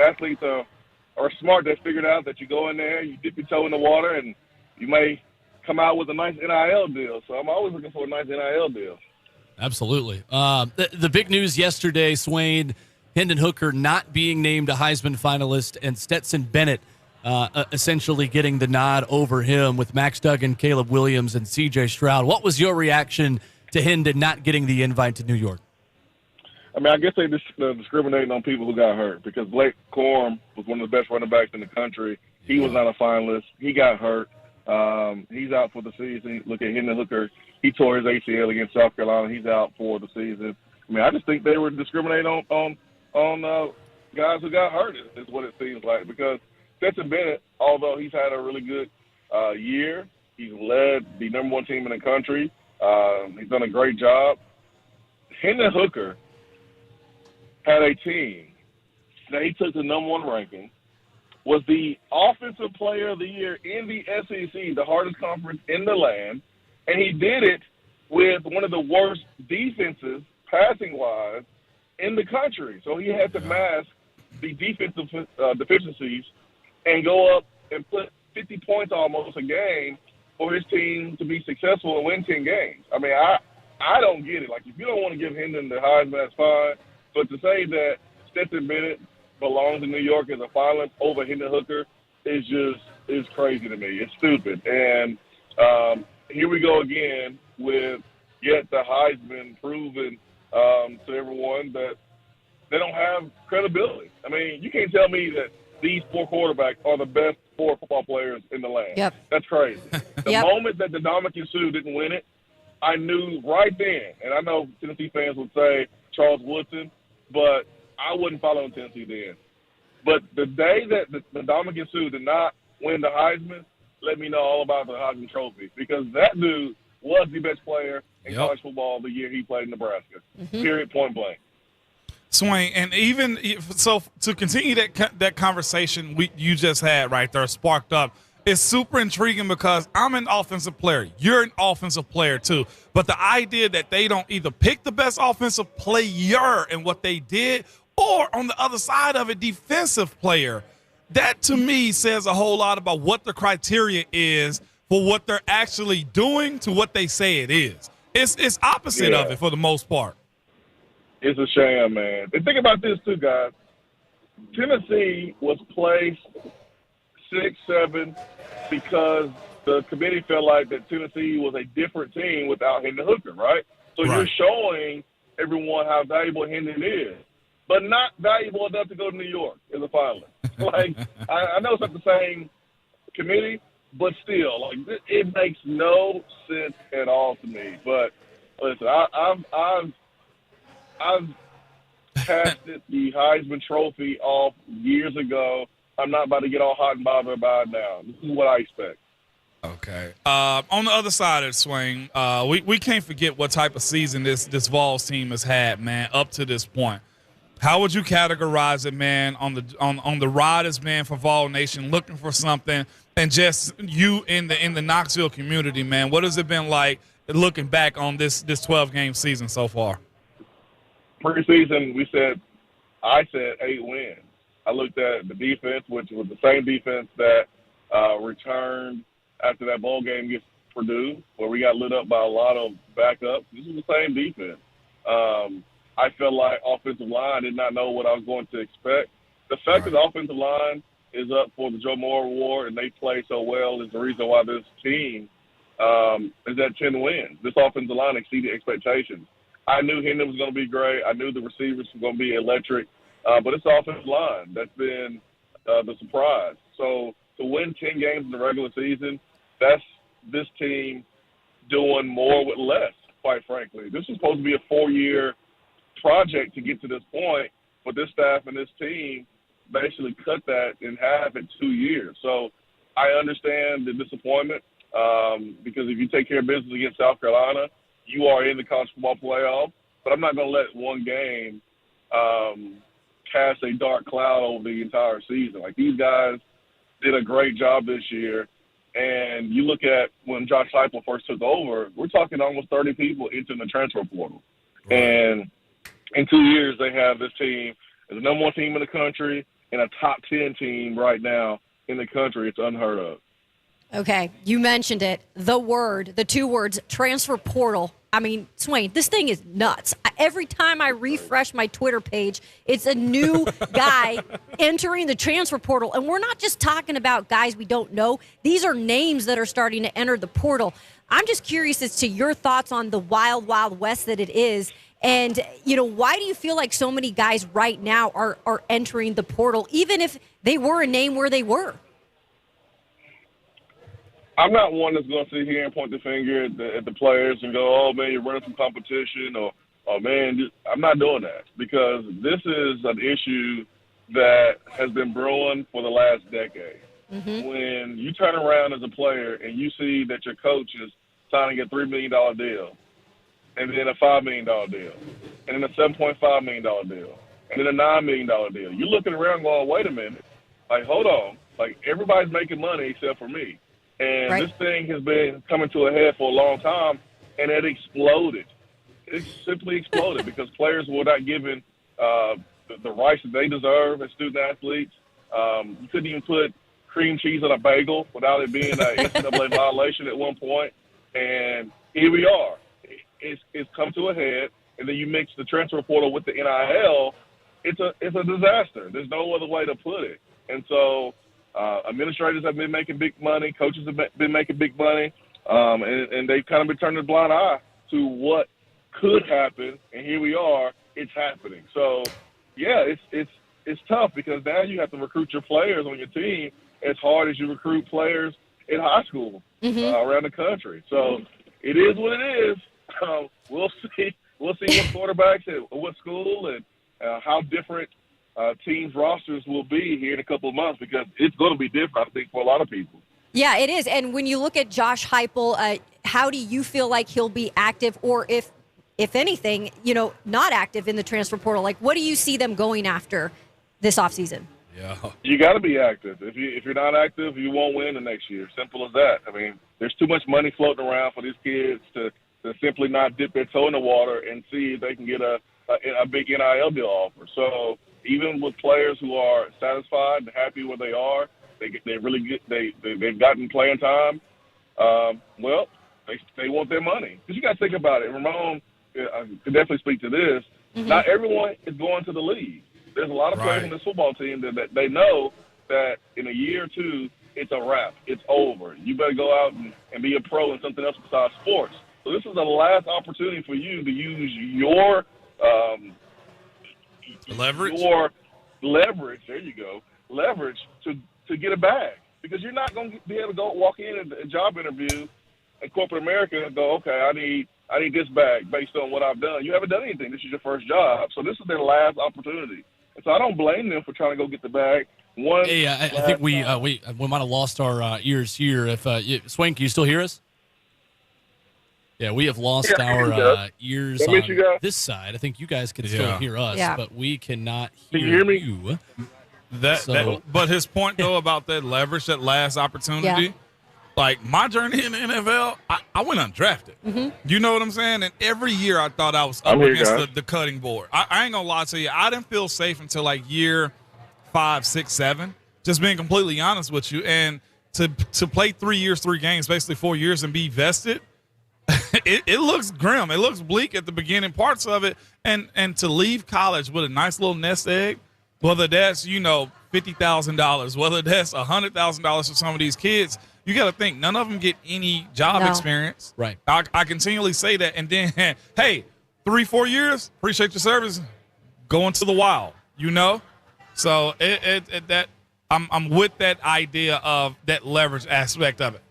athletes are smart. They figured out that you go in there, you dip your toe in the water, and you may come out with a nice NIL deal. So I'm always looking for a nice NIL deal. Absolutely. The big news yesterday, Swain, Hendon Hooker not being named a Heisman finalist, and Stetson Bennett essentially getting the nod over him with Max Duggan, Caleb Williams, and C.J. Stroud. What was your reaction to Hendon not getting the invite to New York? I mean, I guess they're discriminating on people who got hurt, because Blake Corum was one of the best running backs in the country. He was not a finalist. He got hurt. He's out for the season. Look at Hendon Hooker. He tore his ACL against South Carolina. He's out for the season. I mean, I just think they were discriminating on guys who got hurt is what it seems like, because Stetson Bennett, although he's had a really good year, he's led the number one team in the country. He's done a great job. Hendon Hooker had a team that he took the number one ranking, was the offensive player of the year in the SEC, the hardest conference in the land, and he did it with one of the worst defenses, passing-wise, in the country. So he had to mask the defensive deficiencies and go up and put 50 points almost a game for his team to be successful and win 10 games. I mean, I don't get it. Like, if you don't want to give Hendon the Heisman, that's fine. But to say that Stetson Bennett belongs in New York as a finalist over Hendon Hooker is crazy to me. It's stupid. And here we go again with yet the Heisman proven to everyone that they don't have credibility. I mean, you can't tell me that these four quarterbacks are the best four football players in the land. Yep. That's crazy. The moment that the Ndamukong Suh didn't win it, I knew right then, and I know Tennessee fans would say Charles Woodson, but I wouldn't follow in Tennessee then. But the day that the Ndamukong Suh did not win the Heisman, let me know all about the Heisman Trophy, because that dude was the best player in college football the year he played in Nebraska. Period, point blank. Swain, and even so, to continue that conversation you just had right there, sparked up, it's super intriguing because I'm an offensive player. You're an offensive player too. But the idea that they don't either pick the best offensive player in what they did, or on the other side of it, defensive player, that to me says a whole lot about what the criteria is for what they're actually doing to what they say it is. It's opposite of it for the most part. It's a shame, man. And think about this too, guys. Tennessee was placed 6-7 because the committee felt like that Tennessee was a different team without Hendon Hooker, right? So you're showing everyone how valuable Hendon is, but not valuable enough to go to New York as a finalist. Like, I know it's not the same committee, but still, like, it makes no sense at all to me. But listen, I've casted the Heisman Trophy off years ago. I'm not about to get all hot and bothered about it now. This is what I expect. Okay. On the other side of the swing, we can't forget what type of season this Vols team has had, man, up to this point. How would you categorize it, man, on the riders, man, for Vol Nation, looking for something, and just you in the Knoxville community, man? What has it been like looking back on this 12-game season so far? Preseason, I said 8 wins. I looked at the defense, which was the same defense that returned after that bowl game against Purdue, where we got lit up by a lot of backups. This is the same defense. I felt like offensive line did not know what I was going to expect. The fact that the offensive line is up for the Joe Moore Award and they play so well is the reason why this team is at 10 wins. This offensive line exceeded expectations. I knew Hendon was going to be great. I knew the receivers were going to be electric. But it's the offensive line that's been the surprise. So to win 10 games in the regular season, that's this team doing more with less, quite frankly. This is supposed to be a 4-year project to get to this point, but this staff and this team basically cut that in half in 2 years. So I understand the disappointment because if you take care of business against South Carolina, you are in the college football playoff. But I'm not going to let one game cast a dark cloud over the entire season. Like, these guys did a great job this year. And you look at when Josh Heupel first took over, we're talking almost 30 people entering the transfer portal. Right. And in 2 years, they have this team as the number one team in the country and a top 10 team right now in the country. It's unheard of. Okay, you mentioned it. The 2 words, transfer portal. I mean, Swain, this thing is nuts. Every time I refresh my Twitter page, it's a new guy entering the transfer portal. And we're not just talking about guys we don't know. These are names that are starting to enter the portal. I'm just curious as to your thoughts on the wild, wild west that it is. And, why do you feel like so many guys right now are entering the portal, even if they were a name where they were? I'm not one that's going to sit here and point the finger at the players and go, oh, man, you're running from competition, or, oh, man, I'm not doing that, because this is an issue that has been brewing for the last decade. Mm-hmm. When you turn around as a player and you see that your coach is signing a $3 million deal, and then a $5 million deal, and then a $7.5 million deal, and then a $9 million deal, you're looking around going, wait a minute, like, hold on. Like, everybody's making money except for me. And right. This thing has been coming to a head for a long time, and it exploded. It simply exploded because players were not given the rights that they deserve as student athletes. You couldn't even put cream cheese on a bagel without it being an NCAA violation at one point. And here we are. It's come to a head, and then you mix the transfer portal with the NIL. It's a disaster. There's no other way to put it. And so administrators have been making big money. Coaches have been making big money. And they've kind of been turning a blind eye to what could happen. And here we are. It's happening. So, yeah, it's tough because now you have to recruit your players on your team as hard as you recruit players in high school around the country. So it is what it is. We'll see. We'll see what quarterbacks at what school and how different teams' rosters will be here in a couple of months, because it's going to be different, I think, for a lot of people. Yeah, it is. And when you look at Josh Heupel, how do you feel like he'll be active, or if anything, not active in the transfer portal? Like, what do you see them going after this offseason? Yeah, you got to be active. If you're not active, you won't win the next year. Simple as that. I mean, there's too much money floating around for these kids to simply not dip their toe in the water and see if they can get a big NIL deal offer. So even with players who are satisfied and happy where they are, they've gotten playing time. Well, they want their money, because you got to think about it. Ramon can definitely speak to this. Mm-hmm. Not everyone is going to the league. There's a lot of players on this football team that they know that in a year or two it's a wrap. It's over. You better go out and be a pro in something else besides sports. So this is the last opportunity for you to use your leverage. Your leverage. There you go. Leverage to get a bag, because you're not going to be able to go walk in at a job interview in corporate America and go, okay, I need this bag based on what I've done. You haven't done anything. This is your first job, so this is their last opportunity. And so I don't blame them for trying to go get the bag. I think we might have lost our ears here. If Swain, can you still hear us? Yeah, we have lost our ears on this side. I think you guys can still hear us, but we cannot hear you. But his point, though, about that leverage, that last opportunity, like my journey in the NFL, I went undrafted. Mm-hmm. You know what I'm saying? And every year I thought I was up against the cutting board. I ain't going to lie to you. I didn't feel safe until like year 5, 6, 7. Just being completely honest with you. And to play 3 years, 3 games, basically 4 years, and be vested, it looks grim. It looks bleak at the beginning parts of it. And to leave college with a nice little nest egg, whether that's, $50,000, whether that's $100,000 for some of these kids, you got to think none of them get any job experience. Right. I continually say that. And then, hey, 3-4 years, appreciate your service, going to the wild, So I'm with that idea of that leverage aspect of it.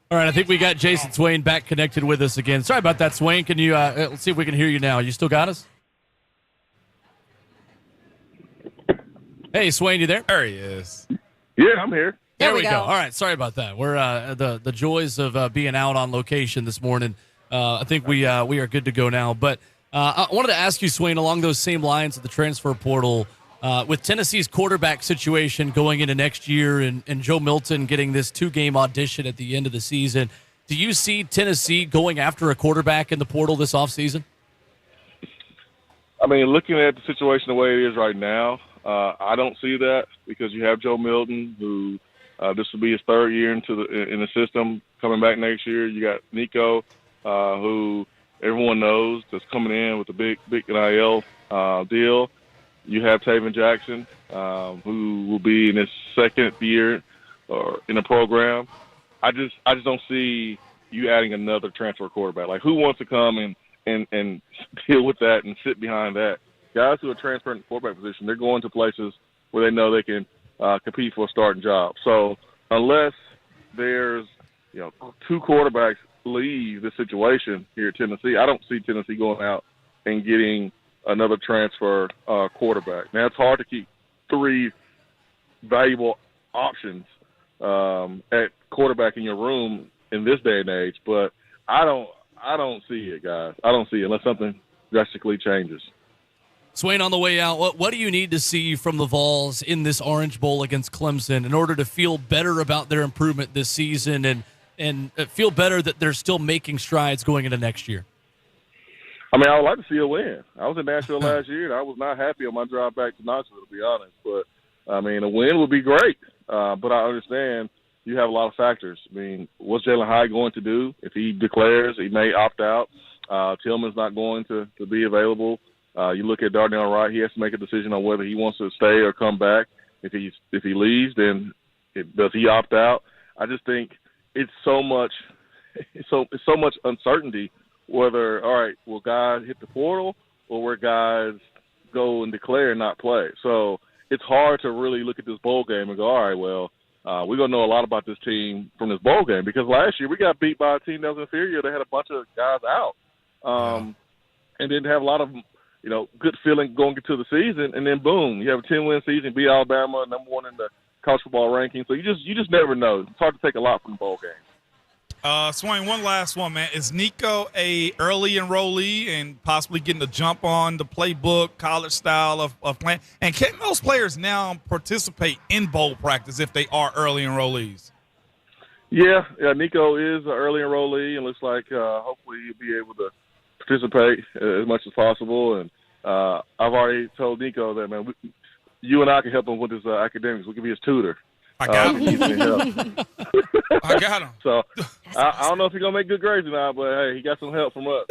All right, I think we got Jayson Swain back connected with us again. Sorry about that, Swain. Can you let's see if we can hear you now. You still got us? Hey, Swain, you there? There he is. Yeah, I'm here. There we go. All right, sorry about that. We're the joys of being out on location this morning. I think we are good to go now. But I wanted to ask you, Swain, along those same lines of the transfer portal, with Tennessee's quarterback situation going into next year and Joe Milton getting this 2-game audition at the end of the season, do you see Tennessee going after a quarterback in the portal this offseason? I mean, looking at the situation the way it is right now, I don't see that because you have Joe Milton, who this will be his 3rd year in the system, coming back next year. You got Nico, who everyone knows that's coming in with a big NIL deal. You have Taven Jackson, who will be in his 2nd year or in the program. I just don't see you adding another transfer quarterback. Like, who wants to come and deal with that and sit behind that? Guys who are transferring to the quarterback position, they're going to places where they know they can compete for a starting job. So unless there's 2 quarterbacks leave the situation here at Tennessee, I don't see Tennessee going out and getting another transfer quarterback. Now, it's hard to keep 3 valuable options at quarterback in your room in this day and age, but I don't see it, guys. I don't see it unless something drastically changes. Swain, on the way out, what do you need to see from the Vols in this Orange Bowl against Clemson in order to feel better about their improvement this season and feel better that they're still making strides going into next year? I mean, I would like to see a win. I was in Nashville last year, and I was not happy on my drive back to Knoxville, to be honest. But, I mean, a win would be great. But I understand you have a lot of factors. I mean, what's Jalen Hyde going to do? If he declares, he may opt out. Tillman's not going to be available. You look at Darnell Wright, he has to make a decision on whether he wants to stay or come back. If he leaves, then does he opt out? I just think it's so much uncertainty whether, all right, will guys hit the portal or will guys go and declare and not play? So it's hard to really look at this bowl game and go, all right, well, we're going to know a lot about this team from this bowl game, because last year we got beat by a team that was inferior. They had a bunch of guys out and didn't have a lot of good feeling going into the season, and then boom, you have a 10-win season, beat Alabama, number 1 in the college football ranking. So you just never know. It's hard to take a lot from the bowl game. Swain, one last one, man. Is Nico a early enrollee and possibly getting a jump on the playbook, college style of playing? And can those players now participate in bowl practice if they are early enrollees? Yeah, Nico is an early enrollee, and looks like hopefully he'll be able to participate as much as possible. And I've already told Nico that, man, you and I can help him with his academics. We can be his tutor. I got him. I got him. So I don't know if he's gonna make good grades or not, but hey, he got some help from us.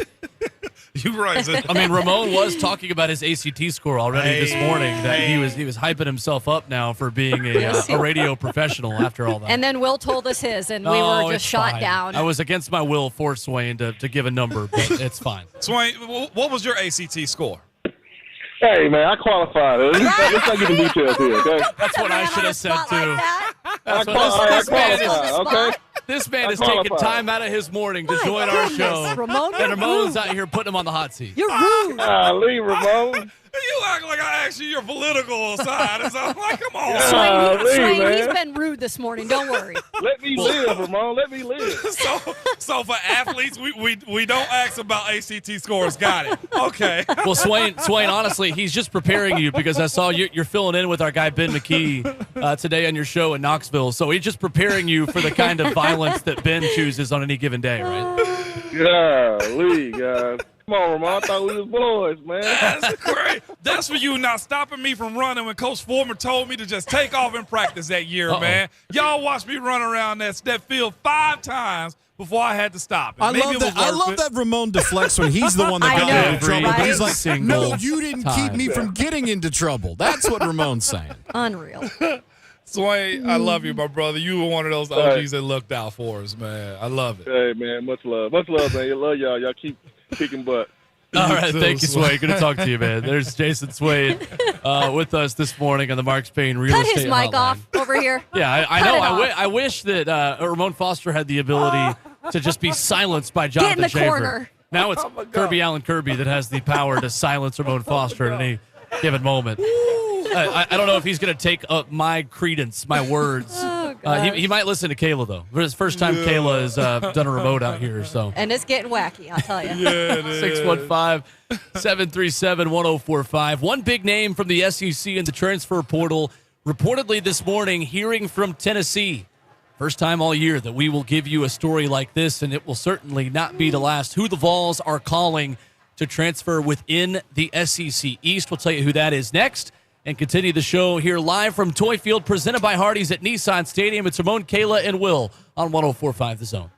You're right. I mean, Ramon was talking about his ACT score already this morning. That he was hyping himself up now for being a radio professional after all that. And then Will told us his, and we were just shot fine. down. I was against my will for Swain to give a number, but it's fine. Swain, what was your ACT score? Hey, man, I qualified. Let's not get the details here, okay? That's what I should have said, too. This man is taking time out of his morning to join our show. Ramon, and Ramon's out here putting him on the hot seat. You're rude. Leave Ramon. You act like I asked you your political side. So I'm like, come on. Swain, he's been rude this morning. Don't worry. Let me live, Ramon. Let me live. So for athletes, we don't ask about ACT scores. Got it. Okay. Well, Swain, honestly, he's just preparing you because I saw you're filling in with our guy Ben McKee today on your show in Knoxville. So he's just preparing you for the kind of violence that Ben chooses on any given day, right? Golly, guys. Come on, Ramon. I thought we was boys, man. That's great. That's for you not stopping me from running when Coach Foreman told me to just take off in practice that year, man. Y'all watched me run around that field 5 times before I had to stop. I love that Ramon deflects when he's the one that got into trouble. But he's like, no, you didn't keep me from getting into trouble. That's what Ramon's saying. Unreal. Swain, I love you, my brother. You were one of those OGs that looked out for us, man. I love it. Hey, man, much love. Much love, man. I love y'all. Y'all keep kicking butt. All right, thank you, Swain. Good to talk to you, man. There's Jayson Swain with us this morning on the Marks Payne Real Estate Cut his mic Hotline. off over here. Yeah, I know. I wish that Ramon Foster had the ability to just be silenced by Jonathan Get in the Schaefer. corner. Now it's Kirby Allen Kirby that has the power to silence Ramon Foster at any given moment. I don't know if he's going to take up my credence, my words. He might listen to Kayla, though. It's the first time Kayla has done a remote out here. So. And it's getting wacky, I'll tell you. Yeah, it is. 615-737-1045. One big name from the SEC in the transfer portal reportedly this morning hearing from Tennessee. First time all year that we will give you a story like this, and it will certainly not be the last. Who the Vols are calling to transfer within the SEC East. We'll tell you who that is next. And continue the show here live from Toy Field, presented by Hardee's at Nissan Stadium. It's Ramon, Kayla, and Will on 104.5 The Zone.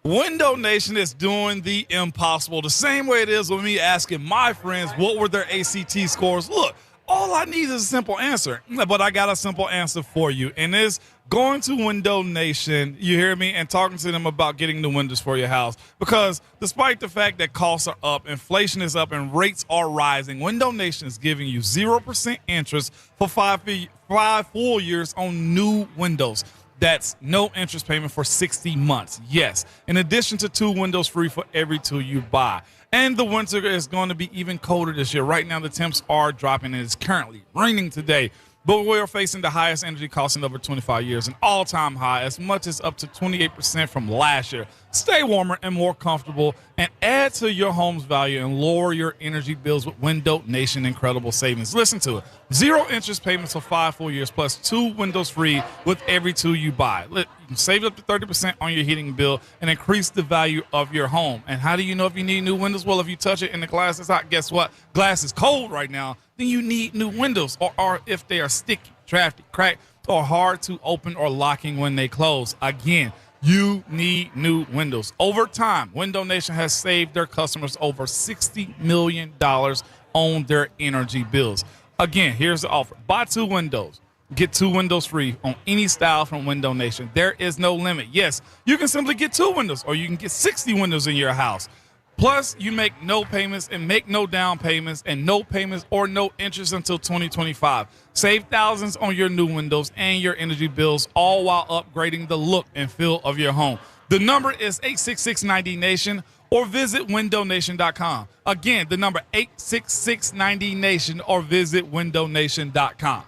Window Nation is doing the impossible, the same way it is with me asking my friends what were their ACT scores. Look, all I need is a simple answer, but I got a simple answer for you, and it's going to Window Nation, you hear me, and talking to them about getting the windows for your house. Because despite the fact that costs are up, inflation is up, and rates are rising, Window Nation is giving you 0% interest for 5 full years on new windows. That's no interest payment for 60 months. Yes. In addition to 2 windows free for every 2 you buy. And the winter is going to be even colder this year. Right now, the temps are dropping, and it's currently raining today. But we're facing the highest energy costs in over 25 years, an all-time high, as much as up to 28% from last year. Stay warmer and more comfortable, and add to your home's value and lower your energy bills with Window Nation incredible savings. Listen to it. 0 interest payments for 5 full years, plus 2 windows free with every 2 you buy. You can save up to 30% on your heating bill and increase the value of your home. And how do you know if you need new windows? Well, if you touch it and the glass is hot, guess what? Glass is cold right now. Then you need new windows, or if they are sticky, drafty, cracked, or hard to open or locking when they close. Again, you need new windows. Over time, Window Nation has saved their customers over $60 million on their energy bills. Again, here's the offer. Buy 2 windows. Get 2 windows free on any style from Window Nation. There is no limit. Yes, you can simply get 2 windows, or you can get 60 windows in your house. Plus, you make no payments and make no down payments and no payments or no interest until 2025. Save thousands on your new windows and your energy bills, all while upgrading the look and feel of your home. The number is 866-90-NATION or visit windownation.com. Again, the number 866-90-NATION or visit windownation.com.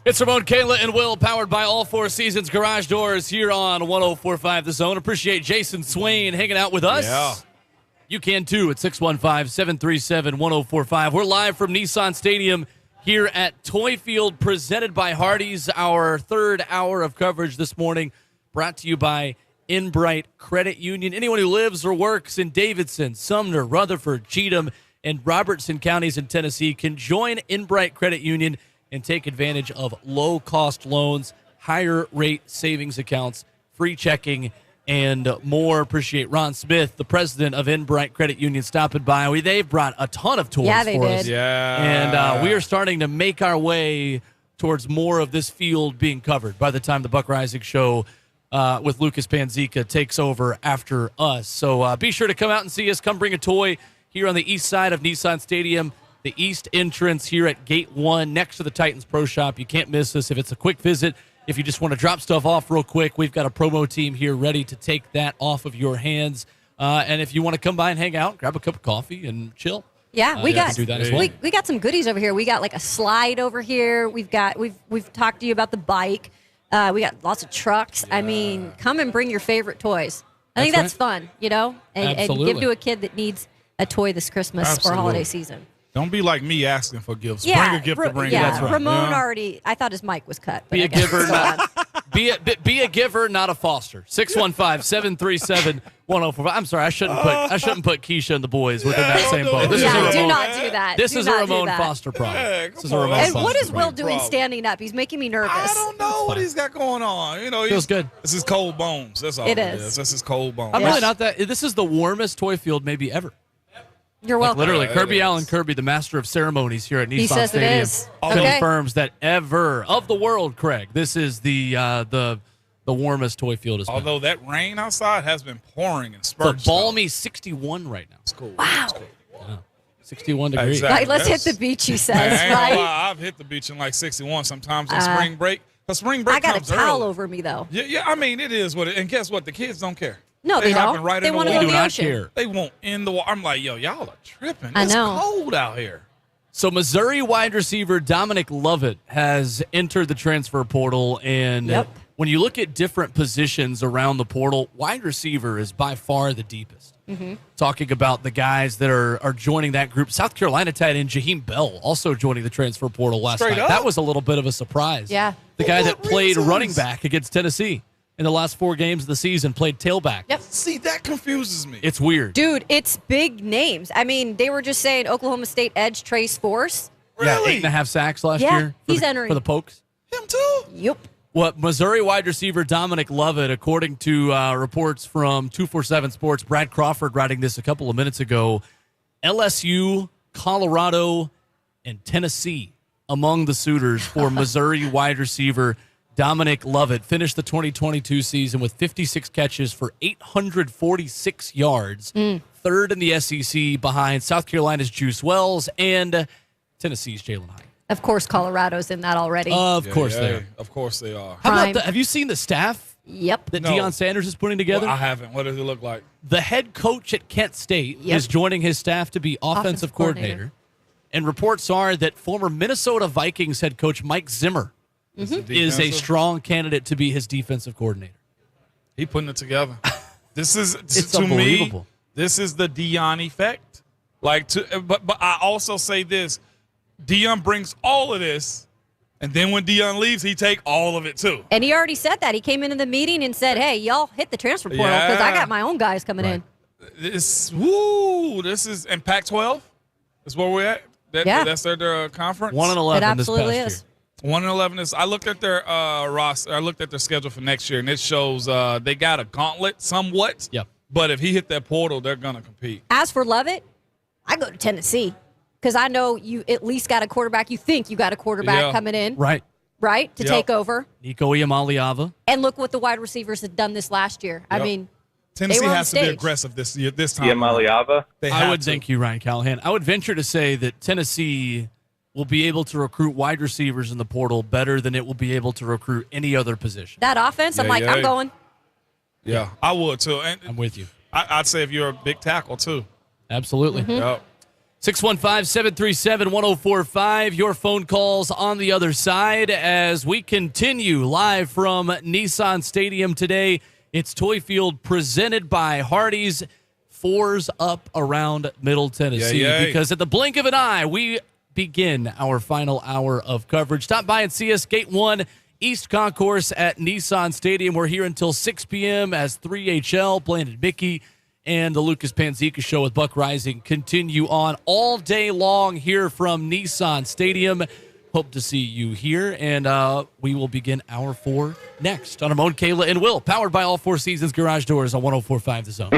It's Ramon, Kayla, and Will, powered by All Four Seasons Garage Doors here on 104.5 The Zone. Appreciate Jayson Swain hanging out with us. Yeah. You can too at 615-737-1045. We're live from Nissan Stadium here at Toy Field, presented by Hardee's. Our third hour of coverage this morning brought to you by Inbright Credit Union. Anyone who lives or works in Davidson, Sumner, Rutherford, Cheatham, and Robertson counties in Tennessee can join Inbright Credit Union and take advantage of low-cost loans, higher rate savings accounts, free checking, and more. Appreciate Ron Smith, the president of Inbright Credit Union, stopping by. They've brought a ton of toys for us. Yeah. And we are starting to make our way towards more of this field being covered by the time the Buck Rising Show with Lucas Panzica takes over after us. So be sure to come out and see us. Come bring a toy here on the east side of Nissan Stadium, the east entrance here at Gate 1 next to the Titans Pro Shop. You can't miss us if it's a quick visit. If you just want to drop stuff off real quick, we've got a promo team here ready to take that off of your hands. And if you want to come by and hang out, grab a cup of coffee and chill. Yeah, we got do that as well. we got some goodies over here. We got like a slide over here. We've talked to you about the bike. We got lots of trucks. I mean, come and bring your favorite toys. I think that's fun, you know, and give to a kid that needs a toy this Christmas or holiday season. Don't be like me asking for gifts. Yeah, Bring a gift to bring. Yeah, That's right. Ramon already. I thought his mic was cut. Be a giver, be a giver, not a foster. 615-737-1045. I'm sorry, I shouldn't put Keisha and the boys within that same boat. Do not do that. This is a Ramon Foster problem. This is a Ramon And Foster what is Will problem. doing standing up? He's making me nervous. I don't know what he's got going on. You know, Feels good. This is cold bones. That's all It it is. is. This is cold bones. I'm really not that. This is the warmest toy field maybe ever. You're welcome. Literally, Yeah, Kirby it Allen is. Kirby, the master of ceremonies here at Nissan He says Stadium, it is. Okay. confirms that ever of the world, Craig, this is the warmest toy field has been. Although that rain outside has been pouring in It's a spurts. balmy 61 right now. It's cool. Wow. It's cool. 61 degrees. Exactly. Like, let's hit That's- the beach, he I says, ain't gonna right? lie, I've hit the beach in like 61 sometimes on spring break. Because spring break I got a comes towel early. over me, though. Yeah, I mean, it is what it is. And guess what? The kids don't care. No, they hopping don't. Right They in the wanna water. go We in do the not ocean. care. They won't in the water. I'm like, yo, y'all are tripping. I It's know. cold out here. So Missouri wide receiver Dominic Lovett has entered the transfer portal, and Yep. when you look at different positions around the portal, wide receiver is by far the deepest. Mm-hmm. Talking about the guys that are joining that group, South Carolina tight end Jaheim Bell also joining the transfer portal last Straight night. up? That was a little bit of a surprise. Yeah. The guy For that what played reasons? running back against Tennessee in the last 4 games of the season played tailback. Yep. See, that confuses me. It's weird. Dude, it's big names. I mean, they were just saying Oklahoma State edge Trace Force. Really? 8.5 sacks last Yeah, year he's entering. for the Pokes. Him too? Yep. What Missouri wide receiver Dominic Lovett, according to reports from 247 Sports, Brad Crawford writing this a couple of minutes ago, LSU, Colorado, and Tennessee among the suitors for Missouri wide receiver Dominic Lovett. Finished the 2022 season with 56 catches for 846 yards, third in the SEC behind South Carolina's Juice Wells and Tennessee's Jalen Hyatt. Of course, Colorado's in that already. Of course they are. Of course they are. How Prime. about have you seen the staff Yep. that No. Deion Sanders is putting together? Well, I haven't. What does it look like? The head coach at Kent State Yep. is joining his staff to be offensive coordinator. And reports are that former Minnesota Vikings head coach Mike Zimmer is a Defensive? strong candidate to be his defensive coordinator. He putting it together. This is It's to me. unbelievable. This is the Deion effect. But I also say this: Deion brings all of this, and then when Deion leaves, he take all of it too. And he already said that. He came into the meeting and said, hey, y'all hit the transfer portal because I Yeah. got my own guys coming in. This is in Pac-12. That's where we're at. Yeah. That's their conference. 1-11 It this absolutely past is. year. 1-11 is. I looked at their roster. I looked at their schedule for next year, and it shows they got a gauntlet somewhat. Yep. But if he hit that portal, they're gonna compete. As for Lovett, I go to Tennessee because I know you at least got a quarterback. You think you got a quarterback Yeah. coming in, Right. right, to Yep. take over. Nico Iamaleava. And look what the wide receivers have done this last year. I Yep. mean, Tennessee were on has to be stage. aggressive this year. This time. Maliava. They I have would to. thank you, Ryan Callahan. I would venture to say that Tennessee will be able to recruit wide receivers in the portal better than it will be able to recruit any other position. that offense, I'm Yeah, like, yeah. I'm going. Yeah, I would too. And I'm with you. I'd say if you're a big tackle too. Absolutely. Yep. 615-737-1045. Your phone calls on the other side as we continue live from Nissan Stadium today. It's Toy Field presented by Hardee's. Fours up around Middle Tennessee because at the blink of an eye, we begin our final hour of coverage. Stop by and see us, Gate 1, East Concourse at Nissan Stadium. We're here until 6 p.m. as 3HL, Blandon Mickey, and the Lucas Panzica Show with Buck Rising continue on all day long here from Nissan Stadium. Hope to see you here, and we will begin Hour 4 next on Ramon, Kayla, and Will, powered by All Four Seasons Garage Doors on 104.5 The Zone.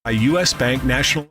A U.S. Bank National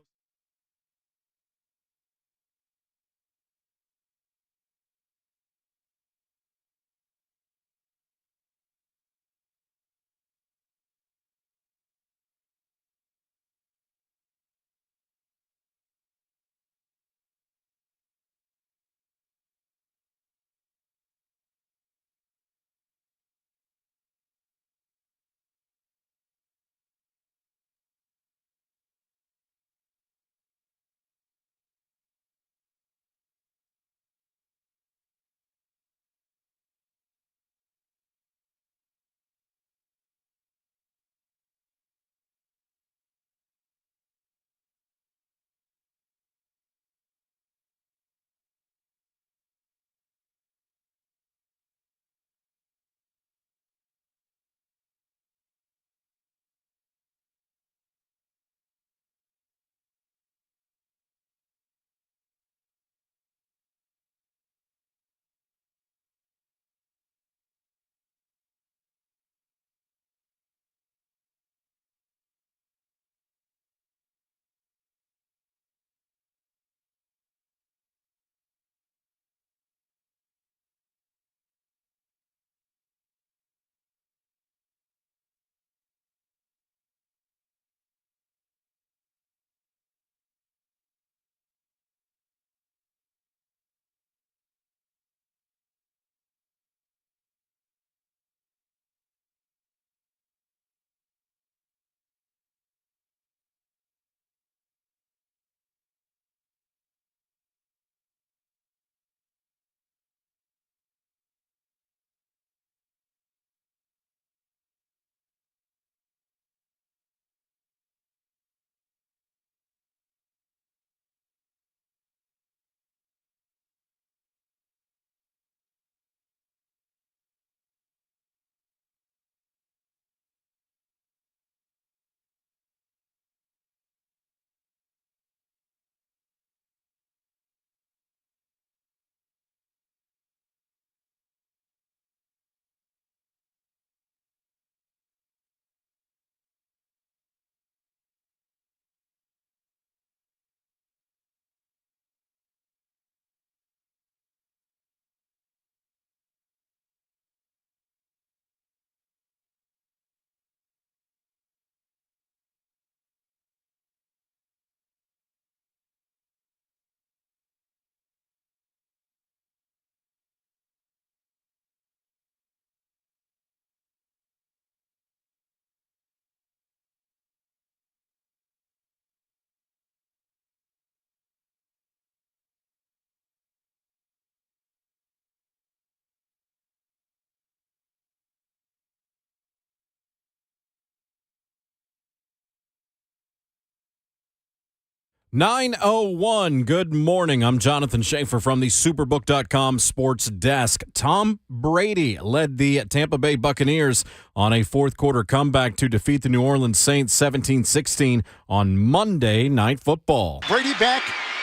9:01. Good morning. I'm Jonathan Schaefer from the Superbook.com Sports Desk. Tom Brady led the Tampa Bay Buccaneers on a fourth-quarter comeback to defeat the New Orleans Saints 17-16 on Monday Night Football. Brady back,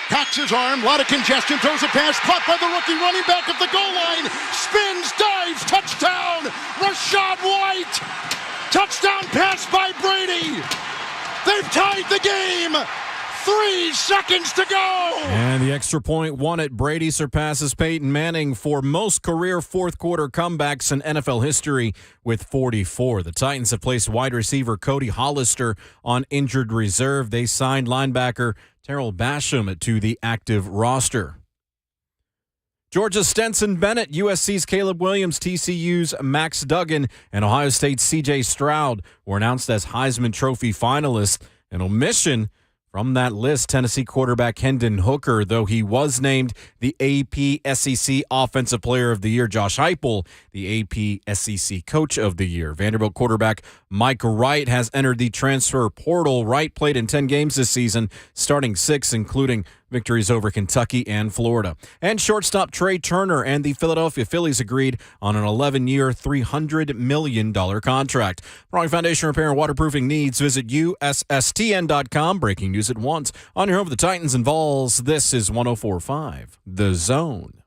cocks his arm, a lot of congestion, throws a pass, caught by the rookie running back at the goal line, spins, dives, touchdown, Rachaad White. Touchdown pass by Brady. They've tied the game. 3 seconds to go. And the extra point won it. Brady surpasses Peyton Manning for most career fourth-quarter comebacks in NFL history with 44. The Titans have placed wide receiver Cody Hollister on injured reserve. They signed linebacker Terrell Basham to the active roster. Georgia's Stenson Bennett, USC's Caleb Williams, TCU's Max Duggan, and Ohio State's C.J. Stroud were announced as Heisman Trophy finalists. An omission from that list, Tennessee quarterback Hendon Hooker, though he was named the AP SEC Offensive Player of the Year. Josh Heupel, the AP SEC Coach of the Year. Vanderbilt quarterback Mike Wright has entered the transfer portal. Wright played in 10 games this season, starting 6, including victories over Kentucky and Florida. And shortstop Trey Turner and the Philadelphia Phillies agreed on an 11-year, $300 million contract. For all your foundation repair and waterproofing needs, visit USSTN.com. Breaking news at once. On your home for the Titans and Vols, this is 104.5 The Zone.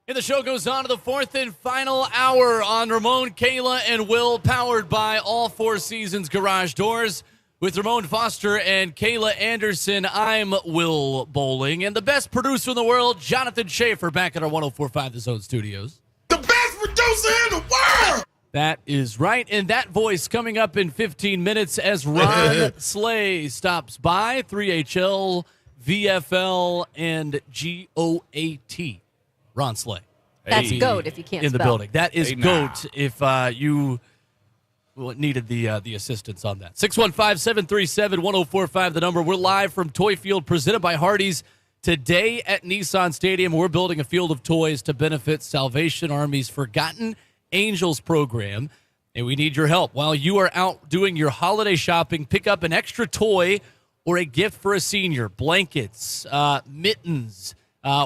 And the show goes on to the fourth and final hour on Ramon, Kayla, and Will, powered by All Four Seasons Garage Doors. With Ramon Foster and Kayla Anderson, I'm Will Bowling. And the best producer in the world, Jonathan Schaefer, back at our 104.5 The Zone studios. The best producer in the world. That is right. And that voice coming up in 15 minutes as Ron Slay stops by. 3HL, VFL, and GOAT. Ron Slay. That's GOAT if you can't in spell. The building. That is GOAT if you needed the assistance on that. 615-737-1045, the number. We're live from Toy Field, presented by Hardee's. Today at Nissan Stadium, we're building a field of toys to benefit Salvation Army's Forgotten Angels program, and we need your help. While you are out doing your holiday shopping, pick up an extra toy or a gift for a senior. Blankets, mittens,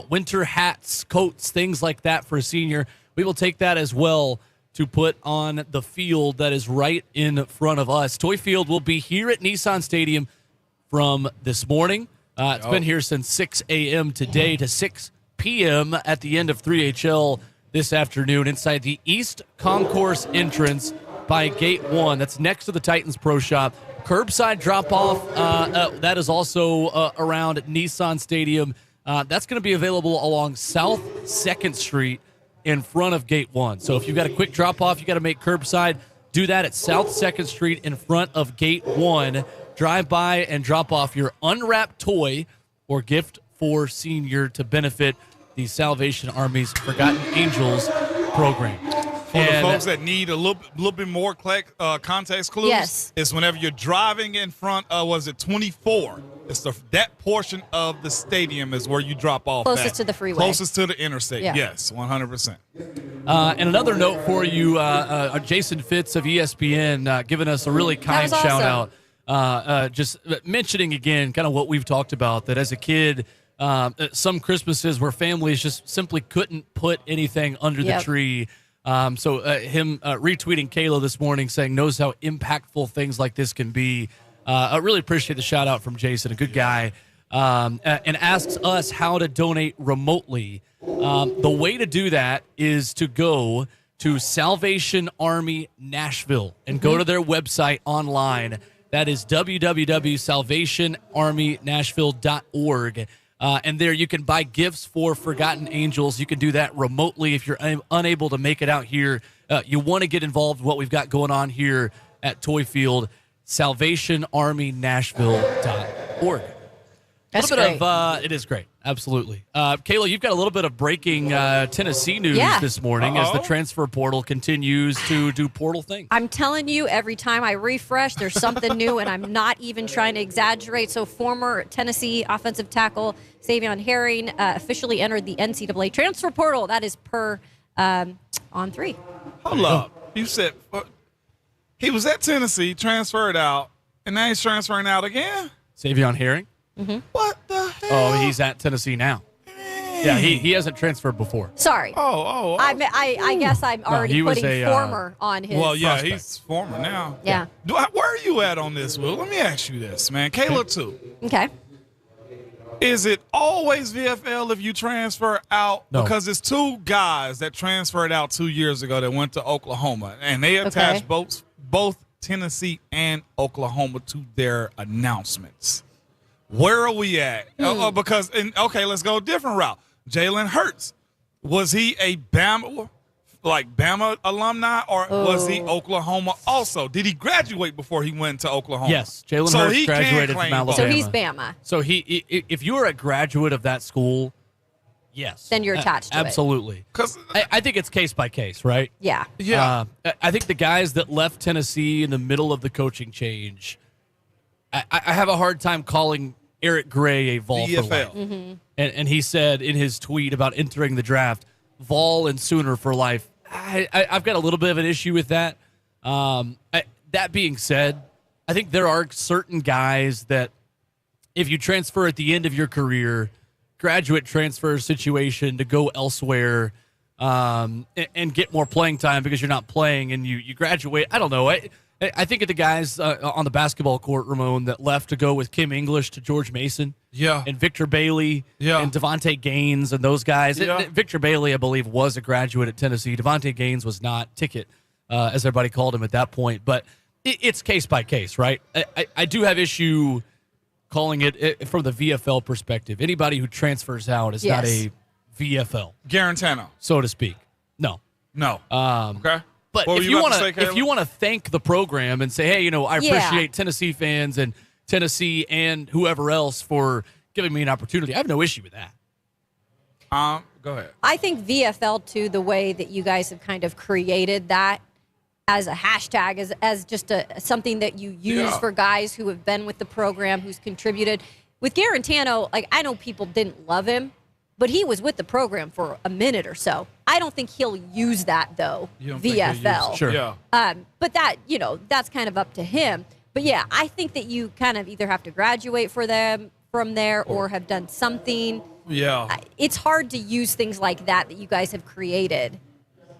winter hats, coats, things like that for a senior. We will take that as well to put on the field that is right in front of us. Toy Field will be here at Nissan Stadium from this morning. It's been here since 6 a.m. today to 6 p.m. at the end of 3HL this afternoon inside the East Concourse entrance by Gate 1. That's next to the Titans Pro Shop. Curbside drop-off, that is also around Nissan Stadium. That's going to be available along South 2nd Street in front of Gate 1. So if you've got a quick drop-off, you got to make curbside, do that at South 2nd Street in front of Gate 1. Drive by and drop off your unwrapped toy or gift for senior to benefit the Salvation Army's Forgotten Angels program. For the folks that need a little bit more context clues, yes, it's whenever you're driving in front of, was it 24? It's that portion of the stadium is where you drop off. Closest to the freeway. Closest to the interstate, yeah. Yes, 100%. And another note for you, Jason Fitz of ESPN giving us a really kind shout-out. Just mentioning again kind of what we've talked about, that as a kid, some Christmases where families just simply couldn't put anything under the tree. So him retweeting Kayla this morning saying knows how impactful things like this can be. I really appreciate the shout out from Jason, a good guy, and asks us how to donate remotely. The way to do that is to go to Salvation Army Nashville and go to their website online. That is www.salvationarmynashville.org. And there you can buy gifts for Forgotten Angels. You can do that remotely if you're unable to make it out here. You want to get involved in what we've got going on here at Toy Field. salvationarmynashville.org. That's great. great. It is great. Absolutely. Kayla, you've got a little bit of breaking Tennessee news this morning as the transfer portal continues to do portal things. I'm telling you, every time I refresh, there's something new, and I'm not even trying to exaggerate. So former Tennessee offensive tackle Savion Herring officially entered the NCAA transfer portal. That is per On3. Hold up. You said he was at Tennessee, transferred out, and now he's transferring out again? Savion Herring? Mm-hmm. What the hell? Oh, he's at Tennessee now. Yeah, he hasn't transferred before. Sorry. I guess I'm already putting former on his. Well, yeah, prospect. he's former now. Yeah. Where are you at on this, Will? Let me ask you this, man. Kayla, too. Okay. Is it always VFL if you transfer out? No. Because it's two guys that transferred out 2 years ago that went to Oklahoma, and they attached both Tennessee and Oklahoma to their announcements. Where are we at? Because let's go a different route. Jalen Hurts, was he a Bama alumni, or was he Oklahoma also? Did he graduate before he went to Oklahoma? Yes, Jalen Hurts graduated from Alabama. So he's Bama. So if you are a graduate of that school, yes, then you're attached to absolutely. Because I think it's case by case, right? Yeah. Yeah. I think the guys that left Tennessee in the middle of the coaching change, I have a hard time calling Eric Gray a Vol for life. Mm-hmm. And he said in his tweet about entering the draft, Vol and Sooner for life. I've got a little bit of an issue with that. That being said, I think there are certain guys that if you transfer at the end of your career, graduate transfer situation to go elsewhere and get more playing time because you're not playing and you graduate. I don't know. I think of the guys on the basketball court, Ramon, that left to go with Kim English to George Mason. Yeah. And Victor Bailey. Yeah. And Devontae Gaines and those guys. Yeah. Victor Bailey, I believe, was a graduate at Tennessee. Devontae Gaines was not. Ticket, as everybody called him at that point. But it's case by case, right? I do have issue calling it from the VFL perspective. Anybody who transfers out is not a VFL. Garantano. So to speak. No. Okay. But if you want to thank the program and say, hey, I appreciate Tennessee fans and Tennessee and whoever else for giving me an opportunity, I have no issue with that. Go ahead. I think VFL too, the way that you guys have kind of created that as a hashtag, as just something that you use for guys who have been with the program, who's contributed. With Garantano, I know people didn't love him, but he was with the program for a minute or so. I don't think he'll use that, though, VFL. Sure. Yeah. But that, that's kind of up to him. But, yeah, I think that you kind of either have to graduate from there or have done something. Yeah. It's hard to use things like that you guys have created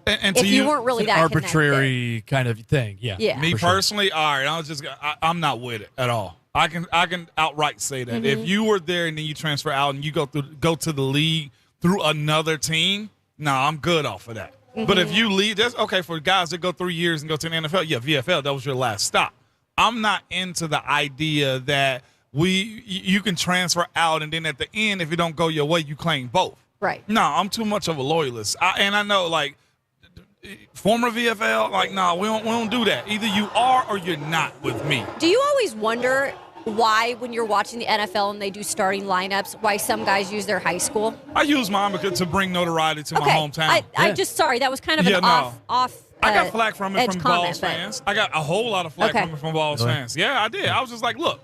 and if you weren't really that arbitrary kind of thing. Yeah. Me personally, all right, I'm not with it at all. I can outright say that. Mm-hmm. If you were there and then you transfer out and you go to the league through another team, I'm good off of that. Mm-hmm. But if you leave, that's okay for guys that go 3 years and go to the NFL. Yeah, VFL, that was your last stop. I'm not into the idea that you can transfer out and then at the end, if it don't go your way, you claim both. Right. No, I'm too much of a loyalist. I know, former VFL, we don't do that. Either you are or you're not with me. Do you always wonder why, when you're watching the NFL and they do starting lineups, why some guys use their high school? I use mine to bring notoriety to my hometown. I just, sorry, that was kind of an off. I got flack from it from comment, Vols fans. I got a whole lot of flack from it from Vols fans. Yeah, I did. I was just like, look,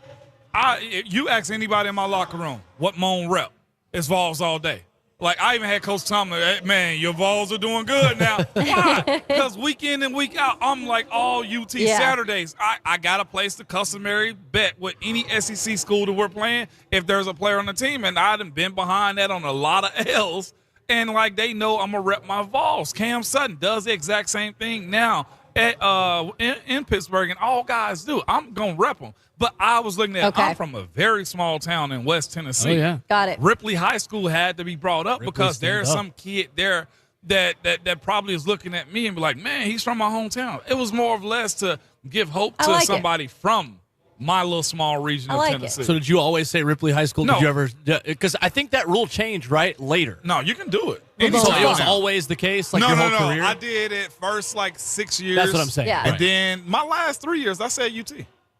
you ask anybody in my locker room what Moan rep, it's Vols all day. I even had Coach Tomlin, hey, man, your Vols are doing good now. Why? Because week in and week out, I'm like all UT Saturdays. I got to place the customary bet with any SEC school that we're playing if there's a player on the team. And I done been behind that on a lot of L's. And, they know I'm going to rep my Vols. Cam Sutton does the exact same thing now in Pittsburgh, and all guys do. I'm going to rep them. But I was looking at I'm from a very small town in West Tennessee. Oh, yeah. Got it. Ripley High School had to be brought up because there's some kid there that probably is looking at me and be like, man, he's from my hometown. It was more or less to give hope to somebody from my little small region of Tennessee. So did you always say Ripley High School? No. Did you ever? Because I think that rule changed later. No, you can do it. So it was always the case, your whole career? I did it first 6 years. That's what I'm saying. Yeah. And then my last 3 years, I said UT.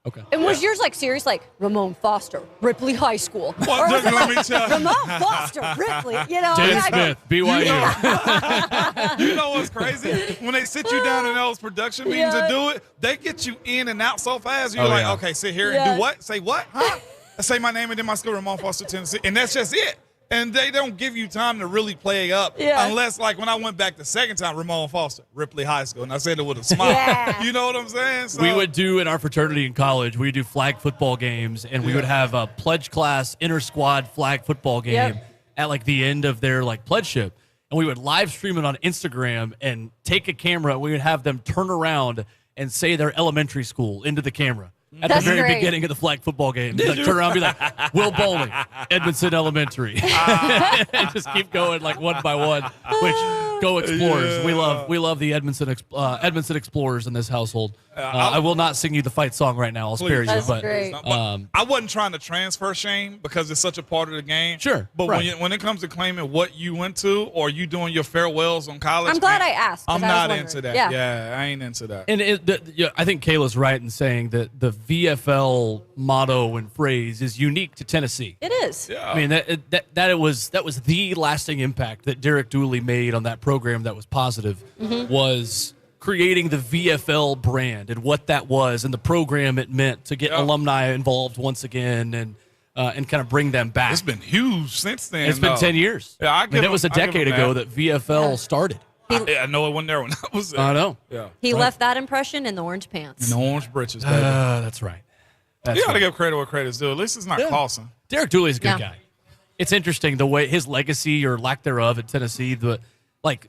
Okay. And was yours like serious, like Ramon Foster, Ripley High School? Well, Or was it let like me tell you. Ramon Foster, Ripley? You know, Dan like, Smith, BYU. You know what's crazy? When they sit you down in those production meetings to do it, they get you in and out so fast. You're like, okay, sit here and do what? Say what? Huh? I say my name and then my school, Ramon Foster, Tennessee, and that's just it. And they don't give you time to really play up unless, like, when I went back the second time, Ramon Foster, Ripley High School, and I said it with a smile. Yeah. You know what I'm saying? So, We would do in our fraternity in college, we would do flag football games, and we would have a pledge class inter-squad flag football game at, like, the end of their, like, pledgeship. And we would live stream it on Instagram and take a camera. We would have them turn around and say their elementary school into the camera. At That's the very great. beginning of the flag football game. Like, turn around and be like, Will Bowling, Edmondson Elementary. And just keep going like one by one, which go Explorers. We love the Edmondson Explorers in this household. I will not sing you the fight song right now. I'll spare you. That's But great. I wasn't trying to transfer shame because it's such a part of the game. Sure, But right. when it comes to claiming what you went to or you doing your farewells on college, I'm glad man, I asked. 'cause I'm I was not wondering. into that. Yeah. Yeah, I ain't into that. And I think Kayla's right in saying that the VFL motto and phrase is unique to Tennessee. It is. Yeah. I mean that was the lasting impact that Derek Dooley made on that program that was positive was creating the VFL brand and what that was and the program it meant to get alumni involved once again and kind of bring them back. It's been huge since then. It's been though. 10 years. Yeah, I I mean, it was a decade ago that VFL started. I know it wasn't there when I was there. I know. Yeah. He left that impression in the orange pants. In the orange britches, baby. That's right. That's You got to right. give credit where credit's due. At least it's not Clausen. Derek Dooley's a good Yeah. guy. It's interesting the way his legacy or lack thereof at Tennessee. But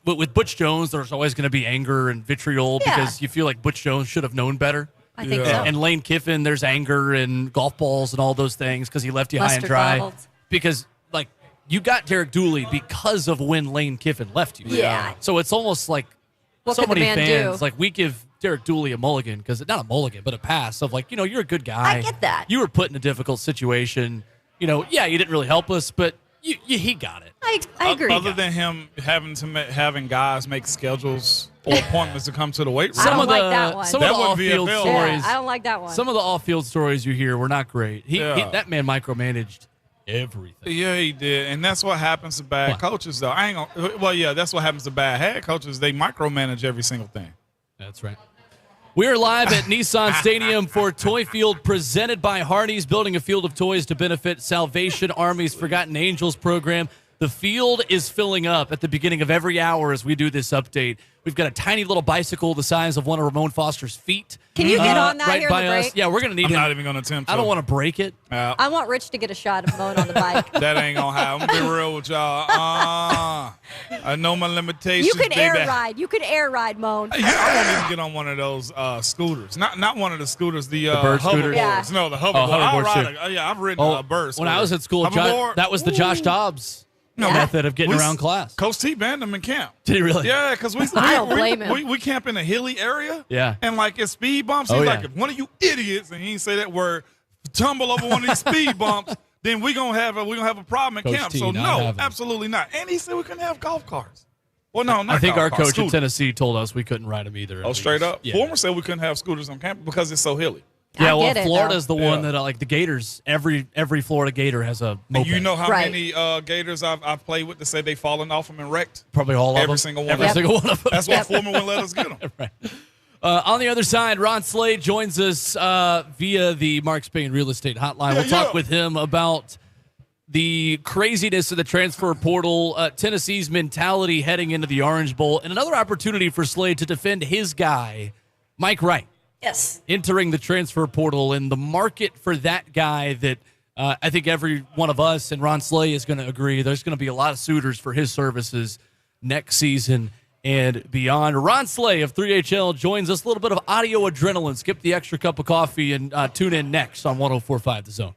with Butch Jones, there's always going to be anger and vitriol Yeah. because you feel like Butch Jones should have known better. I think Yeah. so. And Lane Kiffin, there's anger and golf balls and all those things because he left you high and Mustard dry. bottles. Because like you got Derek Dooley because of when Lane Kiffin left you. Yeah. So it's almost like What so could the many man fans do? like we give Derek Dooley a mulligan because not a mulligan but a pass of like you're a good guy. I get that. You were put in a difficult situation. You didn't really help us, but he got it. I agree. Other than him having guys make schedules or appointments to come to the weight room. I don't like that one. Some That of the wasn't off-field VFL. stories. I don't like that one. Some of the off-field stories you hear were not great. That man micromanaged everything. Yeah, he did, and that's what happens to bad What? coaches, though. I ain't gonna. Well, yeah, that's what happens to bad head coaches. They micromanage every single thing. That's right. We are live at Nissan Stadium for Toy Field presented by Hardee's, building a field of toys to benefit Salvation Army's Forgotten Angels program. The field is filling up at the beginning of every hour as we do this update. We've got a tiny little bicycle the size of one of Ramon Foster's feet. Can you get on that right here in by the us? break? Yeah, we're going to need I'm him. not even gonna attempt. I don't want to break it. I want Rich to get a shot of Moan on the bike. That ain't gonna happen. I'm gonna be real with y'all. I know my limitations. You can baby. air ride. You can air ride, Moan. Yeah, I won't even get on one of those scooters. Not one of the scooters. The bird scooters? hoverboards. Yeah. No, the hoverboard. hoverboard, I'll too. ride I've ridden a bird scooter. when I was at school, Hoverboard? that was the Josh Dobbs method of getting We- around class. Coach T banned them in camp. Did he really? Yeah, because we I don't blame him. we camp in a hilly area. Yeah. And like it's speed bumps. Oh, He's yeah. like, if one of you idiots, and he didn't say that word, tumble over one of these speed bumps, then we're gonna have a problem in Coach camp. T So not no, having it. absolutely not. And he said we couldn't have golf carts. Well, no, not I think golf our carts, coach in scooters. Tennessee told us we couldn't ride them either. Oh, straight up. Yeah. Former said we couldn't have scooters on campus because it's so hilly. Yeah, I well, get it, Florida's the one Yeah. that like the Gators. Every Florida Gator has a And moped. you know how Right. many Gators I've played with that say they fallen off them and wrecked? probably all of them. Every single one. Every Yep. single one of them. That's why Foreman wouldn't let us get them. Right. On the other side, Ron Slade joins us via the Mark Spain Real Estate Hotline. We'll talk with him about the craziness of the transfer portal, Tennessee's mentality heading into the Orange Bowl, and another opportunity for Slade to defend his guy, Mike Wright, Yes. entering the transfer portal and the market for that guy that I think every one of us and Ron Slade is going to agree there's going to be a lot of suitors for his services next season and beyond. Ron Slade of 3HL joins us. A little bit of audio adrenaline. Skip the extra cup of coffee and tune in next on 104.5 The Zone.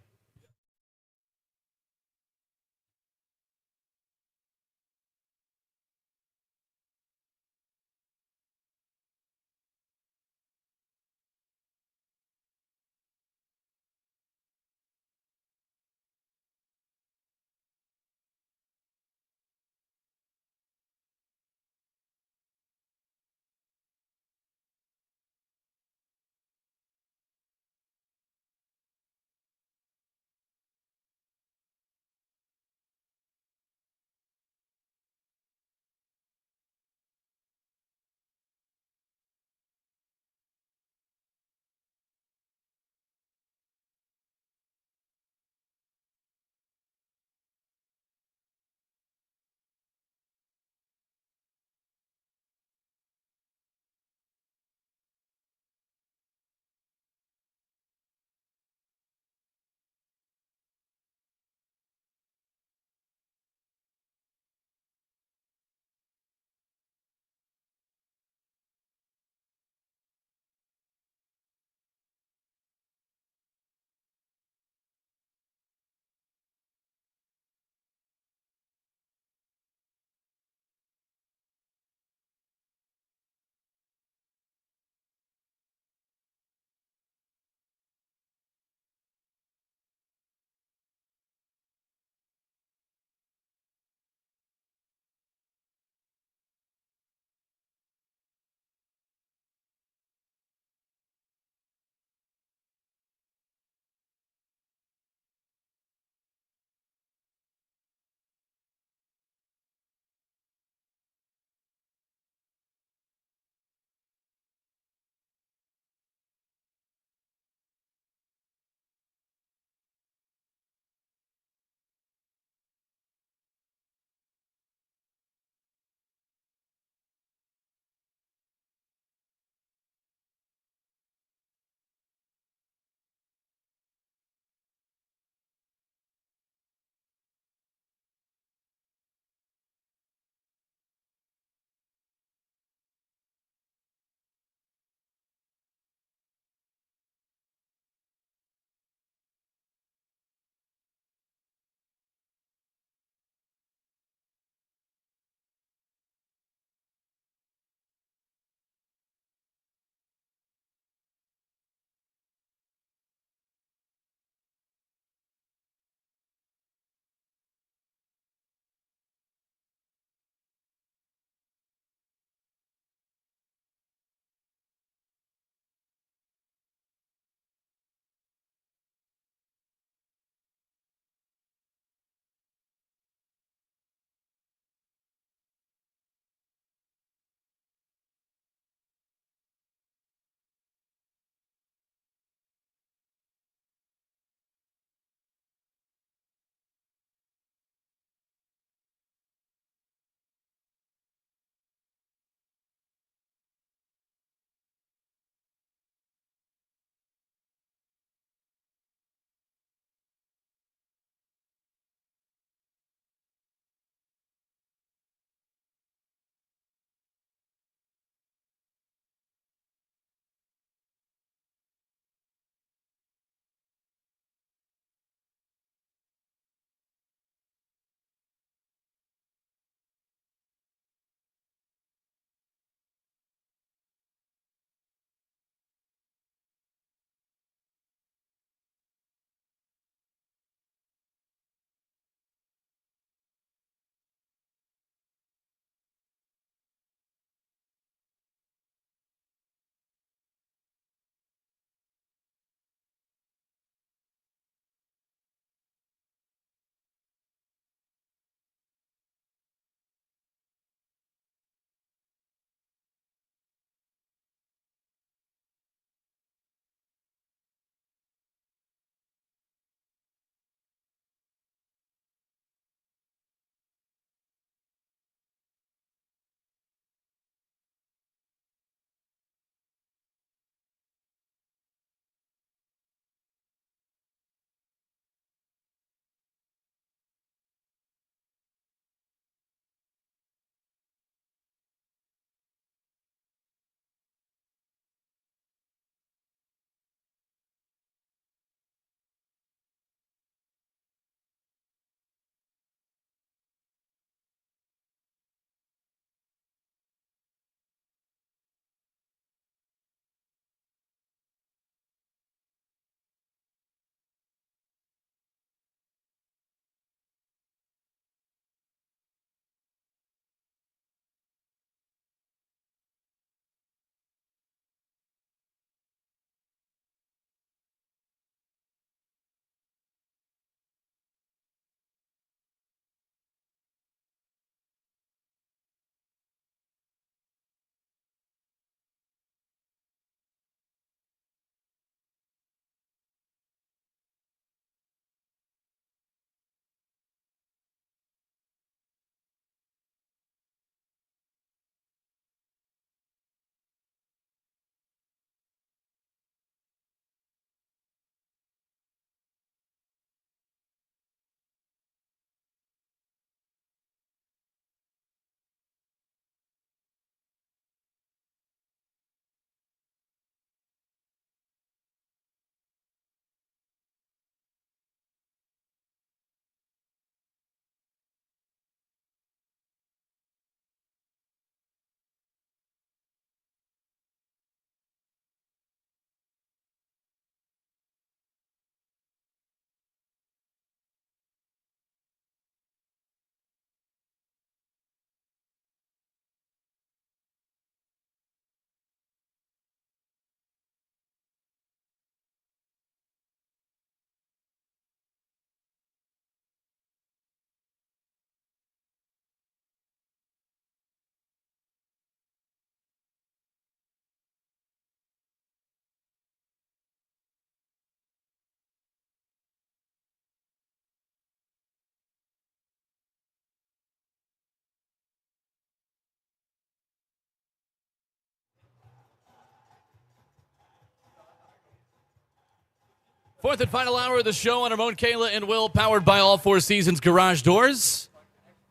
Fourth and final hour of the show on Ramon, Kayla, and Will, powered by All Four Seasons Garage Doors.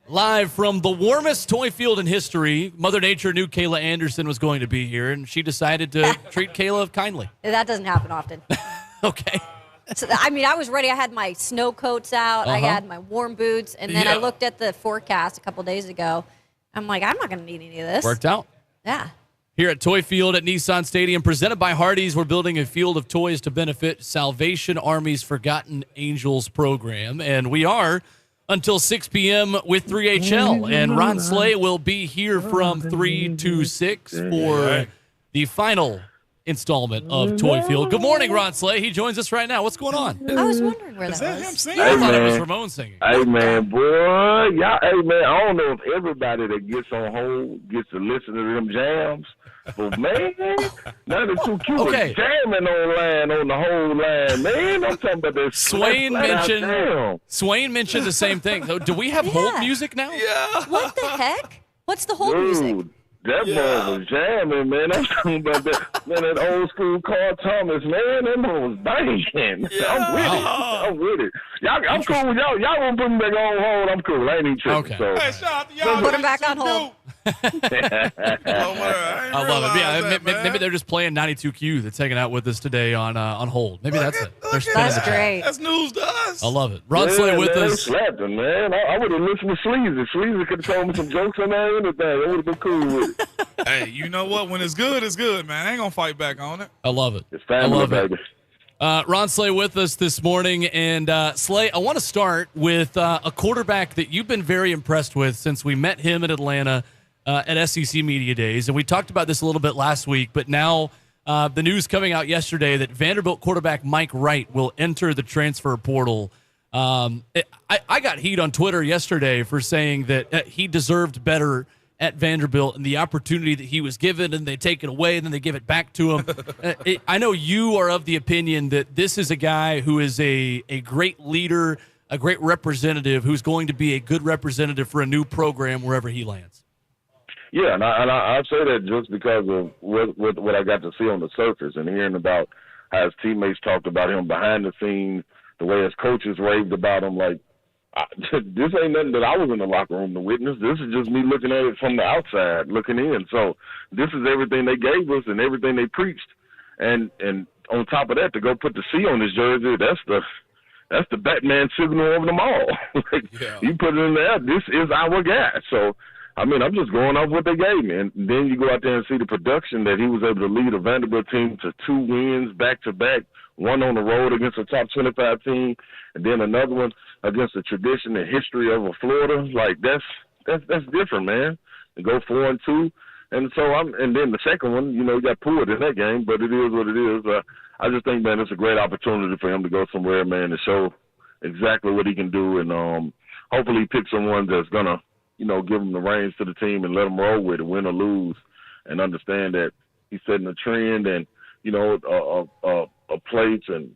Live from the warmest toy field in history. Mother Nature knew Kayla Anderson was going to be here, and she decided to treat Kayla kindly. That doesn't happen often. Okay. So, I mean, I was ready. I had my snow coats out. I had my warm boots. And then I looked at the forecast a couple days ago. I'm like, I'm not going to need any of this. Worked out. Yeah. Here at Toy Field at Nissan Stadium, presented by Hardee's, we're building a field of toys to benefit Salvation Army's Forgotten Angels program. And we are until 6 p.m. with 3HL. And Ron Slay will be here from 3 to 6 for the final installment of Toy Field. Good morning, Ron Slay. He joins us right now. What's going on? I was wondering where that was. Him singing? I thought it was Ramon singing. Hey, man, boy. Y'all, hey, man, I don't know if everybody that gets on hold gets to listen to them jams. But, man, 92 Q was jamming on the whole line, man. I'm talking about that. Swain mentioned the same thing. Do we have hold music now? Yeah. What the heck? What's the hold music? That boy was jamming, man. I'm talking about that, man, that old school Carl Thomas, man. That boy was banging. Yeah. I'm with it. I'm cool with y'all. Y'all won't put me back on hold. I'm cool. I ain't even tripping. Okay. So. Hey, shout out to y'all. Put him back on hold. I love it. Yeah, maybe they're just playing 92Q that's hanging out with us today on hold. Maybe that's it. That's great. That's news to us. I love it. Ron Slay with us. Slapping, man. I would have listened to Sleazy. Sleazy could have told me some jokes on there and anything. I would have been cool with it. Hey, you know what? When it's good, man. I ain't going to fight back on it. I love it. It's family, baby. Ron Slay with us this morning. And Slay, I want to start with a quarterback that you've been very impressed with since we met him in Atlanta at SEC Media Days. And we talked about this a little bit last week, but now the news coming out yesterday that Vanderbilt quarterback Mike Wright will enter the transfer portal. I got heat on Twitter yesterday for saying that he deserved better at Vanderbilt and the opportunity that he was given, and they take it away and then they give it back to him. I know you are of the opinion that this is a guy who is a great leader, a great representative, who's going to be a good representative for a new program wherever he lands. Yeah, and I say that just because of what I got to see on the surface and hearing about how his teammates talked about him behind the scenes, the way his coaches raved about him. Like, this ain't nothing that I was in the locker room to witness. This is just me looking at it from the outside, looking in. So this is everything they gave us and everything they preached. And on top of that, to go put the C on his jersey, that's the Batman signal of them all. You put it in there, this is our guy. So, I mean, I'm just going off what they gave me. And then you go out there and see the production that he was able to lead a Vanderbilt team to 2 wins back-to-back, one on the road against a top 25 team, and then another one against the tradition and history of a Florida. Like, that's different, man. To go 4-2. And so and then the second one, you got pulled in that game, but it is what it is. I just think, man, it's a great opportunity for him to go somewhere, man, to show exactly what he can do, and hopefully pick someone that's going to, give him the reins to the team and let him roll with it, win or lose, and understand that he's setting a trend and, a place and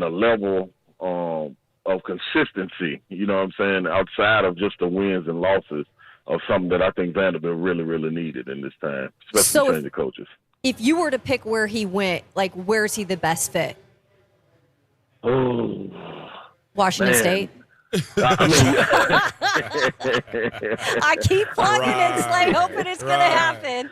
a level of consistency, you know what I'm saying, outside of just the wins and losses of something that I think Vanderbilt really, really needed in this time, especially changing coaches. If you were to pick where he went, like, where's he the best fit? Oh, Washington man. State? I I keep plugging it, Slay, hoping it's going to happen.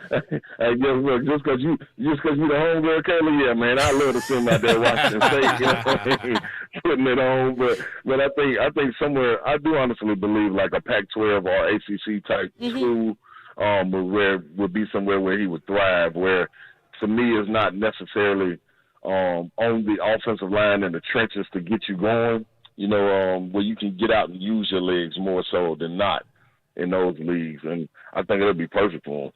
Hey, look, just because you the homegirl, Kayla, yeah, man, I love to see him out there Washington State, putting it on. But I think somewhere, I do honestly believe like a Pac-12 or ACC type school would be somewhere where he would thrive. Where, to me, is not necessarily on the offensive line in the trenches to get you going. Where you can get out and use your legs more so than not in those leagues. And I think it'll be perfect for him.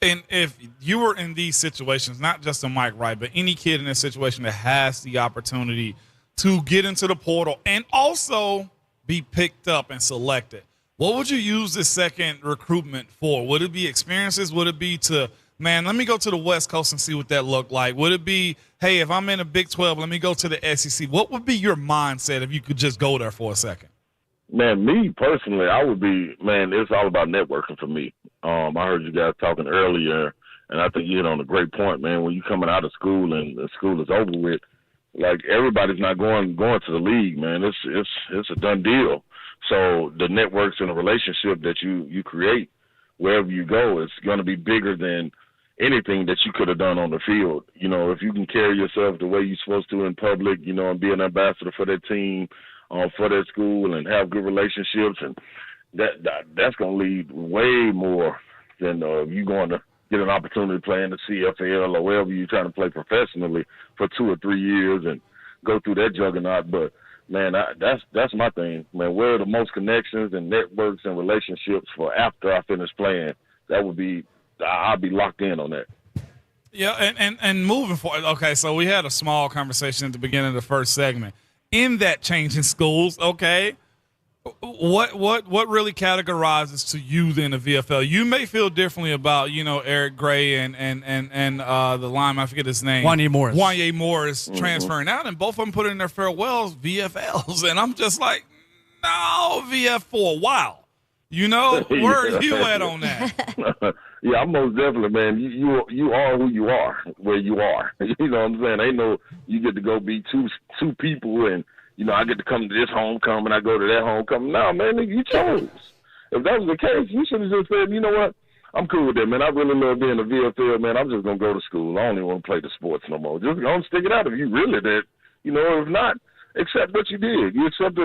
And if you were in these situations, not just a Mike Wright, but any kid in this situation that has the opportunity to get into the portal and also be picked up and selected, what would you use this second recruitment for? Would it be experiences? Would it be to, man, let me go to the West Coast and see what that looked like? Would it be, hey, if I'm in a Big 12, let me go to the SEC? What would be your mindset if you could just go there for a second? Man, me personally, I would be, man, it's all about networking for me. I heard you guys talking earlier, and I think you hit on a great point, man. When you're coming out of school and the school is over with, Like everybody's not going to the league, man. It's a done deal. So the networks and the relationship that you create wherever you go is going to be bigger than anything that you could have done on the field. You know, if you can carry yourself the way you're supposed to in public, you know, and be an ambassador for that team, for that school, and have good relationships, and that's going to lead way more than you going to get an opportunity to play in the CFL or wherever you're trying to play professionally for 2 or 3 years and go through that juggernaut. But man, that's my thing, man. Where are the most connections and networks and relationships for after I finish playing? That would be, I'll be locked in on that. Yeah, and moving forward, okay, so we had a small conversation at the beginning of the first segment. In that change in schools, okay, what really categorizes to you then the VFL? You may feel differently about, you know, Eric Gray and the lineman, I forget his name. Wanye Morris transferring out, and both of them put in their farewells VFLs. And I'm just like, no, VF for a while. You know, where are you at on that? Yeah, I'm most definitely, man. You are who you are, where you are. You know what I'm saying? Ain't no, you get to go be two people, and you know, I get to come to this homecoming, I go to that homecoming. No, man, you chose. If that was the case, you should have just said, you know what, I'm cool with that, man. I really love being a VFL, man. I'm just going to go to school. I don't even want to play the sports no more. Just don't stick it out if you really did. You know, if not, accept what you did. You accept,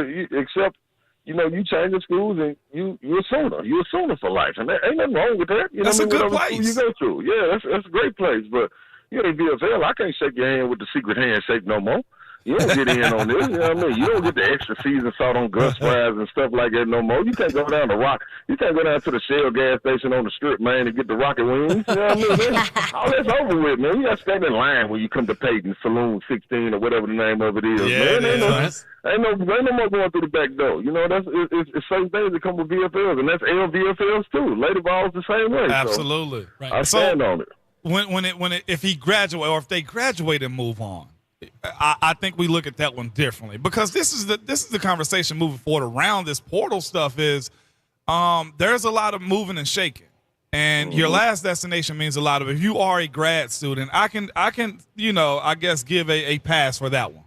you know, you change the schools and you're a Sooner. You're a Sooner for life. And there ain't nothing wrong with that. You that's know a good place. You go to. Yeah, that's a great place. But you ain't VFL. I can't shake your hand with the secret handshake no more. You don't get in on this, you know what I mean? You don't get the extra season salt on Gus fries and stuff like that no more. You can't go down You can't go down to the Shell gas station on the strip, man, and get the rocket wings. You know what I mean? All that's over with, man. You got to stand in line when you come to Peyton, Saloon 16 or whatever the name of it is. Yeah, man, ain't no more going through the back door. You know, it's certain things that come with VFLs, and that's LVFLs too. Lady Ball's the same way. Absolutely. So right. I stand on it. If he graduate or if they graduate and move on, I think we look at that one differently, because this is the conversation moving forward around this portal stuff is there's a lot of moving and shaking, and your last destination means a lot of it. If you are a grad student, I can you know, I guess give a pass for that one.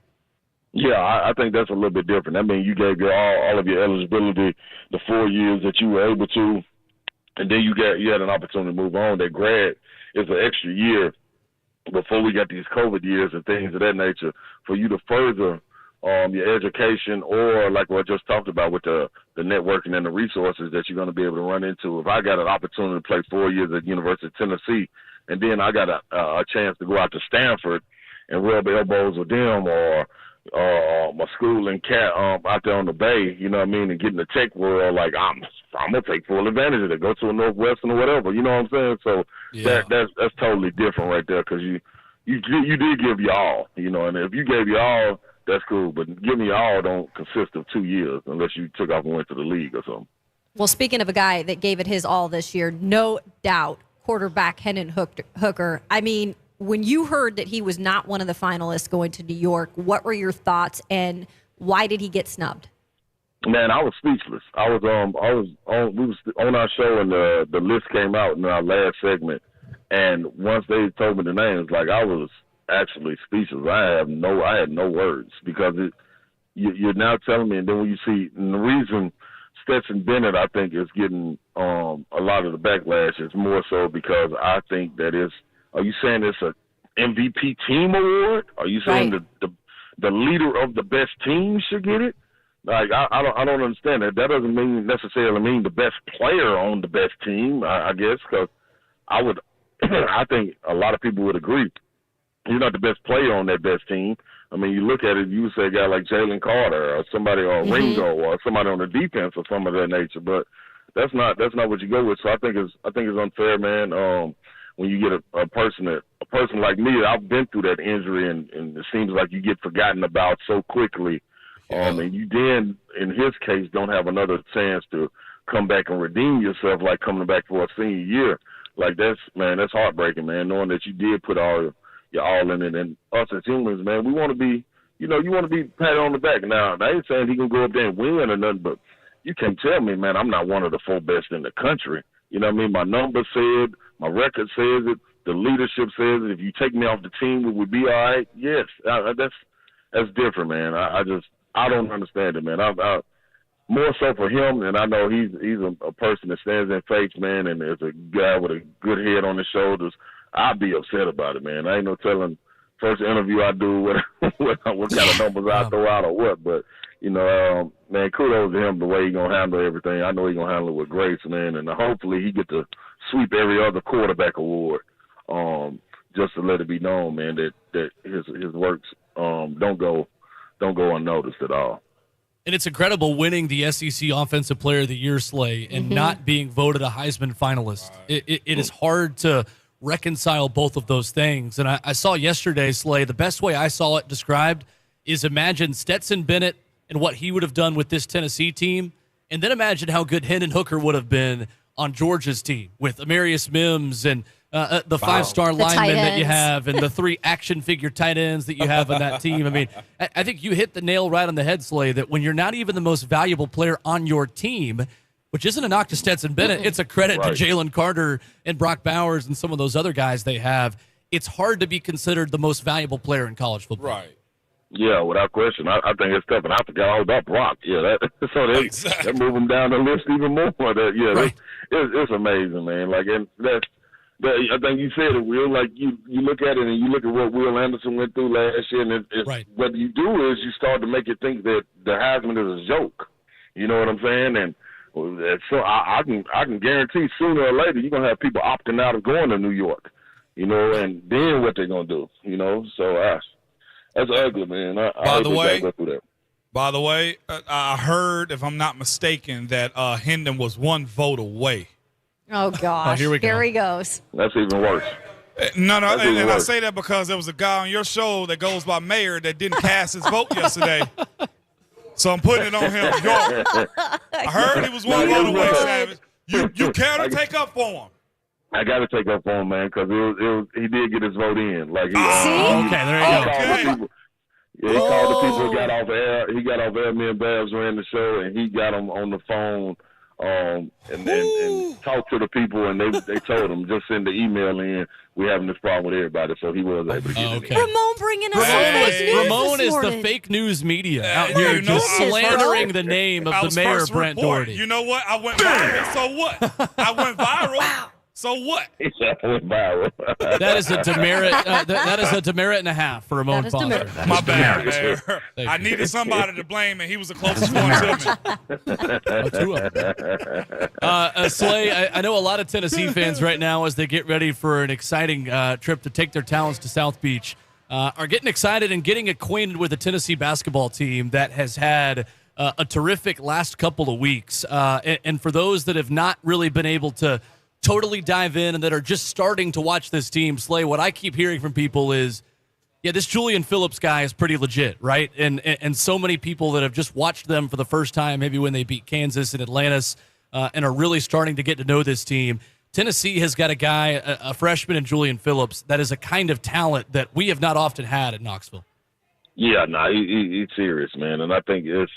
Yeah, I think that's a little bit different. I mean, you gave all of your eligibility the 4 years that you were able to, and then you had an opportunity to move on. That grad is an extra year before we got these COVID years and things of that nature, for you to further your education, or like what I just talked about with the networking and the resources that you're going to be able to run into. If I got an opportunity to play 4 years at the University of Tennessee, and then I got a chance to go out to Stanford and rub elbows with them, or my school in out there on the Bay, you know what I mean, and get in the tech world, like I'm gonna take full advantage of it. Go to a Northwestern or whatever, you know what I'm saying? So yeah. that's totally different right there, because you did give your all, you know, and if you gave your all, that's cool. But giving your all don't consist of 2 years unless you took off and went to the league or something. Well, speaking of a guy that gave it his all this year, no doubt, quarterback Hendon Hooker. I mean, when you heard that he was not one of the finalists going to New York, what were your thoughts, and why did he get snubbed? Man, I was speechless. We was on our show, and the list came out in our last segment, and once they told me the names, like, I was actually speechless. I had no words, because you're now telling me, and then when you see, and the reason Stetson Bennett, I think, is getting a lot of the backlash is more so because I think that are you saying it's an MVP team award? Are you saying the leader of the best team should get it? Like, I don't understand that. That doesn't necessarily mean the best player on the best team, I guess, because I think a lot of people would agree. You're not the best player on that best team. I mean, you look at it, you would say a guy like Jalen Carter or somebody, or Ringo, or somebody on the defense or some of that nature. But that's not what you go with. So I think it's unfair, man. When you get a person like me, I've been through that injury, and it seems like you get forgotten about so quickly. And you then, in his case, don't have another chance to come back and redeem yourself, like coming back for a senior year. Like, that's heartbreaking, man, knowing that you did put all your all in it. And us as humans, man, we want to be, you want to be patted on the back. Now, I ain't saying he can go up there and win or nothing, but you can't tell me, man, I'm not one of the 4 best in the country. You know what I mean? My numbers said, my record says it, the leadership says it. If you take me off the team, we would be all right. Yes, that's different, man. I don't understand it, man. I more so for him, and I know he's a person that stands in faith, man, and is a guy with a good head on his shoulders. I'd be upset about it, man. I ain't no telling first interview I do what kind of numbers I throw out or what, but, man, kudos to him the way he's going to handle everything. I know he's going to handle it with grace, man, and hopefully he get to sweep every other quarterback award just to let it be known, man, that his works don't go unnoticed at all. And it's incredible winning the SEC Offensive Player of the Year, Slay, and not being voted a Heisman finalist. It is hard to reconcile both of those things. And I saw yesterday, Slay, the best way I saw it described is imagine Stetson Bennett and what he would have done with this Tennessee team, and then imagine how good Hendon Hooker would have been on Georgia's team with Amarius Mims and the five-star linemen that you have and the 3 action figure tight ends that you have on that team. I mean, I think you hit the nail right on the head, Slay, that when you're not even the most valuable player on your team, which isn't a knock to Stetson Bennett, it's a credit to Jalen Carter and Brock Bowers and some of those other guys they have. It's hard to be considered the most valuable player in college football. Right. Yeah, without question. I think it's tough, and I forgot all about Brock. Yeah, that move him down the list even more. It's amazing, man. Like, and I think you said it, Will. Like, you look at it and you look at what Will Anderson went through last year, and what you do is you start to make it think that the Heisman is a joke. You know what I'm saying? And so I can guarantee sooner or later you're gonna have people opting out of going to New York. And then what they're gonna do. So that's ugly, man. By the way, I heard, if I'm not mistaken, that Hendon was 1 vote away. Oh, gosh. Here we go. There he goes. That's even worse. No, and I say that because there was a guy on your show that goes by Mayor that didn't cast his vote yesterday. So I'm putting it on him. I heard he was 1 vote away, Savage. You care to take up for him? I got to take up for him, man, because he did get his vote in. Like okay, there you go. He called the people who got off air. He got off air. Me and Babs ran the show, and he got them on the phone and talked to the people, and they told him, just send the email in. We're having this problem with everybody, so he was able to get it in. Ramon bringing us fake news Ramon this is morning. the fake news media out here just slandering the name of the mayor, Brent Doherty. You know what? I went viral, so what? I went viral. Wow. So what? That is a demerit. That is a demerit and a half for Ramon Foster. My bad, man. I needed somebody to blame, and he was the closest one to me. Two of them. Slay, I know a lot of Tennessee fans right now, as they get ready for an exciting trip to take their talents to South Beach, are getting excited and getting acquainted with the Tennessee basketball team that has had a terrific last couple of weeks. And for those that have not really been able to totally dive in and that are just starting to watch this team, Slay, what I keep hearing from people is, yeah, this Julian Phillips guy is pretty legit, right? And so many people that have just watched them for the first time, maybe when they beat Kansas and Atlantis, and are really starting to get to know this team. Tennessee has got a guy, a freshman in Julian Phillips, that is a kind of talent that we have not often had at Knoxville. Yeah, he's serious, man. And I think it's,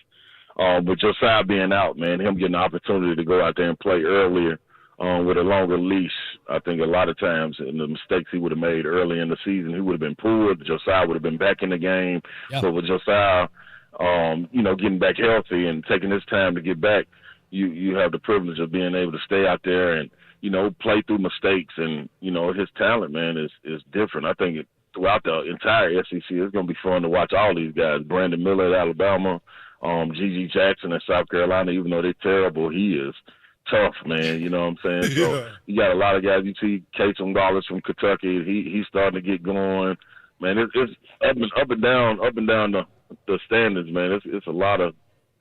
with Josiah being out, man, him getting the opportunity to go out there and play earlier, with a longer leash, I think a lot of times in the mistakes he would have made early in the season, he would have been pulled. Josiah would have been back in the game. Yep. But with Josiah, getting back healthy and taking his time to get back, you have the privilege of being able to stay out there and, play through mistakes. And, his talent, man, is different. I think throughout the entire SEC, it's going to be fun to watch all these guys. Brandon Miller at Alabama, G.G. Jackson at South Carolina, even though they're terrible, he is tough, man. You know what I'm saying? So you got a lot of guys. You see Casey Wallace from Kentucky. He's starting to get going. Man, it's up and down the standards, man. It's a lot of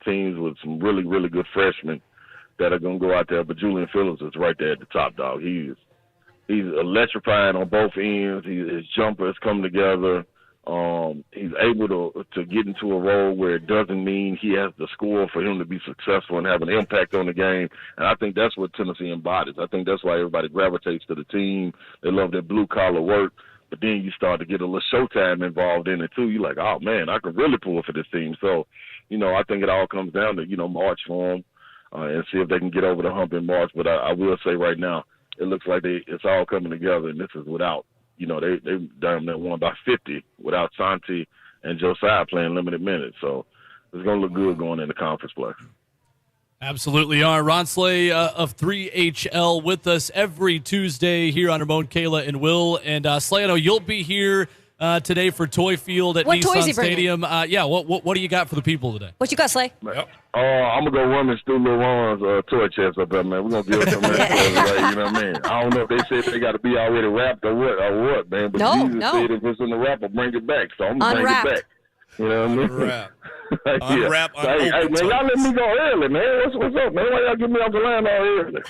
teams with some really, really good freshmen that are going to go out there. But Julian Phillips is right there at the top, dog. He's electrifying on both ends. His jumpers come together. He's able to get into a role where it doesn't mean he has to score for him to be successful and have an impact on the game. And I think that's what Tennessee embodies. I think that's why everybody gravitates to the team. They love their blue-collar work. But then you start to get a little showtime involved in it, too. You're like, oh, man, I could really pull for this team. So, I think it all comes down to, March for them and see if they can get over the hump in March. But I will say right now, it looks like it's all coming together, and this is without, they damn near won by 50 without Santi and Josiah playing limited minutes. So it's going to look good going into conference play. Absolutely are. Ron Slay of 3HL with us every Tuesday here on Ramon, Kayla, and Will. And Slay, I know you'll be here today for Toy Field at Nissan Stadium. What do you got for the people today? What you got, Slay? Yep. I'm going to go run and steal Lil Ron's toy chest up there, man. We're going to give it some man. You know what I mean? I don't know if they said they got to be already wrapped or what, man. But Jesus said if it's in the wrapper, bring it back. So I'm going to bring it back. You know what I mean? Unwrap. Unwrap. Hey, man, y'all let me go early, man. What's up, man? Why y'all get me off the line all early?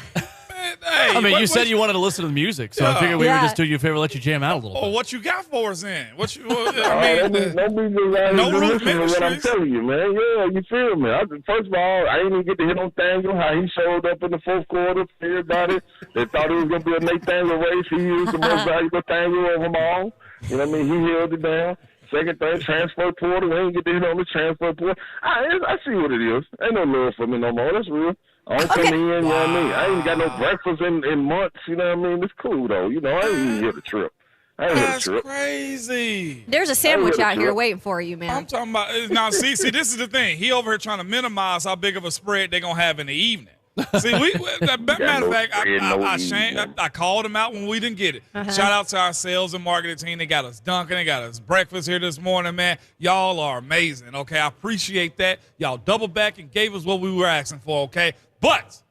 Hey, you said you wanted to listen to the music, so I figured we would just do you a favor, let you jam out a little bit. Oh, what you got for us then? What you? Don't be listening to what I'm telling you, man. Yeah, you feel me? First of all, I didn't even get to hit on Nathaniel, how he showed up in the fourth quarter for everybody. They thought it was going to be a Nathaniel race. He used the most valuable Nathaniel of them all. You know what I mean? He held it down. Second thing, transfer portal. We ain't get to hit on the transfer portal. I see what it is. Ain't no love for me no more. That's real. I don't come in, you know what I mean? I ain't got no breakfast in months, you know what I mean? It's cool, though. You know, I ain't even here to trip. That's crazy. There's a sandwich out here waiting for you, man. I'm talking about now. See, this is the thing. He over here trying to minimize how big of a spread they're gonna have in the evening. See, matter of fact, I called him out when we didn't get it. Shout out to our sales and marketing team. They got us dunking. They got us breakfast here this morning, man. Y'all are amazing. Okay, I appreciate that. Y'all double back and gave us what we were asking for. Okay, but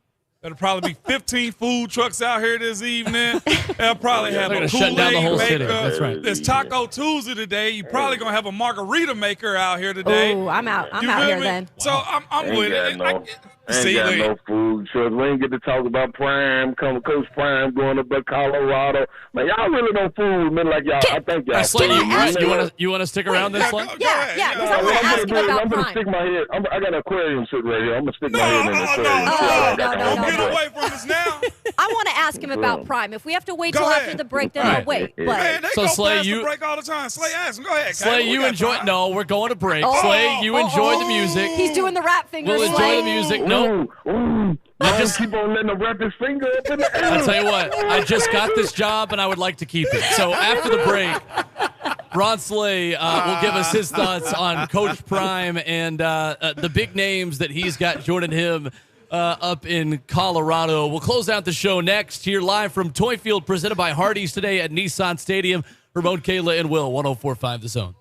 there'll probably be 15 food trucks out here this evening. They'll probably have a Kool-Aid maker. That's right. There's Taco Tuesday today. You probably gonna have a margarita maker out here today. Oh, I'm out. I'm out here then. So I'm with it. Ain't got no food trucks. We ain't get to talk about Prime, Coach Prime going up to Colorado. Man, y'all really don't fool with me like y'all. I think y'all. Slay, you want to stick around this one? Yeah. Because I want to ask him about I'm Prime. gonna stick my head. I got an aquarium sitting right here. I'm gonna stick my head in the aquarium. Don't get away from us now. I want to ask him about Prime. If we have to wait till after the break, then I'll wait. Man, they go past the break all the time. Slay, ask him. Go ahead. Slay, you enjoy. No, we're going to break. Slay, you enjoy the music. He's doing the rap finger. We'll enjoy the music. No. I just keep on letting him wrap his finger up in the air. I'll tell you what, I just got this job and I would like to keep it. So after the break, Ron Slay will give us his thoughts on Coach Prime and the big names that he's got joining him up in Colorado. We'll close out the show next here live from Toy Field, presented by Hardee's today at Nissan Stadium. Ramon, Kayla, and Will, 104.5 The Zone.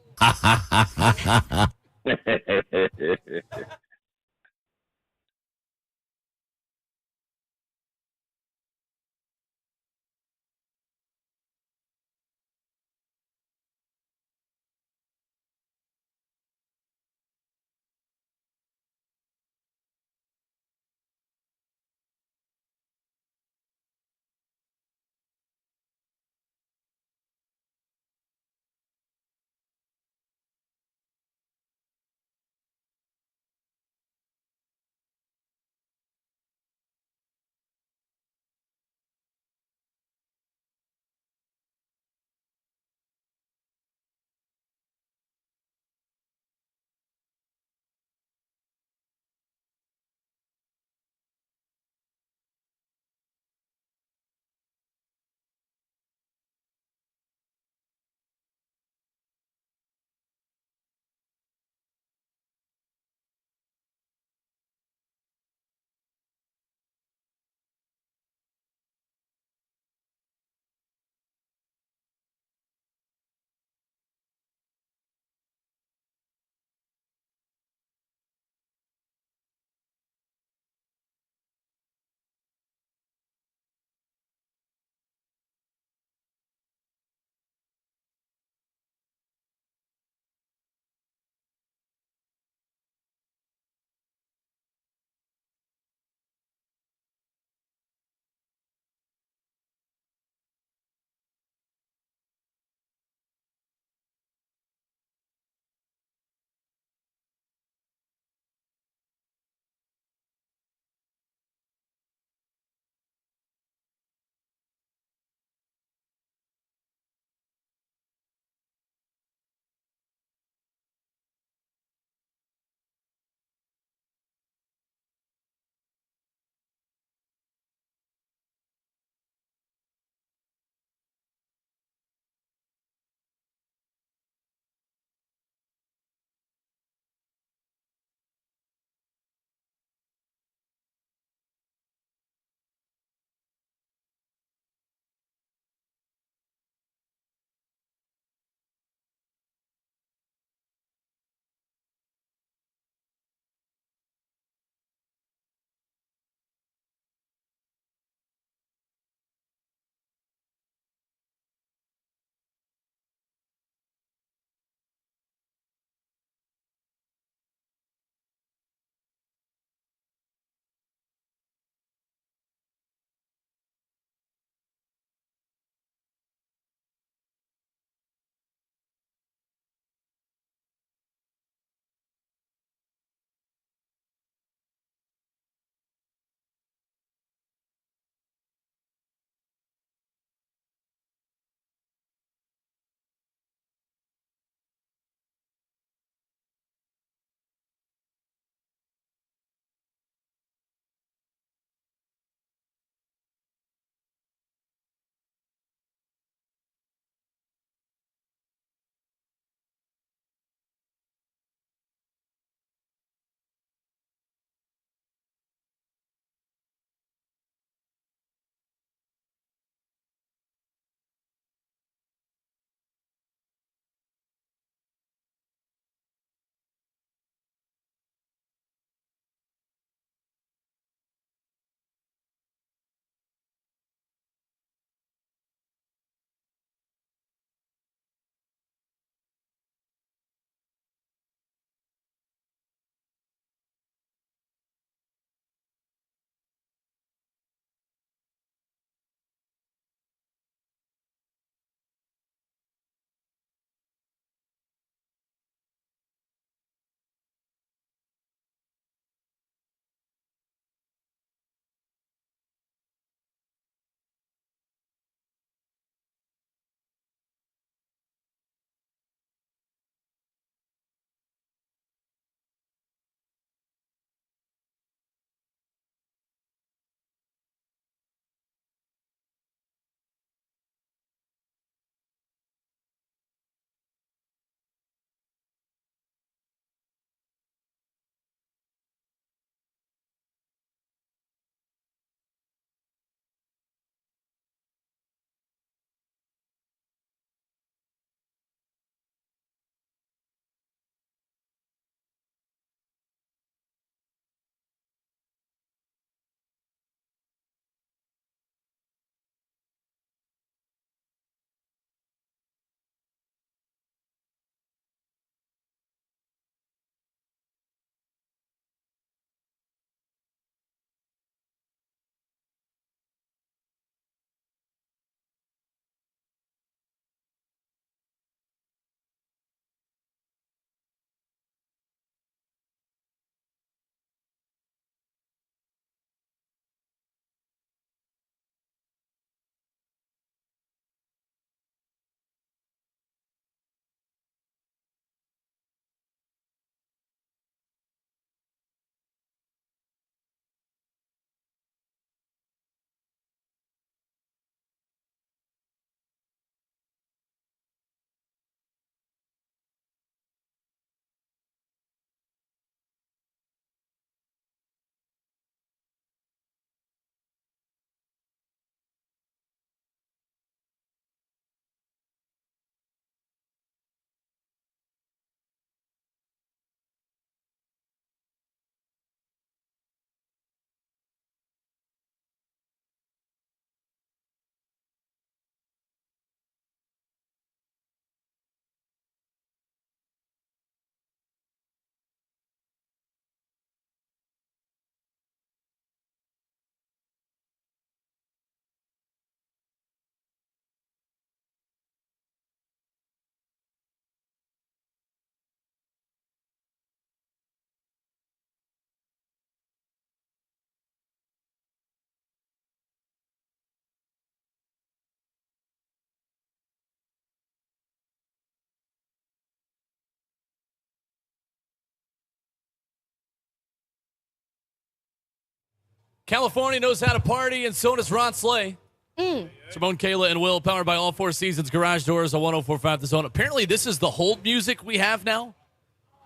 California knows how to party, and so does Ron Slay. Simone, Kayla, and Will, powered by All Four Seasons Garage Doors on 104.5 The Zone. Apparently, this is the hold music we have now.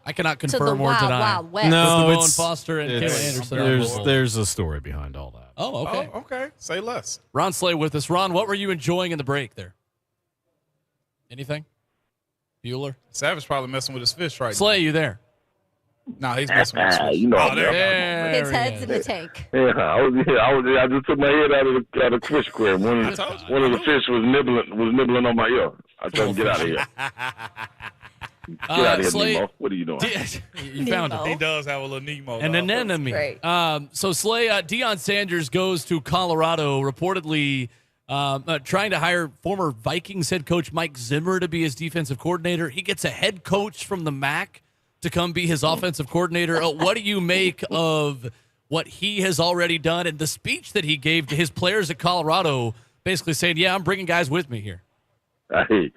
I cannot confirm or deny. Wild West. No, With Simone Foster and Kayla Anderson. There's a story behind all that. Oh, okay. Oh, okay. Say less. Ron Slay with us. Ron, what were you enjoying in the break there? Anything? Bueller? Savage probably messing with his fish right Slay, you there? now. No, he's messing with his fish. You know, Oh, there you go. There His he head's is. in the tank. Yeah, I just took my head out of the fish aquarium. One of the fish was nibbling on my ear. I told him, get out of here. Get out of here, Slay, Nemo. What are you doing? you found Nemo. it. He does have a little Nemo. An dog. anemone. Great. So Slay, Deion Sanders goes to Colorado, reportedly trying to hire former Vikings head coach Mike Zimmer to be his defensive coordinator. He gets a head coach from the MAC to come be his offensive coordinator. What do you make of what he has already done and the speech that he gave to his players at Colorado, basically saying, yeah, I'm bringing guys with me here? Hey,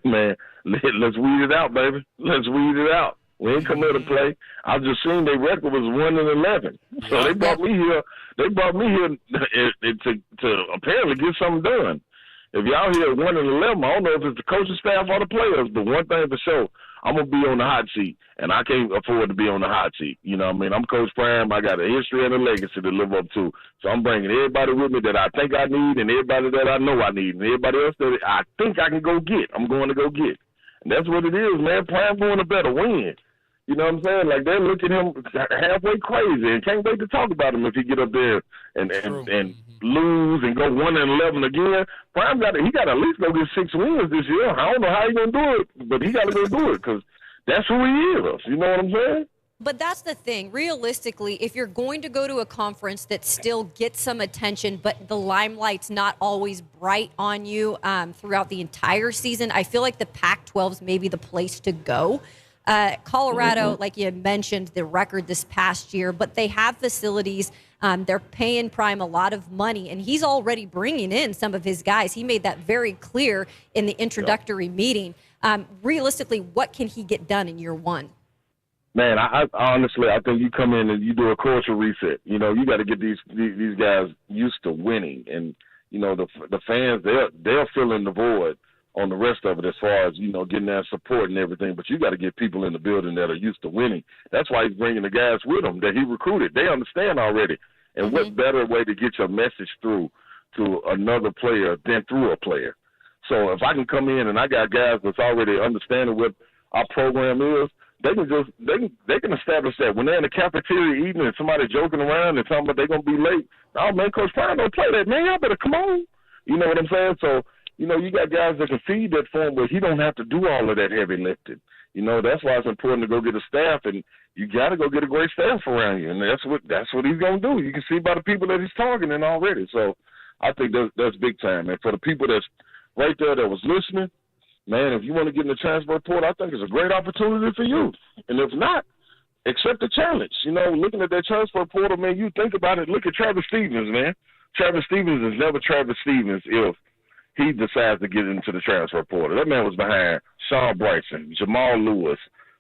man, let's weed it out, baby. Let's weed it out. We ain't come here to play. I just seen their record was 1-11, so they brought me here. They brought me here to apparently get something done. If y'all here 1-11, I don't know if it's the coaching staff or the players, but one thing for sure, I'm gonna be on the hot seat, and I can't afford to be on the hot seat. You know what I mean? I'm Coach Prime. I got a history and a legacy to live up to, so I'm bringing everybody with me that I think I need, and everybody that I know I need, and everybody else that I think I can go get. I'm going to go get, and that's what it is, man. Prime going to better win. You know what I'm saying? Like, they're looking at him halfway crazy and can't wait to talk about him if he get up there and lose and go 1-11 again. Prime got to at least go get 6 wins this year. I don't know how he's going to do it, but he got to go do it because that's who he is. You know what I'm saying? But that's the thing. Realistically, if you're going to go to a conference that still gets some attention, but the limelight's not always bright on you throughout the entire season, I feel like the Pac-12 is maybe the place to go. Colorado, like you mentioned, the record this past year, but they have facilities. They're paying Prime a lot of money, and he's already bringing in some of his guys. He made that very clear in the introductory meeting. Realistically, what can he get done in year one? Man, I honestly, I think you come in and you do a culture reset. You know, you got to get these guys used to winning, and you know the fans they're filling the void on the rest of it as far as, you know, getting that support and everything. But you got to get people in the building that are used to winning. That's why he's bringing the guys with him that he recruited. They understand already. And what better way to get your message through to another player than through a player? So if I can come in and I got guys that's already understanding what our program is, they can establish that when they're in the cafeteria eating and somebody joking around and talking about they're gonna be late. Oh man, Coach Prime don't play that, man. Y'all better come on. You know what I'm saying? So, you know, you got guys that can feed that form where he don't have to do all of that heavy lifting. You know, that's why it's important to go get a staff, and you got to go get a great staff around you, and that's what he's going to do. You can see by the people that he's targeting already. So I think that's big time. And for the people that's right there that was listening, man, if you want to get in the transfer portal, I think it's a great opportunity for you. And if not, accept the challenge. You know, looking at that transfer portal, man, you think about it. Look at Travis Stevens, man. Travis Stevens is never Travis Stevens if he decides to get into the transfer portal. That man was behind Sean Bryson, Jamal Lewis,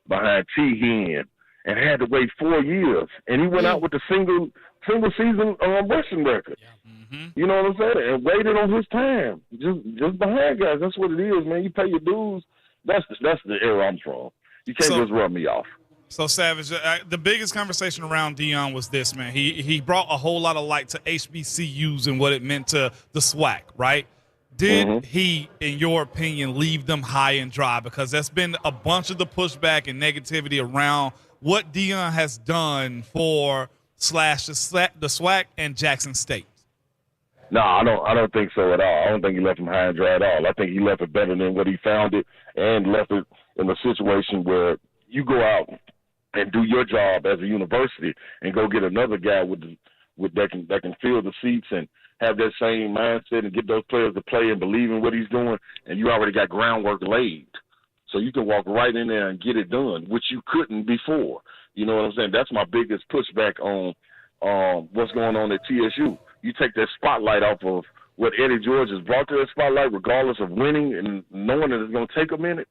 behind T. Hen, and had to wait 4 years. And he went out with a single season rushing record. Yeah. You know what I'm saying? And waited on his time. Just behind guys. That's what it is, man. You pay your dues. That's the era I'm from. You can't just rub me off. So, Savage, the biggest conversation around Deion was this, man. He brought a whole lot of light to HBCUs and what it meant to the SWAC, right? Did he, in your opinion, leave them high and dry? Because that's been a bunch of the pushback and negativity around what Deion has done for the SWAC and Jackson State. No, I don't think so at all. I don't think he left them high and dry at all. I think he left it better than what he found it, and left it in a situation where you go out and do your job as a university and go get another guy that can fill the seats and have that same mindset and get those players to play and believe in what he's doing, and you already got groundwork laid. So you can walk right in there and get it done, which you couldn't before. You know what I'm saying? That's my biggest pushback on what's going on at TSU. You take that spotlight off of what Eddie George has brought to that spotlight, regardless of winning and knowing that it's going to take a minute.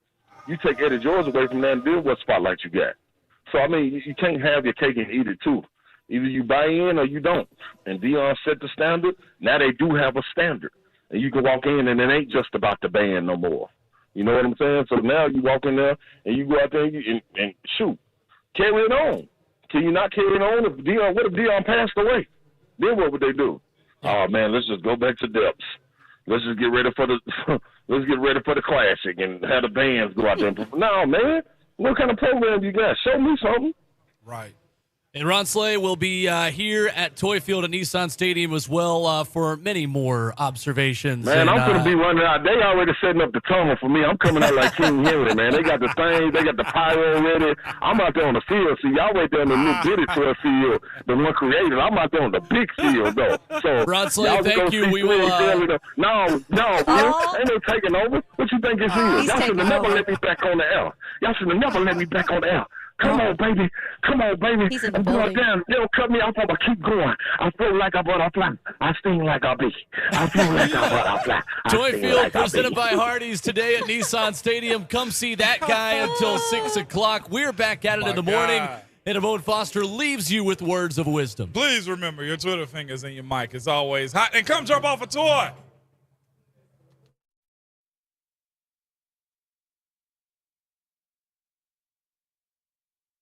You take Eddie George away from that, and then what spotlight you got? So, I mean, you can't have your cake and eat it, too. Either you buy in or you don't. And Deion set the standard. Now they do have a standard. And you can walk in, and it ain't just about the band no more. You know what I'm saying? So now you walk in there, and you go out there and shoot. Carry it on. Can you not carry it on? What if Deion passed away? Then what would they do? Oh, man, let's just go back to depths. Let's just get ready for the classic and have the bands go out there. No, man. What kind of program you got? Show me something. Right. And Ron Slay will be here at Toy Field at Nissan Stadium as well for many more observations. Man, I'm going to be running out. They already setting up the tunnel for me. I'm coming out like King Henry, man. They got the things. They got the pyro ready. I'm out there on the field. See, y'all right there on the new bitty toy field, the one created. I'm out there on the big field, though. So, Ron Slay, thank you. We will. No, ain't no taking over. What you think this is? Y'all should have never let me back on the air. Y'all should have never let me back on the air. Come on, baby. Come on, baby. He's in the I'm going building. down. They don't cut me off. I'm going to keep going. I feel like a butterfly. I sting like a bee. I feel like a butterfly. Toy Field presented by Hardee's today at Nissan Stadium. Come see that guy until 6 o'clock. We're back at it in the morning. And Amon Foster leaves you with words of wisdom. Please remember your Twitter fingers and your mic is always hot. And come drop off a toy.